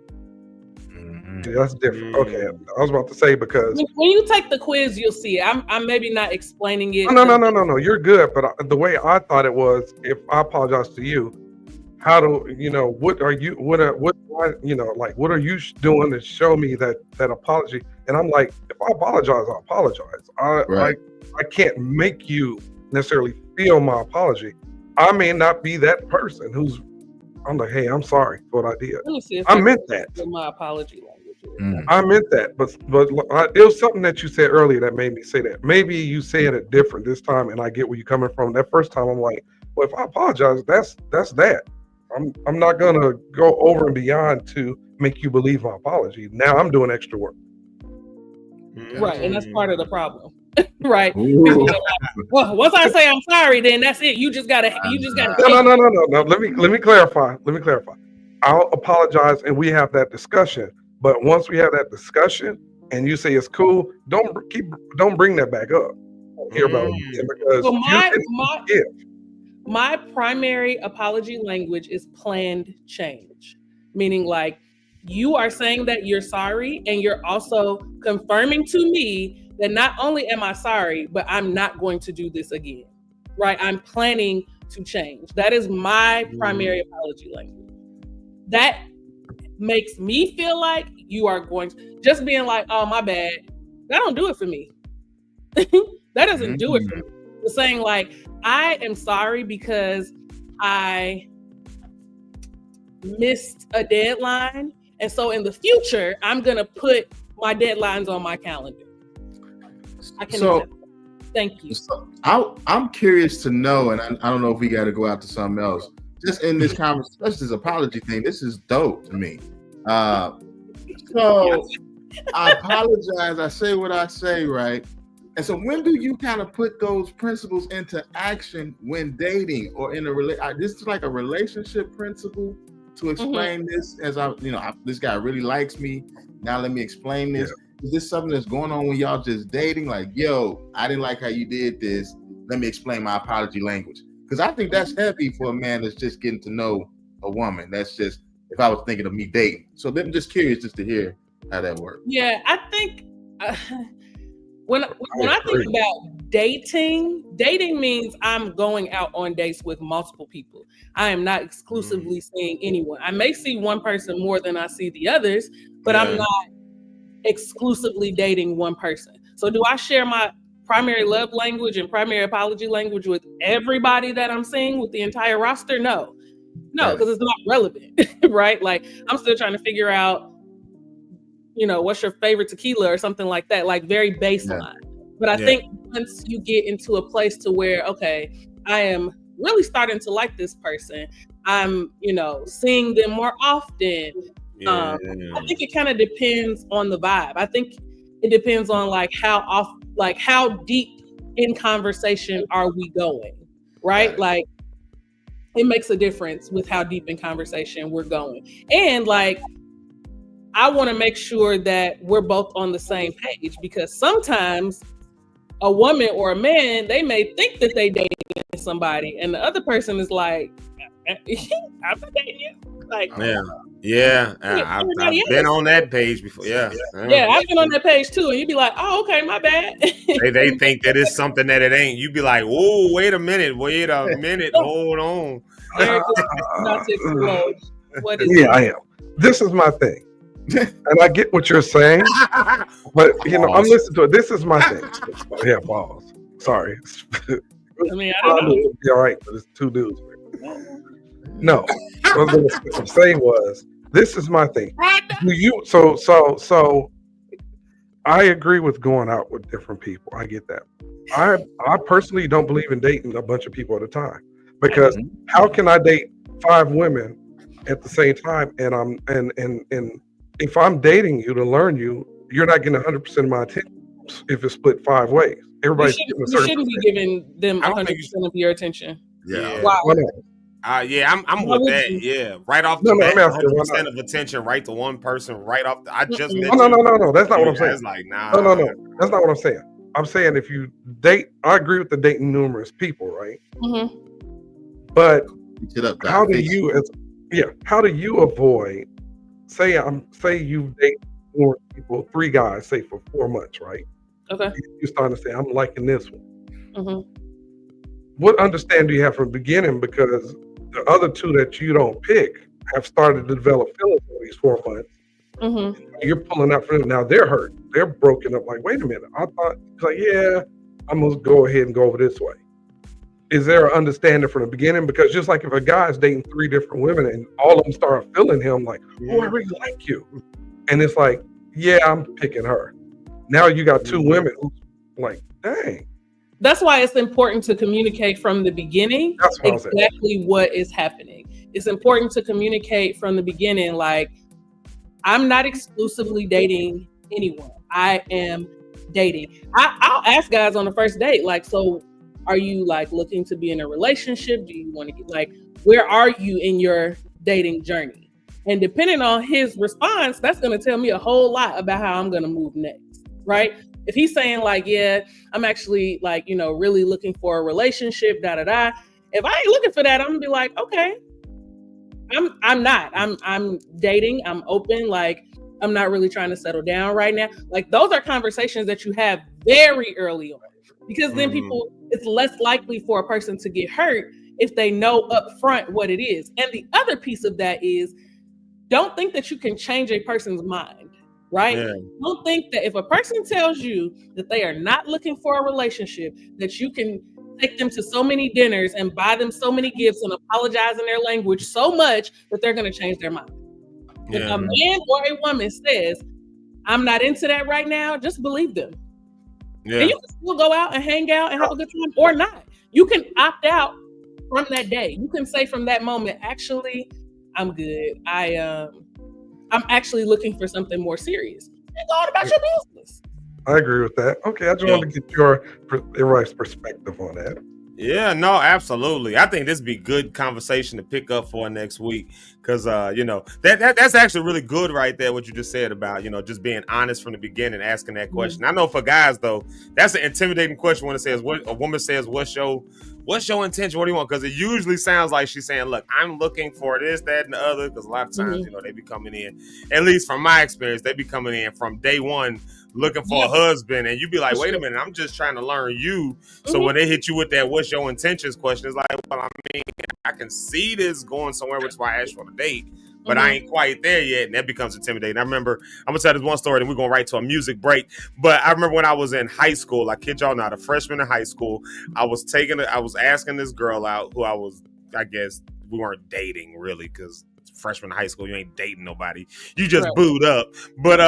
Yeah, that's different. Okay, I was about to say because when you take the quiz, you'll see it. I'm maybe not explaining it. No. You're good, but the way I thought it was, if I apologize to you, how do what are you? What are you doing to show me that apology? And I'm like, if I apologize, I apologize. I can't make you necessarily feel my apology. I may not be that person who's. I'm like, hey, I'm sorry for what I did. Let me see if I meant that. my apology language. I meant that, but it was something that you said earlier that made me say that. Maybe you said it different this time, and I get where you're coming from. That first time, I'm like, well, if I apologize, that's that. I'm not gonna go over and beyond to make you believe my apology. Now I'm doing extra work. Right, and that's part of the problem. Right. People are like, well, once I say I'm sorry, then that's it. You just gotta. No. Let me clarify. I'll apologize, and we have that discussion. But once we have that discussion, and you say it's cool, don't bring that back up. Hear about it because my primary apology language is planned change, meaning like you are saying that you're sorry, and you're also confirming to me that not only am I sorry, but I'm not going to do this again. Right? I'm planning to change. That is my primary apology language. That makes me feel like you are going to just being like, oh, my bad. That don't do it for me. That doesn't do it for me. It's saying like, I am sorry because I missed a deadline. And so in the future, I'm going to put my deadlines on my calendar. I can do that. Thank you. So I'm curious to know, and I don't know if we got to go out to something else. Just in this conversation, this apology thing, this is dope to me. So I apologize. I say what I say, right? And so when do you kind of put those principles into action when dating or in a this is like a relationship principle to explain this as this guy really likes me. Now let me explain this. Yeah. Is this something that's going on when y'all just dating? Like, yo, I didn't like how you did this. Let me explain my apology language. Because I think that's heavy for a man that's just getting to know a woman. That's just, if I was thinking of me dating. So I'm just curious just to hear how that works. Yeah, I think when I think about dating means I'm going out on dates with multiple people. I am not exclusively seeing anyone. I may see one person more than I see the others, but I'm not exclusively dating one person. So do I share my primary love language and primary apology language with everybody that I'm seeing, with the entire roster? No, because it's not relevant, right? Like I'm still trying to figure out, what's your favorite tequila or something like that, like very baseline. But I think once you get into a place to where, okay, I am really starting to like this person, I'm, seeing them more often. I think it kind of depends on the vibe. I think it depends on how deep in conversation are we going, right? Like it makes a difference with how deep in conversation we're going. And like, I want to make sure that we're both on the same page, because sometimes a woman or a man, they may think that they dating somebody and the other person is like, I'm not dating you. Like, I've been on that page before. Yeah, I've been on that page too, and you'd be like, "Oh, okay, my bad." they think that it's something that it ain't. You'd be like, "Whoa, wait a minute, hold on." Eric is about to explode. What is I am. This is my thing, and I get what you're saying, but I'm listening to it. This is my thing. Yeah, pause. Sorry. I mean, I don't know. It'll be all right, but it's two dudes. No, what I was going to say was, this is my thing. Do you so I agree with going out with different people. I get that. I personally don't believe in dating a bunch of people at a time, because how can I date 5 women at the same time? And if I'm dating you to learn you, you're not getting 100% of my attention if it's split 5 ways. Everybody's You shouldn't be giving them 100% of your attention. Yeah. Why? I'm Why with would that. you? Yeah, right off No, the no, bat, I'm asking, why 100% not? of attention right to one person right off. I just met No, you. no. That's not what I'm saying. It's like, nah. No. That's not what I'm saying. I'm saying if you date, I agree with the dating numerous people, right? But how do you avoid? Say you date 4 people, 3 guys, say for 4 months, right? Okay. You starting to say, I'm liking this one. What understanding do you have from the beginning? Because the other 2 that you don't pick have started to develop feelings for these 4 months. You're pulling out for them. Now they're hurt. They're broken up. Like, wait a minute. I thought, like, yeah, I'm going to go ahead and go over this way. Is there an understanding from the beginning? Because just like if a guy's dating 3 different women and all of them start feeling him, like, oh, I really like you. And it's like, yeah, I'm picking her. Now you got 2 women who's like, dang. That's why it's important to communicate from the beginning exactly what is happening. It's important to communicate from the beginning, like, I'm not exclusively dating anyone. I am dating. I'll ask guys on the first date, like, so are you like looking to be in a relationship? Do you want to get, like, where are you in your dating journey? And depending on his response, that's going to tell me a whole lot about how I'm going to move next, right? If he's saying like, yeah, I'm actually like, really looking for a relationship, da-da-da. If I ain't looking for that, I'm gonna be like, okay, I'm not. I'm dating, I'm open, like, I'm not really trying to settle down right now. Like, those are conversations that you have very early on, because then it's less likely for a person to get hurt if they know up front what it is. And the other piece of that is, don't think that you can change a person's mind, right? Yeah. Don't think that if a person tells you that they are not looking for a relationship, that you can take them to so many dinners and buy them so many gifts and apologize in their language so much that they're going to change their mind. Yeah. If a man or a woman says, I'm not into that right now, just believe them. Yeah. And you can still go out and hang out and have a good time or not. You can opt out from that day. You can say from that moment, actually, I'm good. I'm actually looking for something more serious. And go on about your business. I agree with that. Okay, I just wanted to get everybody's perspective on that. Yeah, no, absolutely. I think this would be good conversation to pick up for next week, because that's actually really good right there, what you just said about, just being honest from the beginning, asking that question. I know for guys though, that's an intimidating question when it says, what a woman says, what's your intention? What do you want? Because it usually sounds like she's saying, look, I'm looking for this, that, and the other. Because a lot of times, they be coming in, at least from my experience, they be coming in from day one looking for a husband, and you be like, wait a minute, I'm just trying to learn you. So when they hit you with that what's your intentions question, it's like, well, I mean, I can see this going somewhere, which is why I asked for a date, but I ain't quite there yet, and that becomes intimidating. I remember, I'm gonna tell this one story, and we're gonna right to a music break. But I remember when I was in high school, I kid y'all not, a freshman in high school, I was asking this girl out who I guess we weren't dating really, because freshman in high school, you ain't dating nobody, you just booed up. But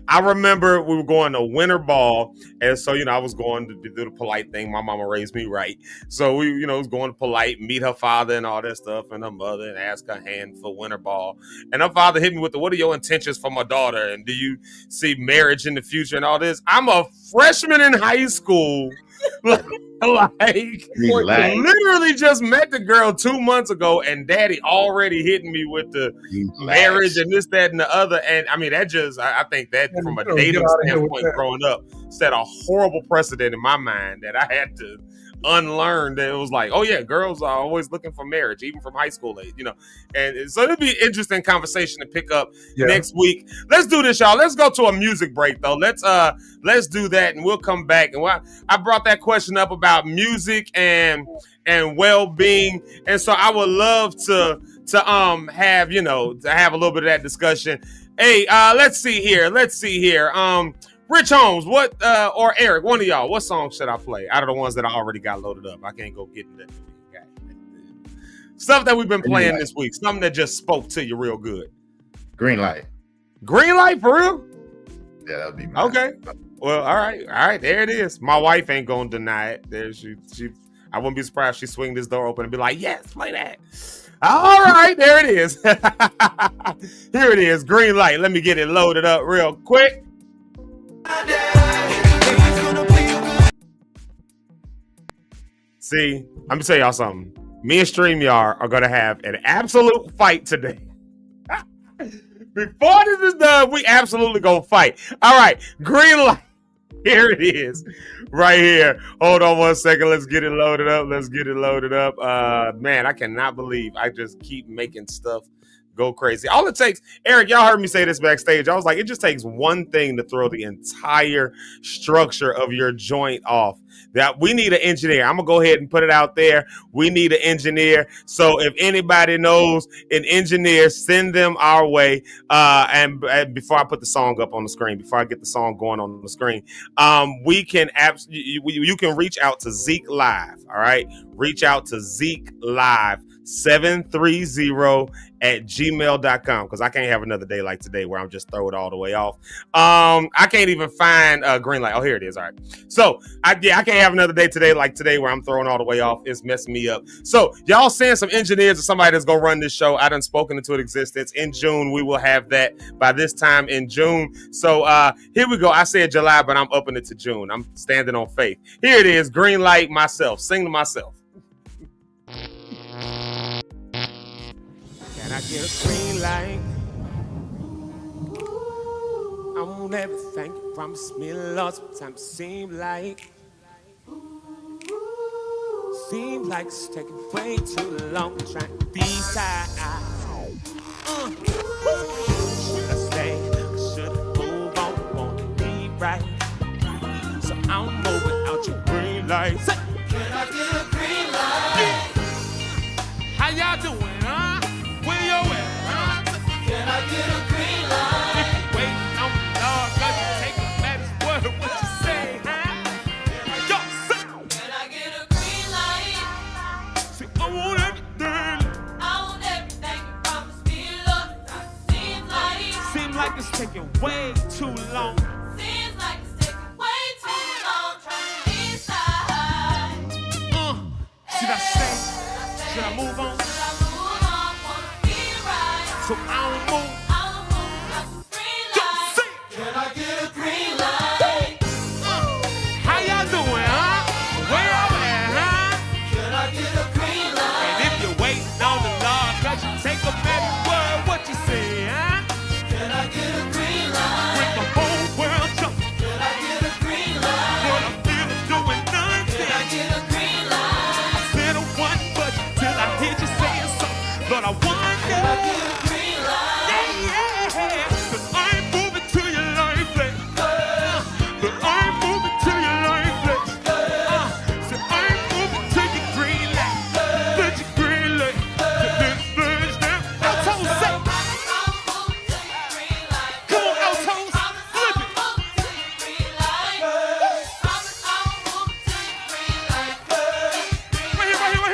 I remember we were going to winter ball, and so I was going to do the polite thing. My mama raised me right, so we was going to polite, meet her father and all that stuff, and her mother, and ask her hand for winter ball. And her father hit me with what are your intentions for my daughter, and do you see marriage in the future and all this? I'm a freshman in high school. Literally just met the girl 2 months ago, and daddy already hitting me with the marriage and this, that, and the other. And I mean, that just, I think that from a dating standpoint growing up set a horrible precedent in my mind that I had to unlearn. That it was like, oh yeah, girls are always looking for marriage, even from high school age, and so it'll be an interesting conversation to pick up next week. Let's do this, y'all. Let's go to a music break though. Let's do that, and we'll come back. And I brought that question up about music and well-being, and so I would love to have a little bit of that discussion. Hey, let's see here. Rich Holmes, or Eric, one of y'all, what song should I play out of the ones that I already got loaded up? I can't go get into that. Stuff that we've been playing this week. Something that just spoke to you real good. Green light. Green light for real? Yeah, that would be mine. Okay. Well, all right. There it is. My wife ain't gonna deny it. There she. I wouldn't be surprised if she swing this door open and be like, "Yes, play that." All right, there it is. Here it is. Green light. Let me get it loaded up real quick. See, I'm gonna tell y'all something. Me and StreamYard are gonna have an absolute fight today. Before this is done, we absolutely gonna fight. All right, green light. Here it is, right here. Hold on one second. Let's get it loaded up. Man, I cannot believe I just keep making stuff go crazy. All it takes, Eric, y'all heard me say this backstage. I was like, it just takes one thing to throw the entire structure of your joint off. That we need an engineer. I'm gonna go ahead and put it out there. We need an engineer. So if anybody knows an engineer, send them our way. And before I put the song up on the screen, before I get the song going on the screen, you can reach out to Zeke Live. All right, reach out to Zeke Live 730@gmail.com, because I can't have another day like today where I'm just throw it all the way off. I can't even find a green light. Oh, here it is. All right. So I can't have another day today like today where I'm throwing all the way off. It's messing me up. So y'all send some engineers or somebody that's gonna run this show. I done spoken into existence. In June, we will have that by this time in June. So here we go. I said July, but I'm upping it to June. I'm standing on faith. Here it is. Green light myself. Sing to myself. Can I get a green light? I want everything you promised me, Lord. Sometimes it seems like it's taking way too long trying to decide. Should I stay? Should I move on? Want to be right? So I'm moving out your green light. Say, can I get a green light? How y'all doing, huh? Where you at, huh? Can I get a green light? If you waiting on the Lord, cause you take a matters word, what you say, huh? Yo, say, can I get a green light? See, I want everything. I want everything you promised me, Lord. Seems like it's taking way too long. Seems like it's taking way too long trying to decide. Should I stay? Should I move on? So I don't move. Can I get a green light? How y'all doing, huh? Where y'all at, huh? Can I get a green light? And if you're waiting on the Lord, cause you take a better word, what you say, huh? Can I get a green light? With the whole world jumping. Can I get a green light? What I'm feeling doing nothing. Can I get a green light? I said I one budget till I hear you saying something. But I wonder. Can I get a green light? Yeah, cause I'm moving to your life, place. Cause I'm moving to your life, place. So I'm moving to your green light. To your green light. To this bridge down. Altos, say. Come on, Altos. Flip it. Right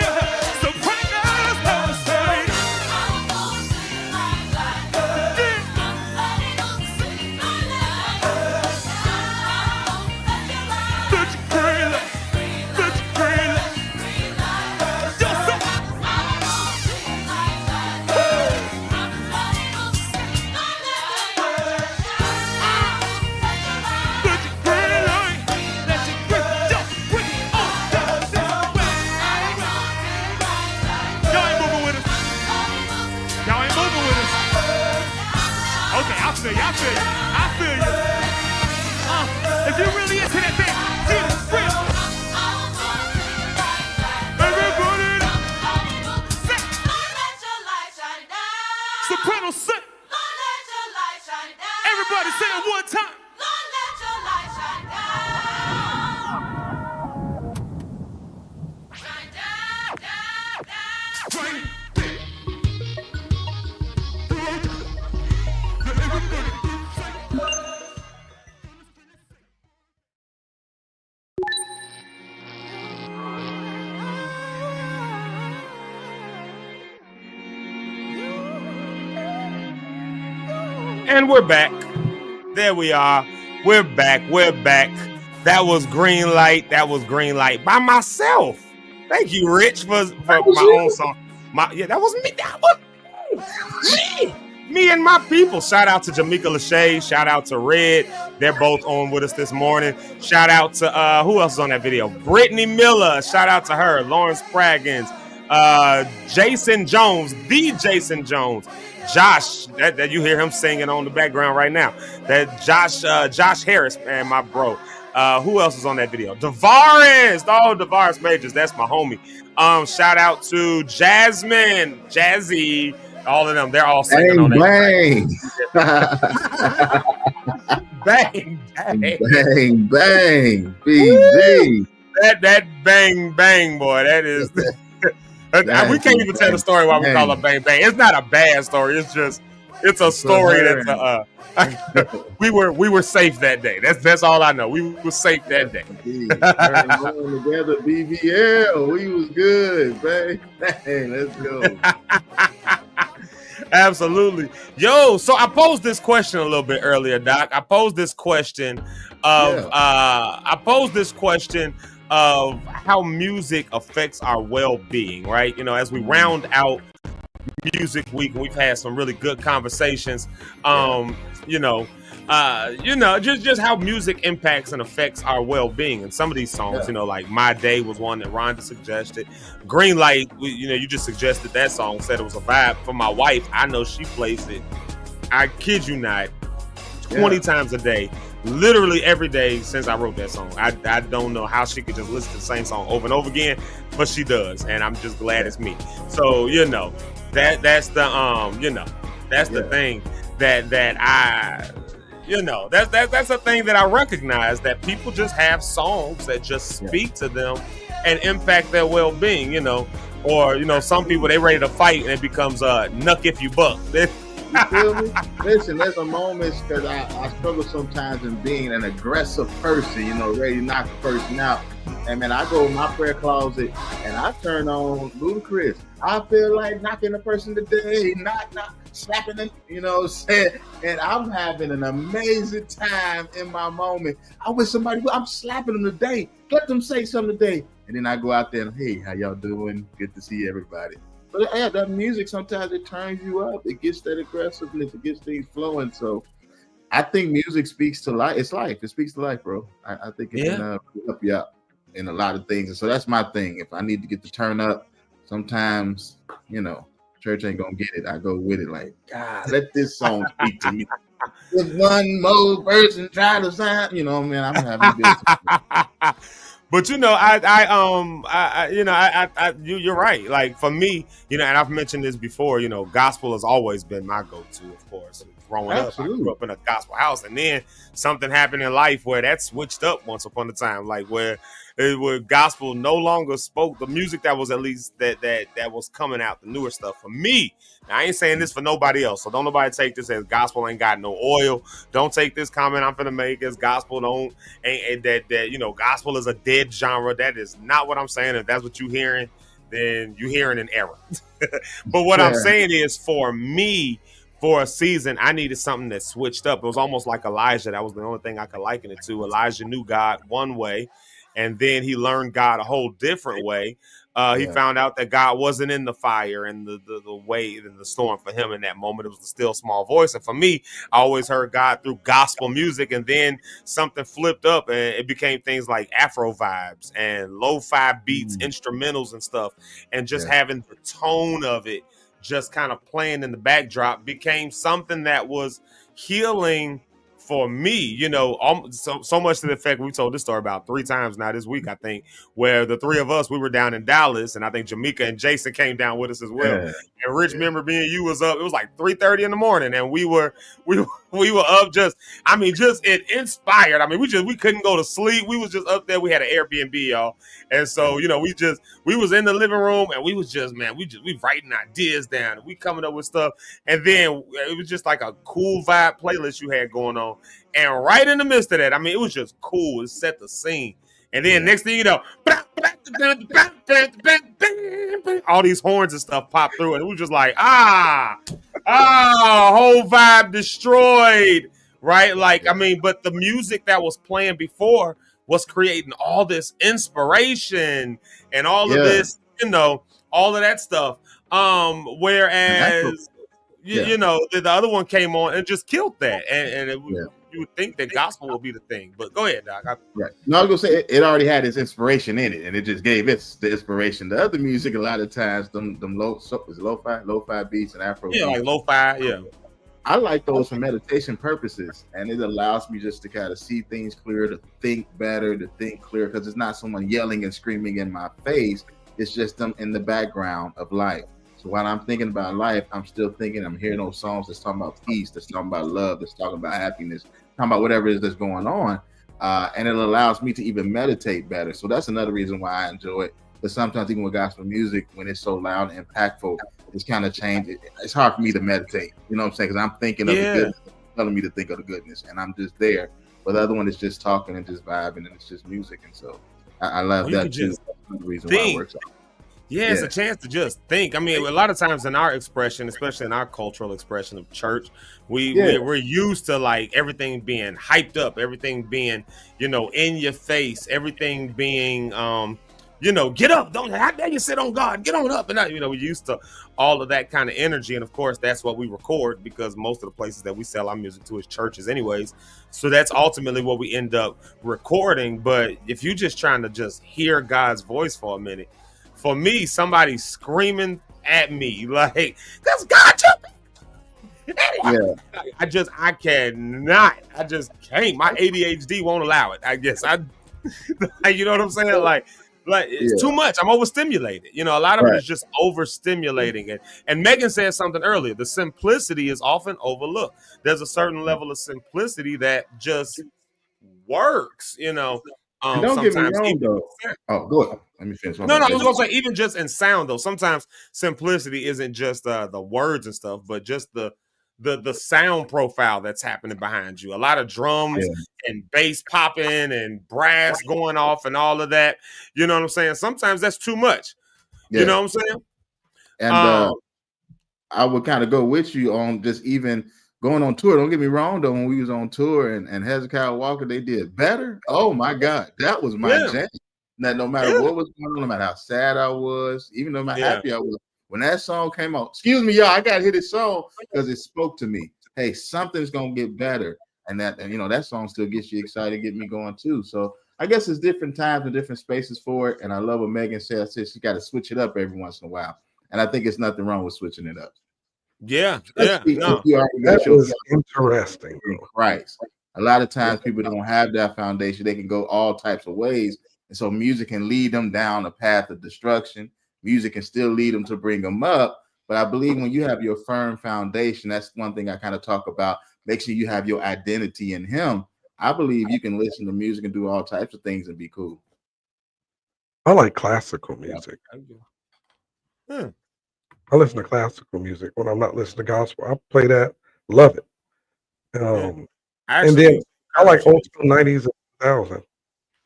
here. Sopranos, don't say. I feel you. If you really into that thing, get it real. Everybody, sit. Soprano, sit. Everybody say it one time. And we're back. There we are. We're back. We're back. That was Green Light. That was Green Light by myself. Thank you, Rich, for my own song. That was me. That was me. Me and my people. Shout out to Jamaica Lachey. Shout out to Red. They're both on with us this morning. Shout out to who else is on that video? Brittany Miller. Shout out to her. Lawrence Spraggins. Jason Jones. The Jason Jones. Josh, that you hear him singing on the background right now. That Josh Harris, man, my bro. Who else is on that video? Davaris. Oh, Davaris Majors. That's my homie. Shout out to Jasmine, Jazzy, all of them. They're all singing on that. Bang, bang, bang, BB. That bang, bang, boy. That is. We can't even tell the story why we call it bang, bang. It's not a bad story. It's a story that's we were safe that day. That's all I know. We were safe that day. Together, BBL. We was good, babe. Hey, let's go. Absolutely. Yo, so I posed this question a little bit earlier, Doc. I posed this question of how music affects our well-being, right? You know, as we round out Music Week, and we've had some really good conversations. Just how music impacts and affects our well-being. And some of these songs, like My Day was one that Rhonda suggested. Green Light, you just suggested that song, said it was a vibe. For my wife, I know she plays it, I kid you not, 20 times a day, literally every day since I wrote that song. I don't know how she could just listen to the same song over and over again, but she does, and I'm just glad it's me. So that's the thing that I that's a thing that I recognize, that people just have songs that just speak to them and impact their well-being, or some people, they ready to fight and it becomes nuck if you buck. You feel me? Listen, there's a moment, because I struggle sometimes in being an aggressive person, ready to knock the person out. And man, I go in my prayer closet and I turn on Ludacris. I feel like knocking a person today, not slapping them, and I'm having an amazing time in my moment. I wish I'm slapping them today. Let them say something today. And then I go out there and, hey, how y'all doing? Good to see everybody. But yeah, that music, sometimes it turns you up. It gets that aggressiveness. It gets things flowing. So I think music speaks to life. It's life. It speaks to life, bro. I think it can help you out in a lot of things. And so that's my thing. If I need to get the turn up, sometimes, church ain't going to get it. I go with it like, God, let this song speak to me. If one more person try to sign, man, I'm having this. But you're right. Like for me, and I've mentioned this before. Gospel has always been my go-to, of course. Growing up, I grew up in a gospel house, and then something happened in life where that switched up once upon a time, like where gospel no longer spoke the music that was at least that was coming out, the newer stuff. For me, now, I ain't saying this for nobody else, so don't nobody take this as gospel ain't got no oil. Don't take this comment I'm finna make as gospel gospel is a dead genre. That is not what I'm saying. If that's what you're hearing, then you're hearing an error. But what I'm saying is, for me, for a season, I needed something that switched up. It was almost like Elijah. That was the only thing I could liken it to. Elijah knew God one way, and then he learned God a whole different way. He found out that God wasn't in the fire and the wave and the storm for him in that moment. It was the still small voice. And for me, I always heard God through gospel music, and then something flipped up and it became things like Afro vibes and lo-fi beats, instrumentals and stuff. And just having the tone of it just kind of playing in the backdrop became something that was healing for me, so much to the effect, we told this story about 3 times now this week, I think, where the 3 of us, we were down in Dallas, and I think Jamaica and Jason came down with us as well. And Rich, remember, me and you was up, it was like 3:30 in the morning, and we were up just it inspired. I mean, we couldn't go to sleep. We was just up there. We had an Airbnb, y'all. And so, we was in the living room, and we was just, we writing ideas down, and we coming up with stuff. And then it was just like a cool vibe playlist you had going on. And right in the midst of that, it was just cool. It set the scene. And then next thing you know, all these horns and stuff popped through, and it was just like, Whole vibe destroyed, right? Like, I mean, but the music that was playing before was creating all this inspiration and all of Yeah. this, all of that stuff. Whereas, Yeah. the other one came on and just killed that, and Yeah. you would think that gospel would be the thing. But go ahead, Doc. Right. No, I was gonna say it already had its inspiration in it, and it just gave it the inspiration. The other music, a lot of times, them lo-fi beats and Afro. Yeah, beats. like lo-fi. Yeah. I like those for meditation purposes, and it allows me just to kind of see things clear, to think better, to think clear, because it's not someone yelling and screaming in my face. It's just them in the background of life. So while I'm thinking about life, I'm still thinking, I'm hearing those songs that's talking about peace, that's talking about love, that's talking about happiness, talking about whatever it is that's going on. And it allows me to even meditate better. So that's another reason why I enjoy it. But sometimes even with gospel music, when it's so loud and impactful, it's kind of changed. It's hard for me to meditate. You know what I'm saying? Because I'm thinking of the goodness, telling me to think of the goodness, and I'm just there. But the other one is just talking and just vibing, and it's just music. And so I love that too. That's the reason why it works out. Yeah, it's a chance to just think. I mean, a lot of times in our expression, especially in our cultural expression of church, we're used to like everything being hyped up, everything being, in your face, everything being, get up, don't how dare you sit on God, get on up, and we're used to all of that kind of energy, and of course that's what we record because most of the places that we sell our music to is churches, anyways. So that's ultimately what we end up recording. But if you're just trying to just hear God's voice for a minute. For me, somebody screaming at me like, "That's God!" Yeah. I cannot. I just can't. My ADHD won't allow it. I guess you know what I'm saying? Like it's too much. I'm overstimulated. A lot of it is just overstimulating it. And Megan said something earlier. The simplicity is often overlooked. There's a certain level of simplicity that just works. And don't get me wrong, though. Oh, go ahead. Let me finish. No, I was gonna say even just in sound though. Sometimes simplicity isn't just the words and stuff, but just the sound profile that's happening behind you. A lot of drums and bass popping and brass going off and all of that. You know what I'm saying? Sometimes that's too much. You know what I'm saying? And I would kind of go with you on just even going on tour. Don't get me wrong, though. When we was on tour and Hezekiah Walker, they did better. Oh my God, that was my jam. That no matter what was going on, no matter how sad I was, even though how happy I was, when that song came out, excuse me, y'all, I gotta hear this song because it spoke to me. Hey, something's gonna get better, and that song still gets you excited, get me going too. So I guess it's different times and different spaces for it. And I love what Megan said. I said she got to switch it up every once in a while, and I think it's nothing wrong with switching it up. No. That was interesting. Christ. A lot of times people don't have that foundation. They can go all types of ways. And so music can lead them down a path of destruction. Music can still lead them to bring them up. But I believe when you have your firm foundation, that's one thing I kind of talk about. Make sure you have your identity in him. I believe you can listen to music and do all types of things and be cool. I like classical music. I listen to classical music when I'm not listening to gospel. I play that, love it. And then I like old school 90s and 2000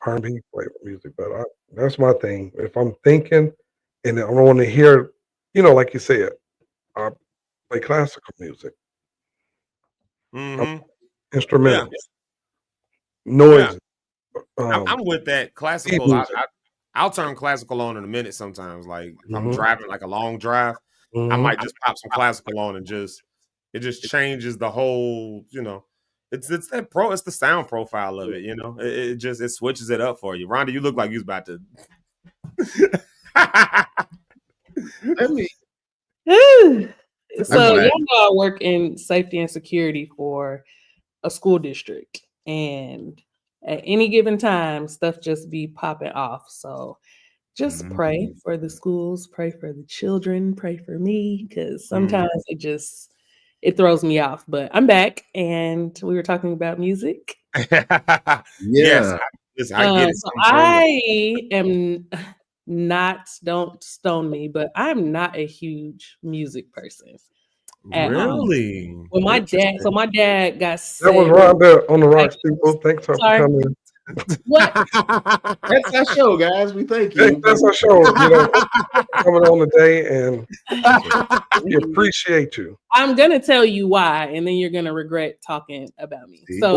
R&B flavor music, but that's my thing. If I'm thinking and I want to hear, like you said, I play classical music, instrumentals, noise. I'm with that. Classical. I'll turn classical on in a minute sometimes. Like if I'm driving like a long drive, I might just pop some classical on and it just changes the whole, it's the sound profile of it, it switches it up for you. Rhonda, you look like you was about to So y'all know I work in safety and security for a school district, and at any given time, stuff just be popping off. So just pray for the schools, pray for the children, pray for me, because sometimes it throws me off. But I'm back, and we were talking about music. Yes, I get it. So I am not, don't stone me, but I'm not a huge music person. Really? Well, my dad got sick. That was Rhonda on the Rocks, people. Thanks for coming. What? That's our show, guys. We thank you. That's our show. You know, coming on today, and we appreciate you. I'm gonna tell you why, and then you're gonna regret talking about me. So,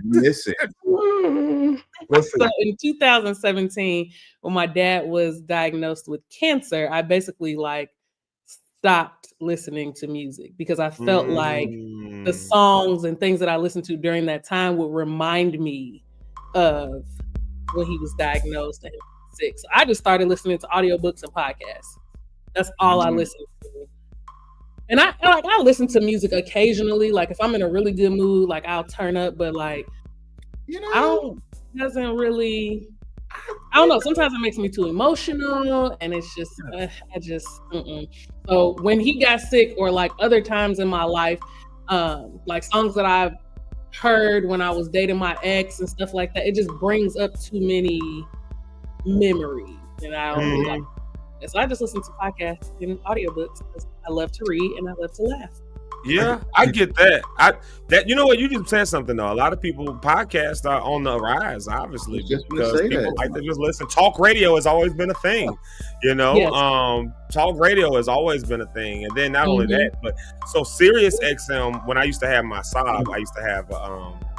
Listen. So in 2017, when my dad was diagnosed with cancer, I basically like stopped listening to music because I felt like the songs and things that I listened to during that time would remind me of when he was diagnosed and he was sick. So I just started listening to audiobooks and podcasts. That's all I listened to. And I listen to music occasionally. Like if I'm in a really good mood, like I'll turn up, but like, I don't know. Sometimes it makes me too emotional, and it's just, So when he got sick, or like other times in my life, like songs that I've heard when I was dating my ex and stuff like that, it just brings up too many memories, and I don't really like it. So I just listen to podcasts and audiobooks because I love to read and I love to laugh. Yeah, I get that. You know what? You just said something though. A lot of people podcasts are on the rise, obviously, because people like to just listen. Talk radio has always been a thing, you know. Yes. Talk radio has always been a thing, and then not only that, but so Sirius XM. When I used to have my Saab, I used to have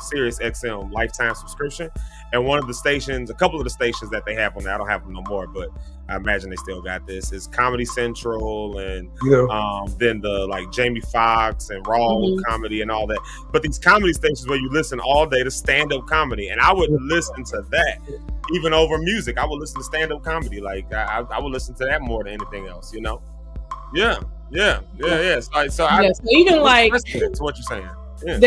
Sirius XM lifetime subscription, and one of the stations, a couple of the stations that they have on there, I don't have them no more, but I imagine they still got this, is Comedy Central, and then the like Jamie Foxx and Raw comedy and all that. But these comedy stations where you listen all day to stand-up comedy, and I would listen to that even over music. I would listen to stand-up comedy. Like I would listen to that more than anything else, you know? Yeah. So even like to what you're saying. Yeah.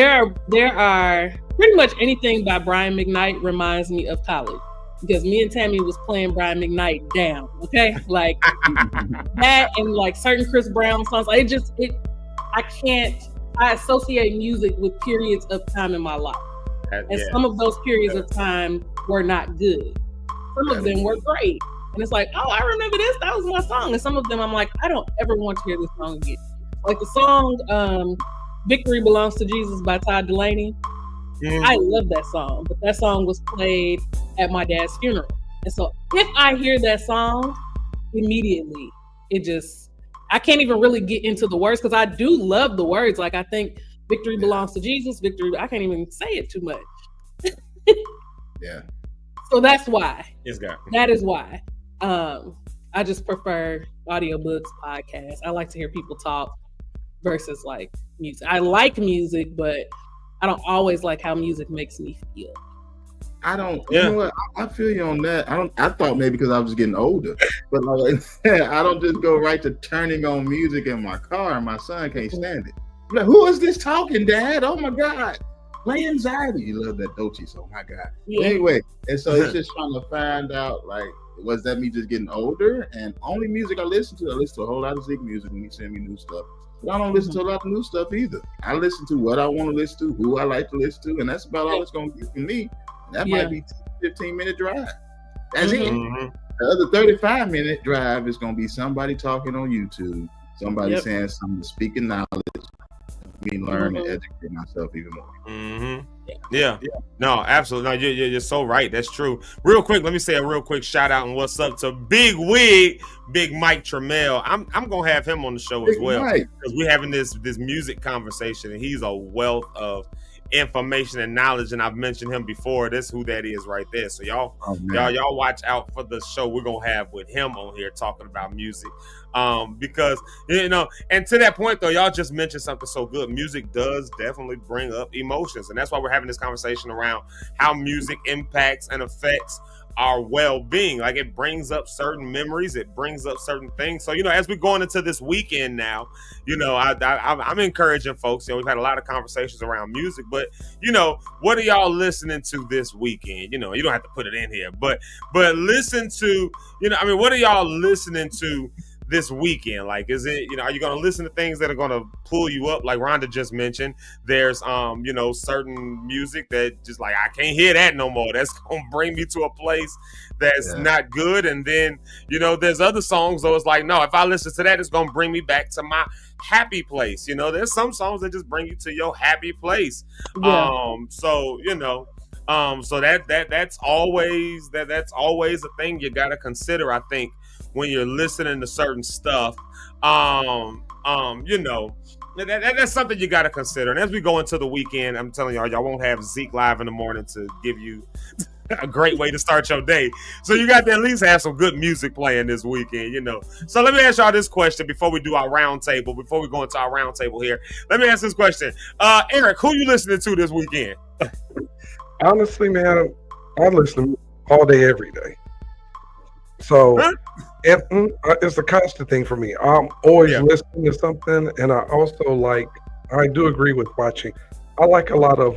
There are pretty much anything by Brian McKnight reminds me of college. Because me and Tammy was playing Brian McKnight down, okay? Like that, and like certain Chris Brown songs. I associate music with periods of time in my life. And some of those periods of time were not good. Some of them were great. And it's like, oh, I remember this, that was my song. And some of them I'm like, I don't ever want to hear this song again. Like the song Victory Belongs to Jesus by Todd Delaney. I love that song, but that song was played at my dad's funeral. And so if I hear that song, immediately, I can't even really get into the words because I do love the words. Like I think victory belongs to Jesus, victory, I can't even say it too much. Yeah. So that's why. That is why. I just prefer audiobooks, podcasts. I like to hear people talk versus like music. I like music, but I don't always like how music makes me feel. You know what? I feel you on that. I thought maybe because I was getting older, but like I don't just go right to turning on music in my car, and my son can't stand it. I'm like, who is this talking, Dad? Oh my God. Play Anxiety. You love that Dolce song. My God. Yeah. Anyway, and so it's just trying to find out, like, was that me just getting older? And only music I listen to a whole lot of Zeke music when he send me new stuff. But I don't listen to a lot of new stuff either. I listen to what I want to listen to, who I like to listen to, and that's about all it's going to be for me. That might be 15-minute drive. That's it. The other 35-minute drive is going to be somebody talking on YouTube, somebody saying something, speaking knowledge, me learn and educate myself even more. Yeah. No, absolutely. No, you're so right. That's true. Real quick, let me say a real quick shout out and what's up to Big Wig, Big Mike Trammell. I'm gonna have him on the show as well because we're having this music conversation, and he's a wealth of information and knowledge, and I've mentioned him before. That's who that is right there. So y'all watch out for the show we're gonna have with him on here talking about music. Because and to that point though, y'all just mentioned something so good. Music does definitely bring up emotions, and that's why we're having this conversation around how music impacts and affects our well-being. Like it brings up certain memories, it brings up certain things. So as we're going into this weekend now, I'm encouraging folks. We've had a lot of conversations around music, but what are y'all listening to this weekend? You don't have to put it in here, but listen to what are y'all listening to this weekend? Like, is it, are you going to listen to things that are going to pull you up? Like Rhonda just mentioned, there's, certain music that just like, I can't hear that no more. That's going to bring me to a place that's not good. And then, there's other songs though. It's like, no, if I listen to that, it's going to bring me back to my happy place. There's some songs that just bring you to your happy place. Yeah. So that's always a thing you gotta consider, I think, when you're listening to certain stuff. You know, that's something you gotta consider. And as we go into the weekend, I'm telling y'all won't have Zeke live in the morning to give you a great way to start your day. So you got to at least have some good music playing this weekend, you know. So let me ask y'all this question before we do our round table, before we go into our round table here. Let me ask this question. Eric, who you listening to this weekend? Honestly, man, I listen all day, every day. So it's a constant thing for me. I'm always listening to something, and I also I do agree with watching. I like a lot of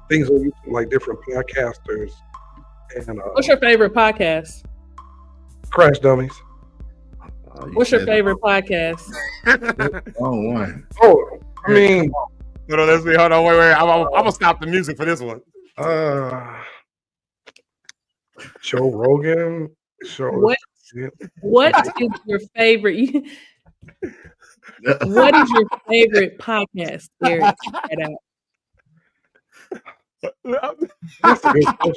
things on YouTube, like different podcasters. And what's your favorite podcast? Crash Dummies. What's your favorite podcast? One. Oh, I mean, hold on, let's see. Hold on, wait. I'm gonna stop the music for this one. Joe Rogan. What is your favorite? What is your favorite podcast, Eric? That's a good question.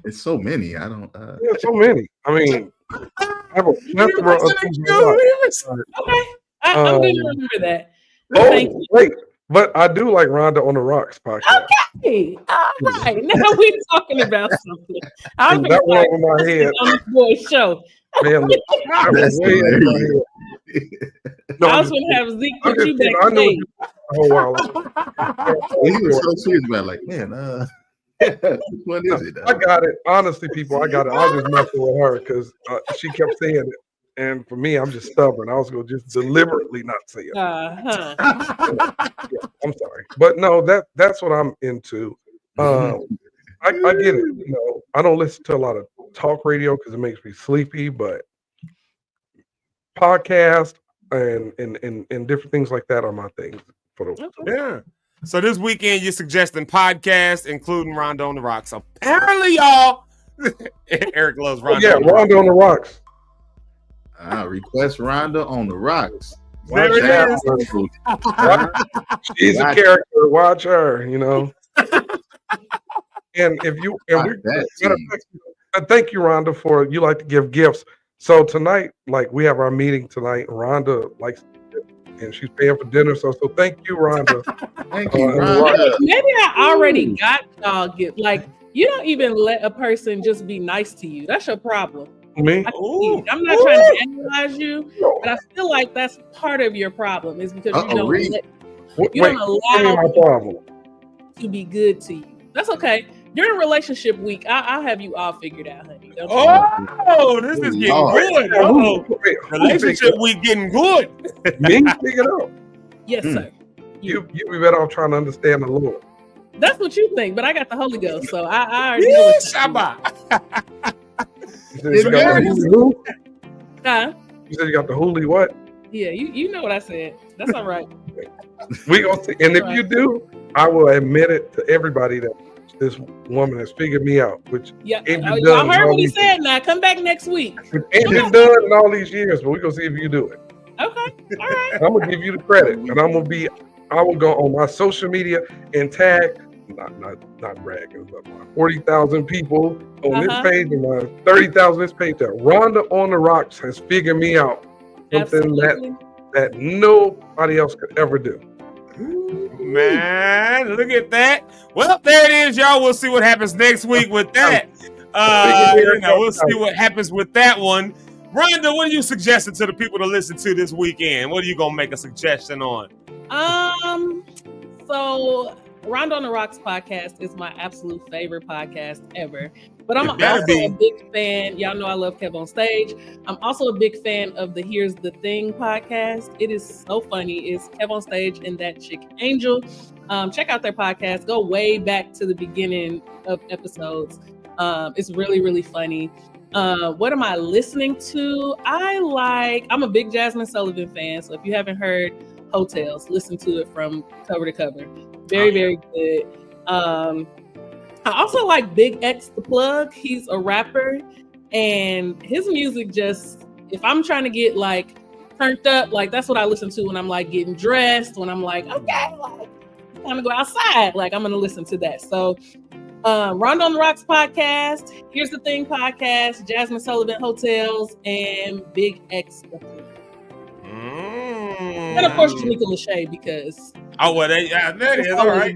It's so many. I don't. Yeah, so many. I mean, I have a plethora of things to watch. Okay, I'm going to remember that. Oh, wait, but I do like Rhonda on the Rocks podcast. Okay, all right. Now we're talking about something. I'm that one over my head on this boy's show. Man, look, that was way over my head. No, I was going to have Zeke put you backstage. Oh wow! He was so serious about it, like, man, what is it? I got it. Honestly, people, I got it. I was just messing with her because she kept saying it, and for me, I'm just stubborn. I was going to just deliberately not say it. Yeah, I'm sorry, but no, that's what I'm into. I get it. You know, I don't listen to a lot of talk radio because it makes me sleepy, but podcast and different things like that are my things. Yeah. So this weekend you're suggesting podcasts, including Rhonda on the Rocks. Apparently, y'all, Eric loves Rhonda. Yeah, Rhonda on the Rocks. Request Rhonda on the Rocks. There it is. She's a character. Watch her. You know. And if you thank you, Rhonda, for you like to give gifts. So tonight, we have our meeting tonight. Rhonda likes. And she's paying for dinner, so thank you, Rhonda. Thank you, Rhonda. Maybe I already got y'all gift. Like, you don't even let a person just be nice to you. That's your problem. Me? I'm not trying to analyze you, but I feel like that's part of your problem. Is because you don't allow my problem to be good to you. That's okay. During relationship week, I'll have you all figured out, honey. This is getting good. Relationship week getting good. Me figured out. Yes, sir. You be better off trying to understand the Lord. That's what you think, but I got the Holy Ghost, so I already know what you got the Hulu? Huh? You said you got the Hulu what? Yeah, you know what I said. That's all right. We gonna see. And if you do, I will admit it to everybody that this woman has figured me out, which y'all heard what he said. Now come back next week. It ain't been done in all these years, but we're gonna see if you do it. Okay, all right. I'm gonna give you the credit, and I will go on my social media and tag, not bragging, but my 40,000 people on this page and my 30,000 this page that Rhonda on the Rocks has figured me out. Something that nobody else could ever do. Man, look at that. Well, there it is, y'all. We'll see what happens next week with that. We'll see what happens with that one. Rhonda, what are you suggesting to the people to listen to this weekend? What are you gonna make a suggestion on? So Rhonda on the Rocks podcast is my absolute favorite podcast ever. But I'm also a big fan. Y'all know I love Kev on Stage. I'm also a big fan of the Here's the Thing podcast. It is so funny. It's Kev on Stage and that chick Angel. Check out their podcast. Go way back to the beginning of episodes. It's really, really funny. What am I listening to? I'm a big Jasmine Sullivan fan. So if you haven't heard Hotels, listen to it from cover to cover. Very, very good. I also like Big X the Plug. He's a rapper, and his music just, if I'm trying to get turned up, that's what I listen to when I'm getting dressed, when I'm okay, time to go outside. I'm gonna listen to that. So Rhonda on the Rocks podcast, Here's the Thing podcast, Jasmine Sullivan Hotels, and Big X. And of course, Janika Lachey, because Oh, well, that is all right.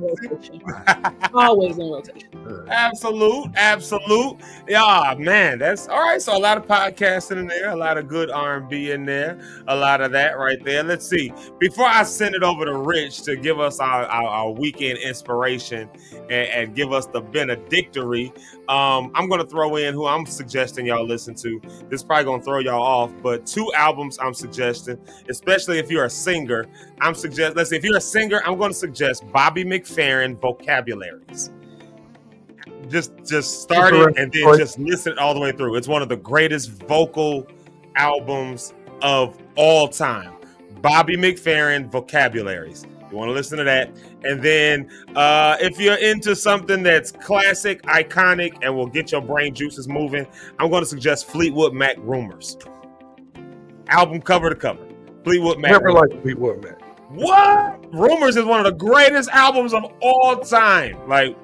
Always in rotation. Absolute. Yeah, man, that's all right. So a lot of podcasting in there, a lot of good R&B in there, a lot of that right there. Let's see. Before I send it over to Rich to give us our weekend inspiration and give us the benedictory, I'm going to throw in who I'm suggesting y'all listen to. This is probably going to throw y'all off, but 2 albums I'm suggesting, especially if you're a singer. Let's see, if you're a singer, I'm going to suggest Bobby McFerrin Vocabularies. Just start it and then just listen all the way through. It's one of the greatest vocal albums of all time. Bobby McFerrin Vocabularies. You want to listen to that. And then if you're into something that's classic, iconic, and will get your brain juices moving, I'm going to suggest Fleetwood Mac Rumors. Album cover to cover. Fleetwood Mac. Never liked Fleetwood Mac. What? Rumors is one of the greatest albums of all time. Like,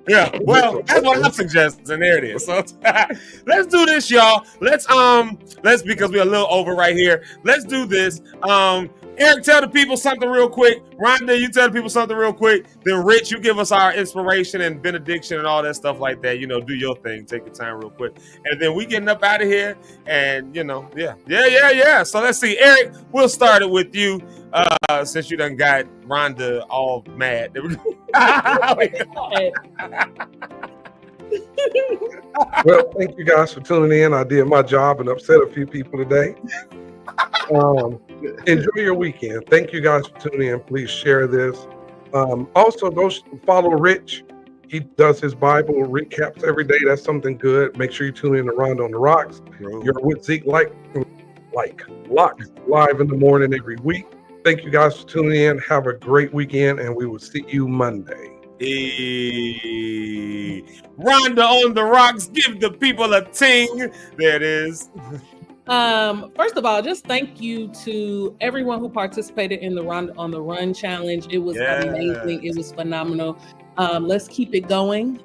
yeah, well, that's what I'm suggesting. There it is. So let's do this, y'all. Let's because we're a little over right here. Let's do this. Eric, tell the people something real quick. Rhonda, you tell the people something real quick. Then Rich, you give us our inspiration and benediction and all that stuff like that. You know, do your thing. Take your time real quick. And then we getting up out of here. And, you know, yeah. So let's see. Eric, we'll start it with you since you done got Rhonda all mad. Well, thank you guys for tuning in. I did my job and upset a few people today. Enjoy your weekend. Thank you guys for tuning in. Please share this. Also, go follow Rich. He does his Bible recaps every day. That's something good. Make sure you tune in to Rhonda on the Rocks. You're with Zeke Locke live in the morning every week. Thank you guys for tuning in. Have a great weekend, and we will see you Monday. Hey, Rhonda on the Rocks. Give the people a ting. There it is. First of all, just thank you to everyone who participated in the Rhonda on the Run challenge. It was amazing. It was phenomenal. Let's keep it going.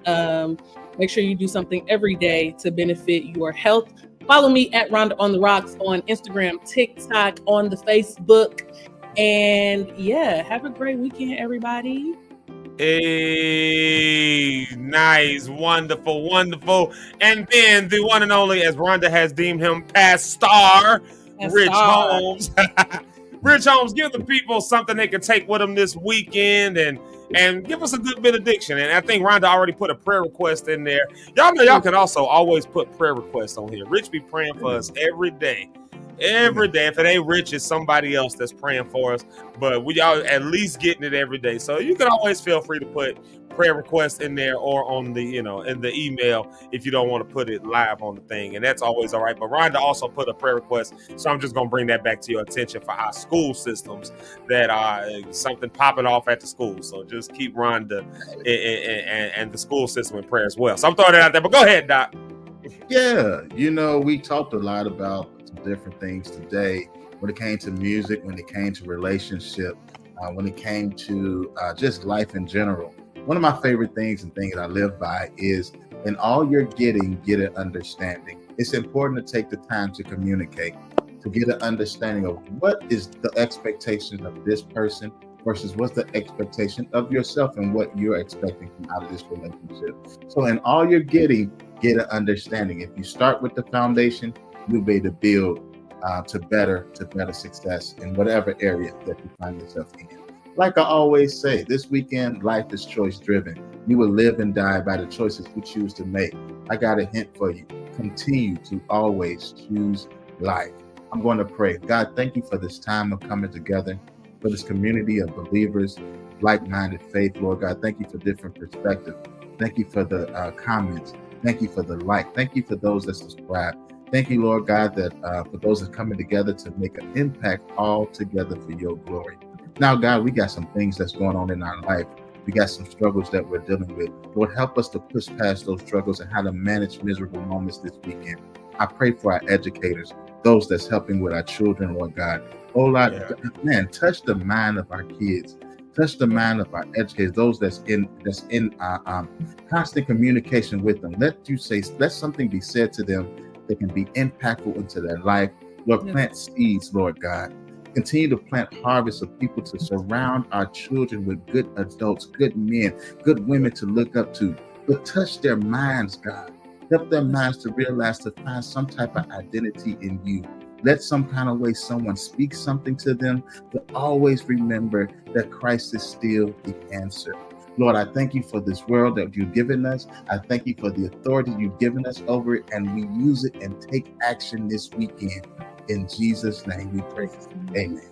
Make sure you do something every day to benefit your health. Follow me at Rhonda on the Rocks on Instagram, TikTok, on the Facebook. And yeah, have a great weekend, everybody. Hey, nice, wonderful. And then the one and only, as Rhonda has deemed him, Pastor Rich Holmes. Rich Holmes, give the people something they can take with them this weekend and give us a good benediction. And I think Rhonda already put a prayer request in there. Y'all know y'all can also always put prayer requests on here. Rich be praying for us every day. Every day. If it ain't Rich, it's somebody else that's praying for us. But we all at least getting it every day. So you can always feel free to put prayer requests in there or on the, in the email if you don't want to put it live on the thing. And that's always all right. But Rhonda also put a prayer request. So I'm just going to bring that back to your attention for our school systems that are something popping off at the school. So just keep Rhonda and the school system in prayer as well. So I'm throwing it out there. But go ahead, Doc. Yeah, we talked a lot about different things today when it came to music, when it came to relationship, when it came to just life in general. One of my favorite things and things I live by is in all you're getting, get an understanding. It's important to take the time to communicate, to get an understanding of what is the expectation of this person versus what's the expectation of yourself and what you're expecting from out of this relationship. So in all you're getting, get an understanding. If you start with the foundation, you'll be able to build to better success in whatever area that you find yourself in. Like I always say, this weekend, life is choice driven. You will live and die by the choices you choose to make. I got a hint for you. Continue to always choose life. I'm going to pray. God, thank you for this time of coming together, for this community of believers, like-minded faith, Lord God. Thank you for different perspectives. Thank you for the comments. Thank you for the like. Thank you for those that subscribe. Thank you, Lord God, that for those that are coming together to make an impact all together for your glory. Now, God, we got some things that's going on in our life. We got some struggles that we're dealing with. Lord, help us to push past those struggles and how to manage miserable moments this weekend. I pray for our educators, those that's helping with our children, Lord God. Oh, Lord, man, touch the mind of our kids. Touch the mind of our educators, those that's in constant communication with them. Let something be said to them that can be impactful into their life. Lord, plant seeds, Lord God. Continue to plant harvests of people to surround our children with good adults, good men, good women to look up to. But touch their minds, God. Help their minds to realize, to find some type of identity in you. Let some kind of way someone speak something to them, but always remember that Christ is still the answer. Lord, I thank you for this world that you've given us. I thank you for the authority you've given us over it, and we use it and take action this weekend. In Jesus' name we pray. Amen.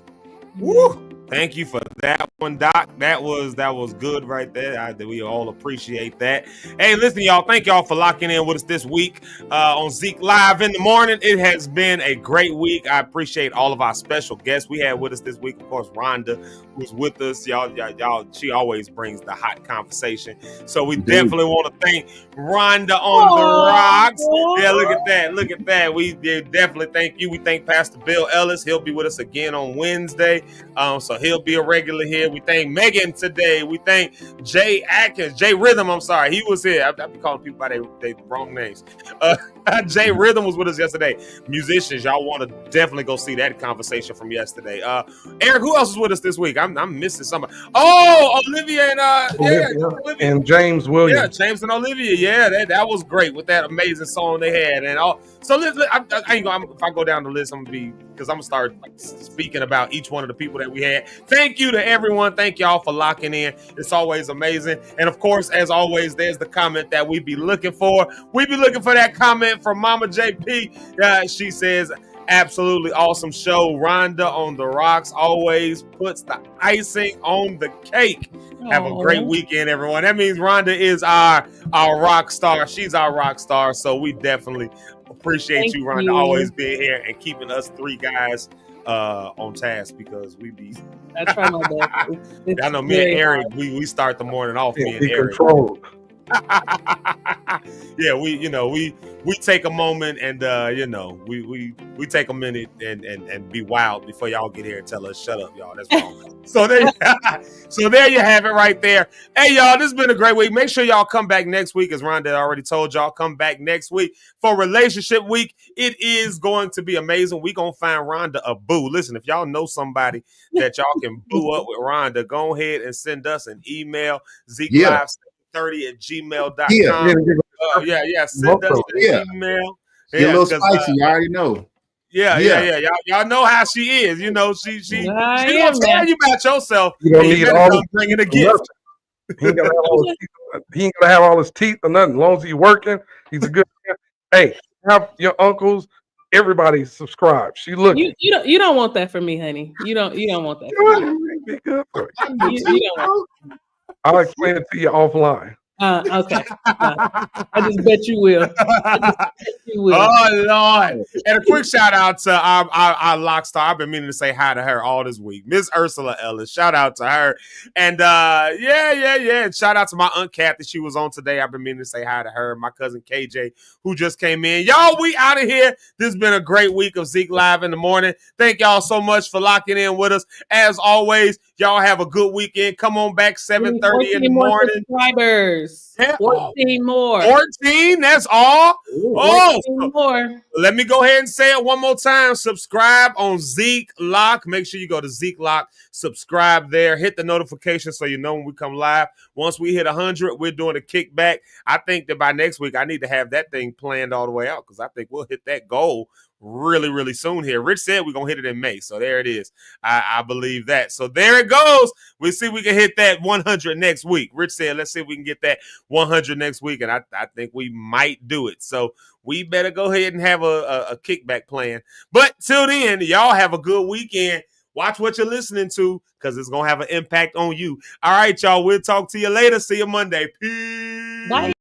Woo! Thank you for that one, Doc. That was good right there. We all appreciate that. Hey, listen, y'all. Thank y'all for locking in with us this week on Zeke Live in the Morning. It has been a great week. I appreciate all of our special guests we had with us this week. Of course, Rhonda, who's with us. Y'all, she always brings the hot conversation. So we definitely want to thank Rhonda on the Rocks. Yeah, look at that. Look at that. We definitely thank you. We thank Pastor Bill Ellis. He'll be with us again on Wednesday. So he'll be a regular here. We thank Megan today. We thank Jay Rhythm. I'm sorry. He was here. I be calling people by their wrong names. Jay Rhythm was with us yesterday. Musicians, y'all want to definitely go see that conversation from yesterday. Eric, who else is with us this week? I'm missing somebody. Oh, Olivia and Olivia. And James Williams. Yeah, James and Olivia. Yeah, that was great with that amazing song they had. And all. So I ain't gonna, if I go down the list, I'm gonna start speaking about each one of the people that we had. Thank you to everyone. Thank y'all for locking in. It's always amazing. And of course, as always, there's the comment that we be looking for. We be looking for that comment from Mama JP. She says, absolutely awesome show. Rhonda on the Rocks always puts the icing on the cake. Have a great weekend, everyone. That means Rhonda is our rock star. She's our rock star. So we definitely appreciate you, Rhonda, always being here and keeping us three guys on task, because we be. I try my best. I know me and Eric, we start the morning off. Me and Eric. Controlled. Yeah, we take a moment and we take a minute and be wild before y'all get here and tell us shut up, y'all. That's wrong. So there you have it right there. Hey, y'all, this has been a great week. Make sure y'all come back next week, as Rhonda already told y'all. Come back next week for Relationship Week. It is going to be amazing. We gonna find Rhonda a boo. Listen, if y'all know somebody that y'all can boo up with Rhonda, go ahead and send us an email. ZekeLive30@gmail.com. Send us an email. She's a little spicy, you already know. Yeah. Y'all know how she is. You know, she gonna tell you about yourself. You don't need all bringing a gift. He ain't gonna have all his teeth or nothing. As long as he's working, he's a good man. Hey, have your uncles, everybody subscribe. She look. You don't want that for me, honey. You don't want that. Be good for you. You don't want. I'll explain it to you offline. Okay. I just bet you will. Oh Lord! And a quick shout out to our lock star. I've been meaning to say hi to her all this week, Miss Ursula Ellis. Shout out to her. And And shout out to my Aunt Kathy. She was on today. I've been meaning to say hi to her. My cousin KJ, who just came in. Y'all, we out of here. This has been a great week of Zeke Live in the Morning. Thank y'all so much for locking in with us. As always, y'all have a good weekend. Come on back 7:30 in the morning. Subscribers. 14 more. 14, that's all. 14 more. Let me go ahead and say it one more time. Subscribe on Zeke Locke. Make sure you go to Zeke Locke, subscribe there, hit the notification so you know when we come live. Once we hit 100, we're doing a kickback. I think that by next week, I need to have that thing planned all the way out, because I think we'll hit that goal really, really soon here. Rich said we're going to hit it in May. So there it is. I believe that. So there it goes. We'll see if we can hit that 100 next week. Rich said, let's see if we can get that 100 next week. And I think we might do it. So we better go ahead and have a kickback plan. But till then, y'all have a good weekend. Watch what you're listening to, because it's going to have an impact on you. All right, y'all. We'll talk to you later. See you Monday. Peace. Bye.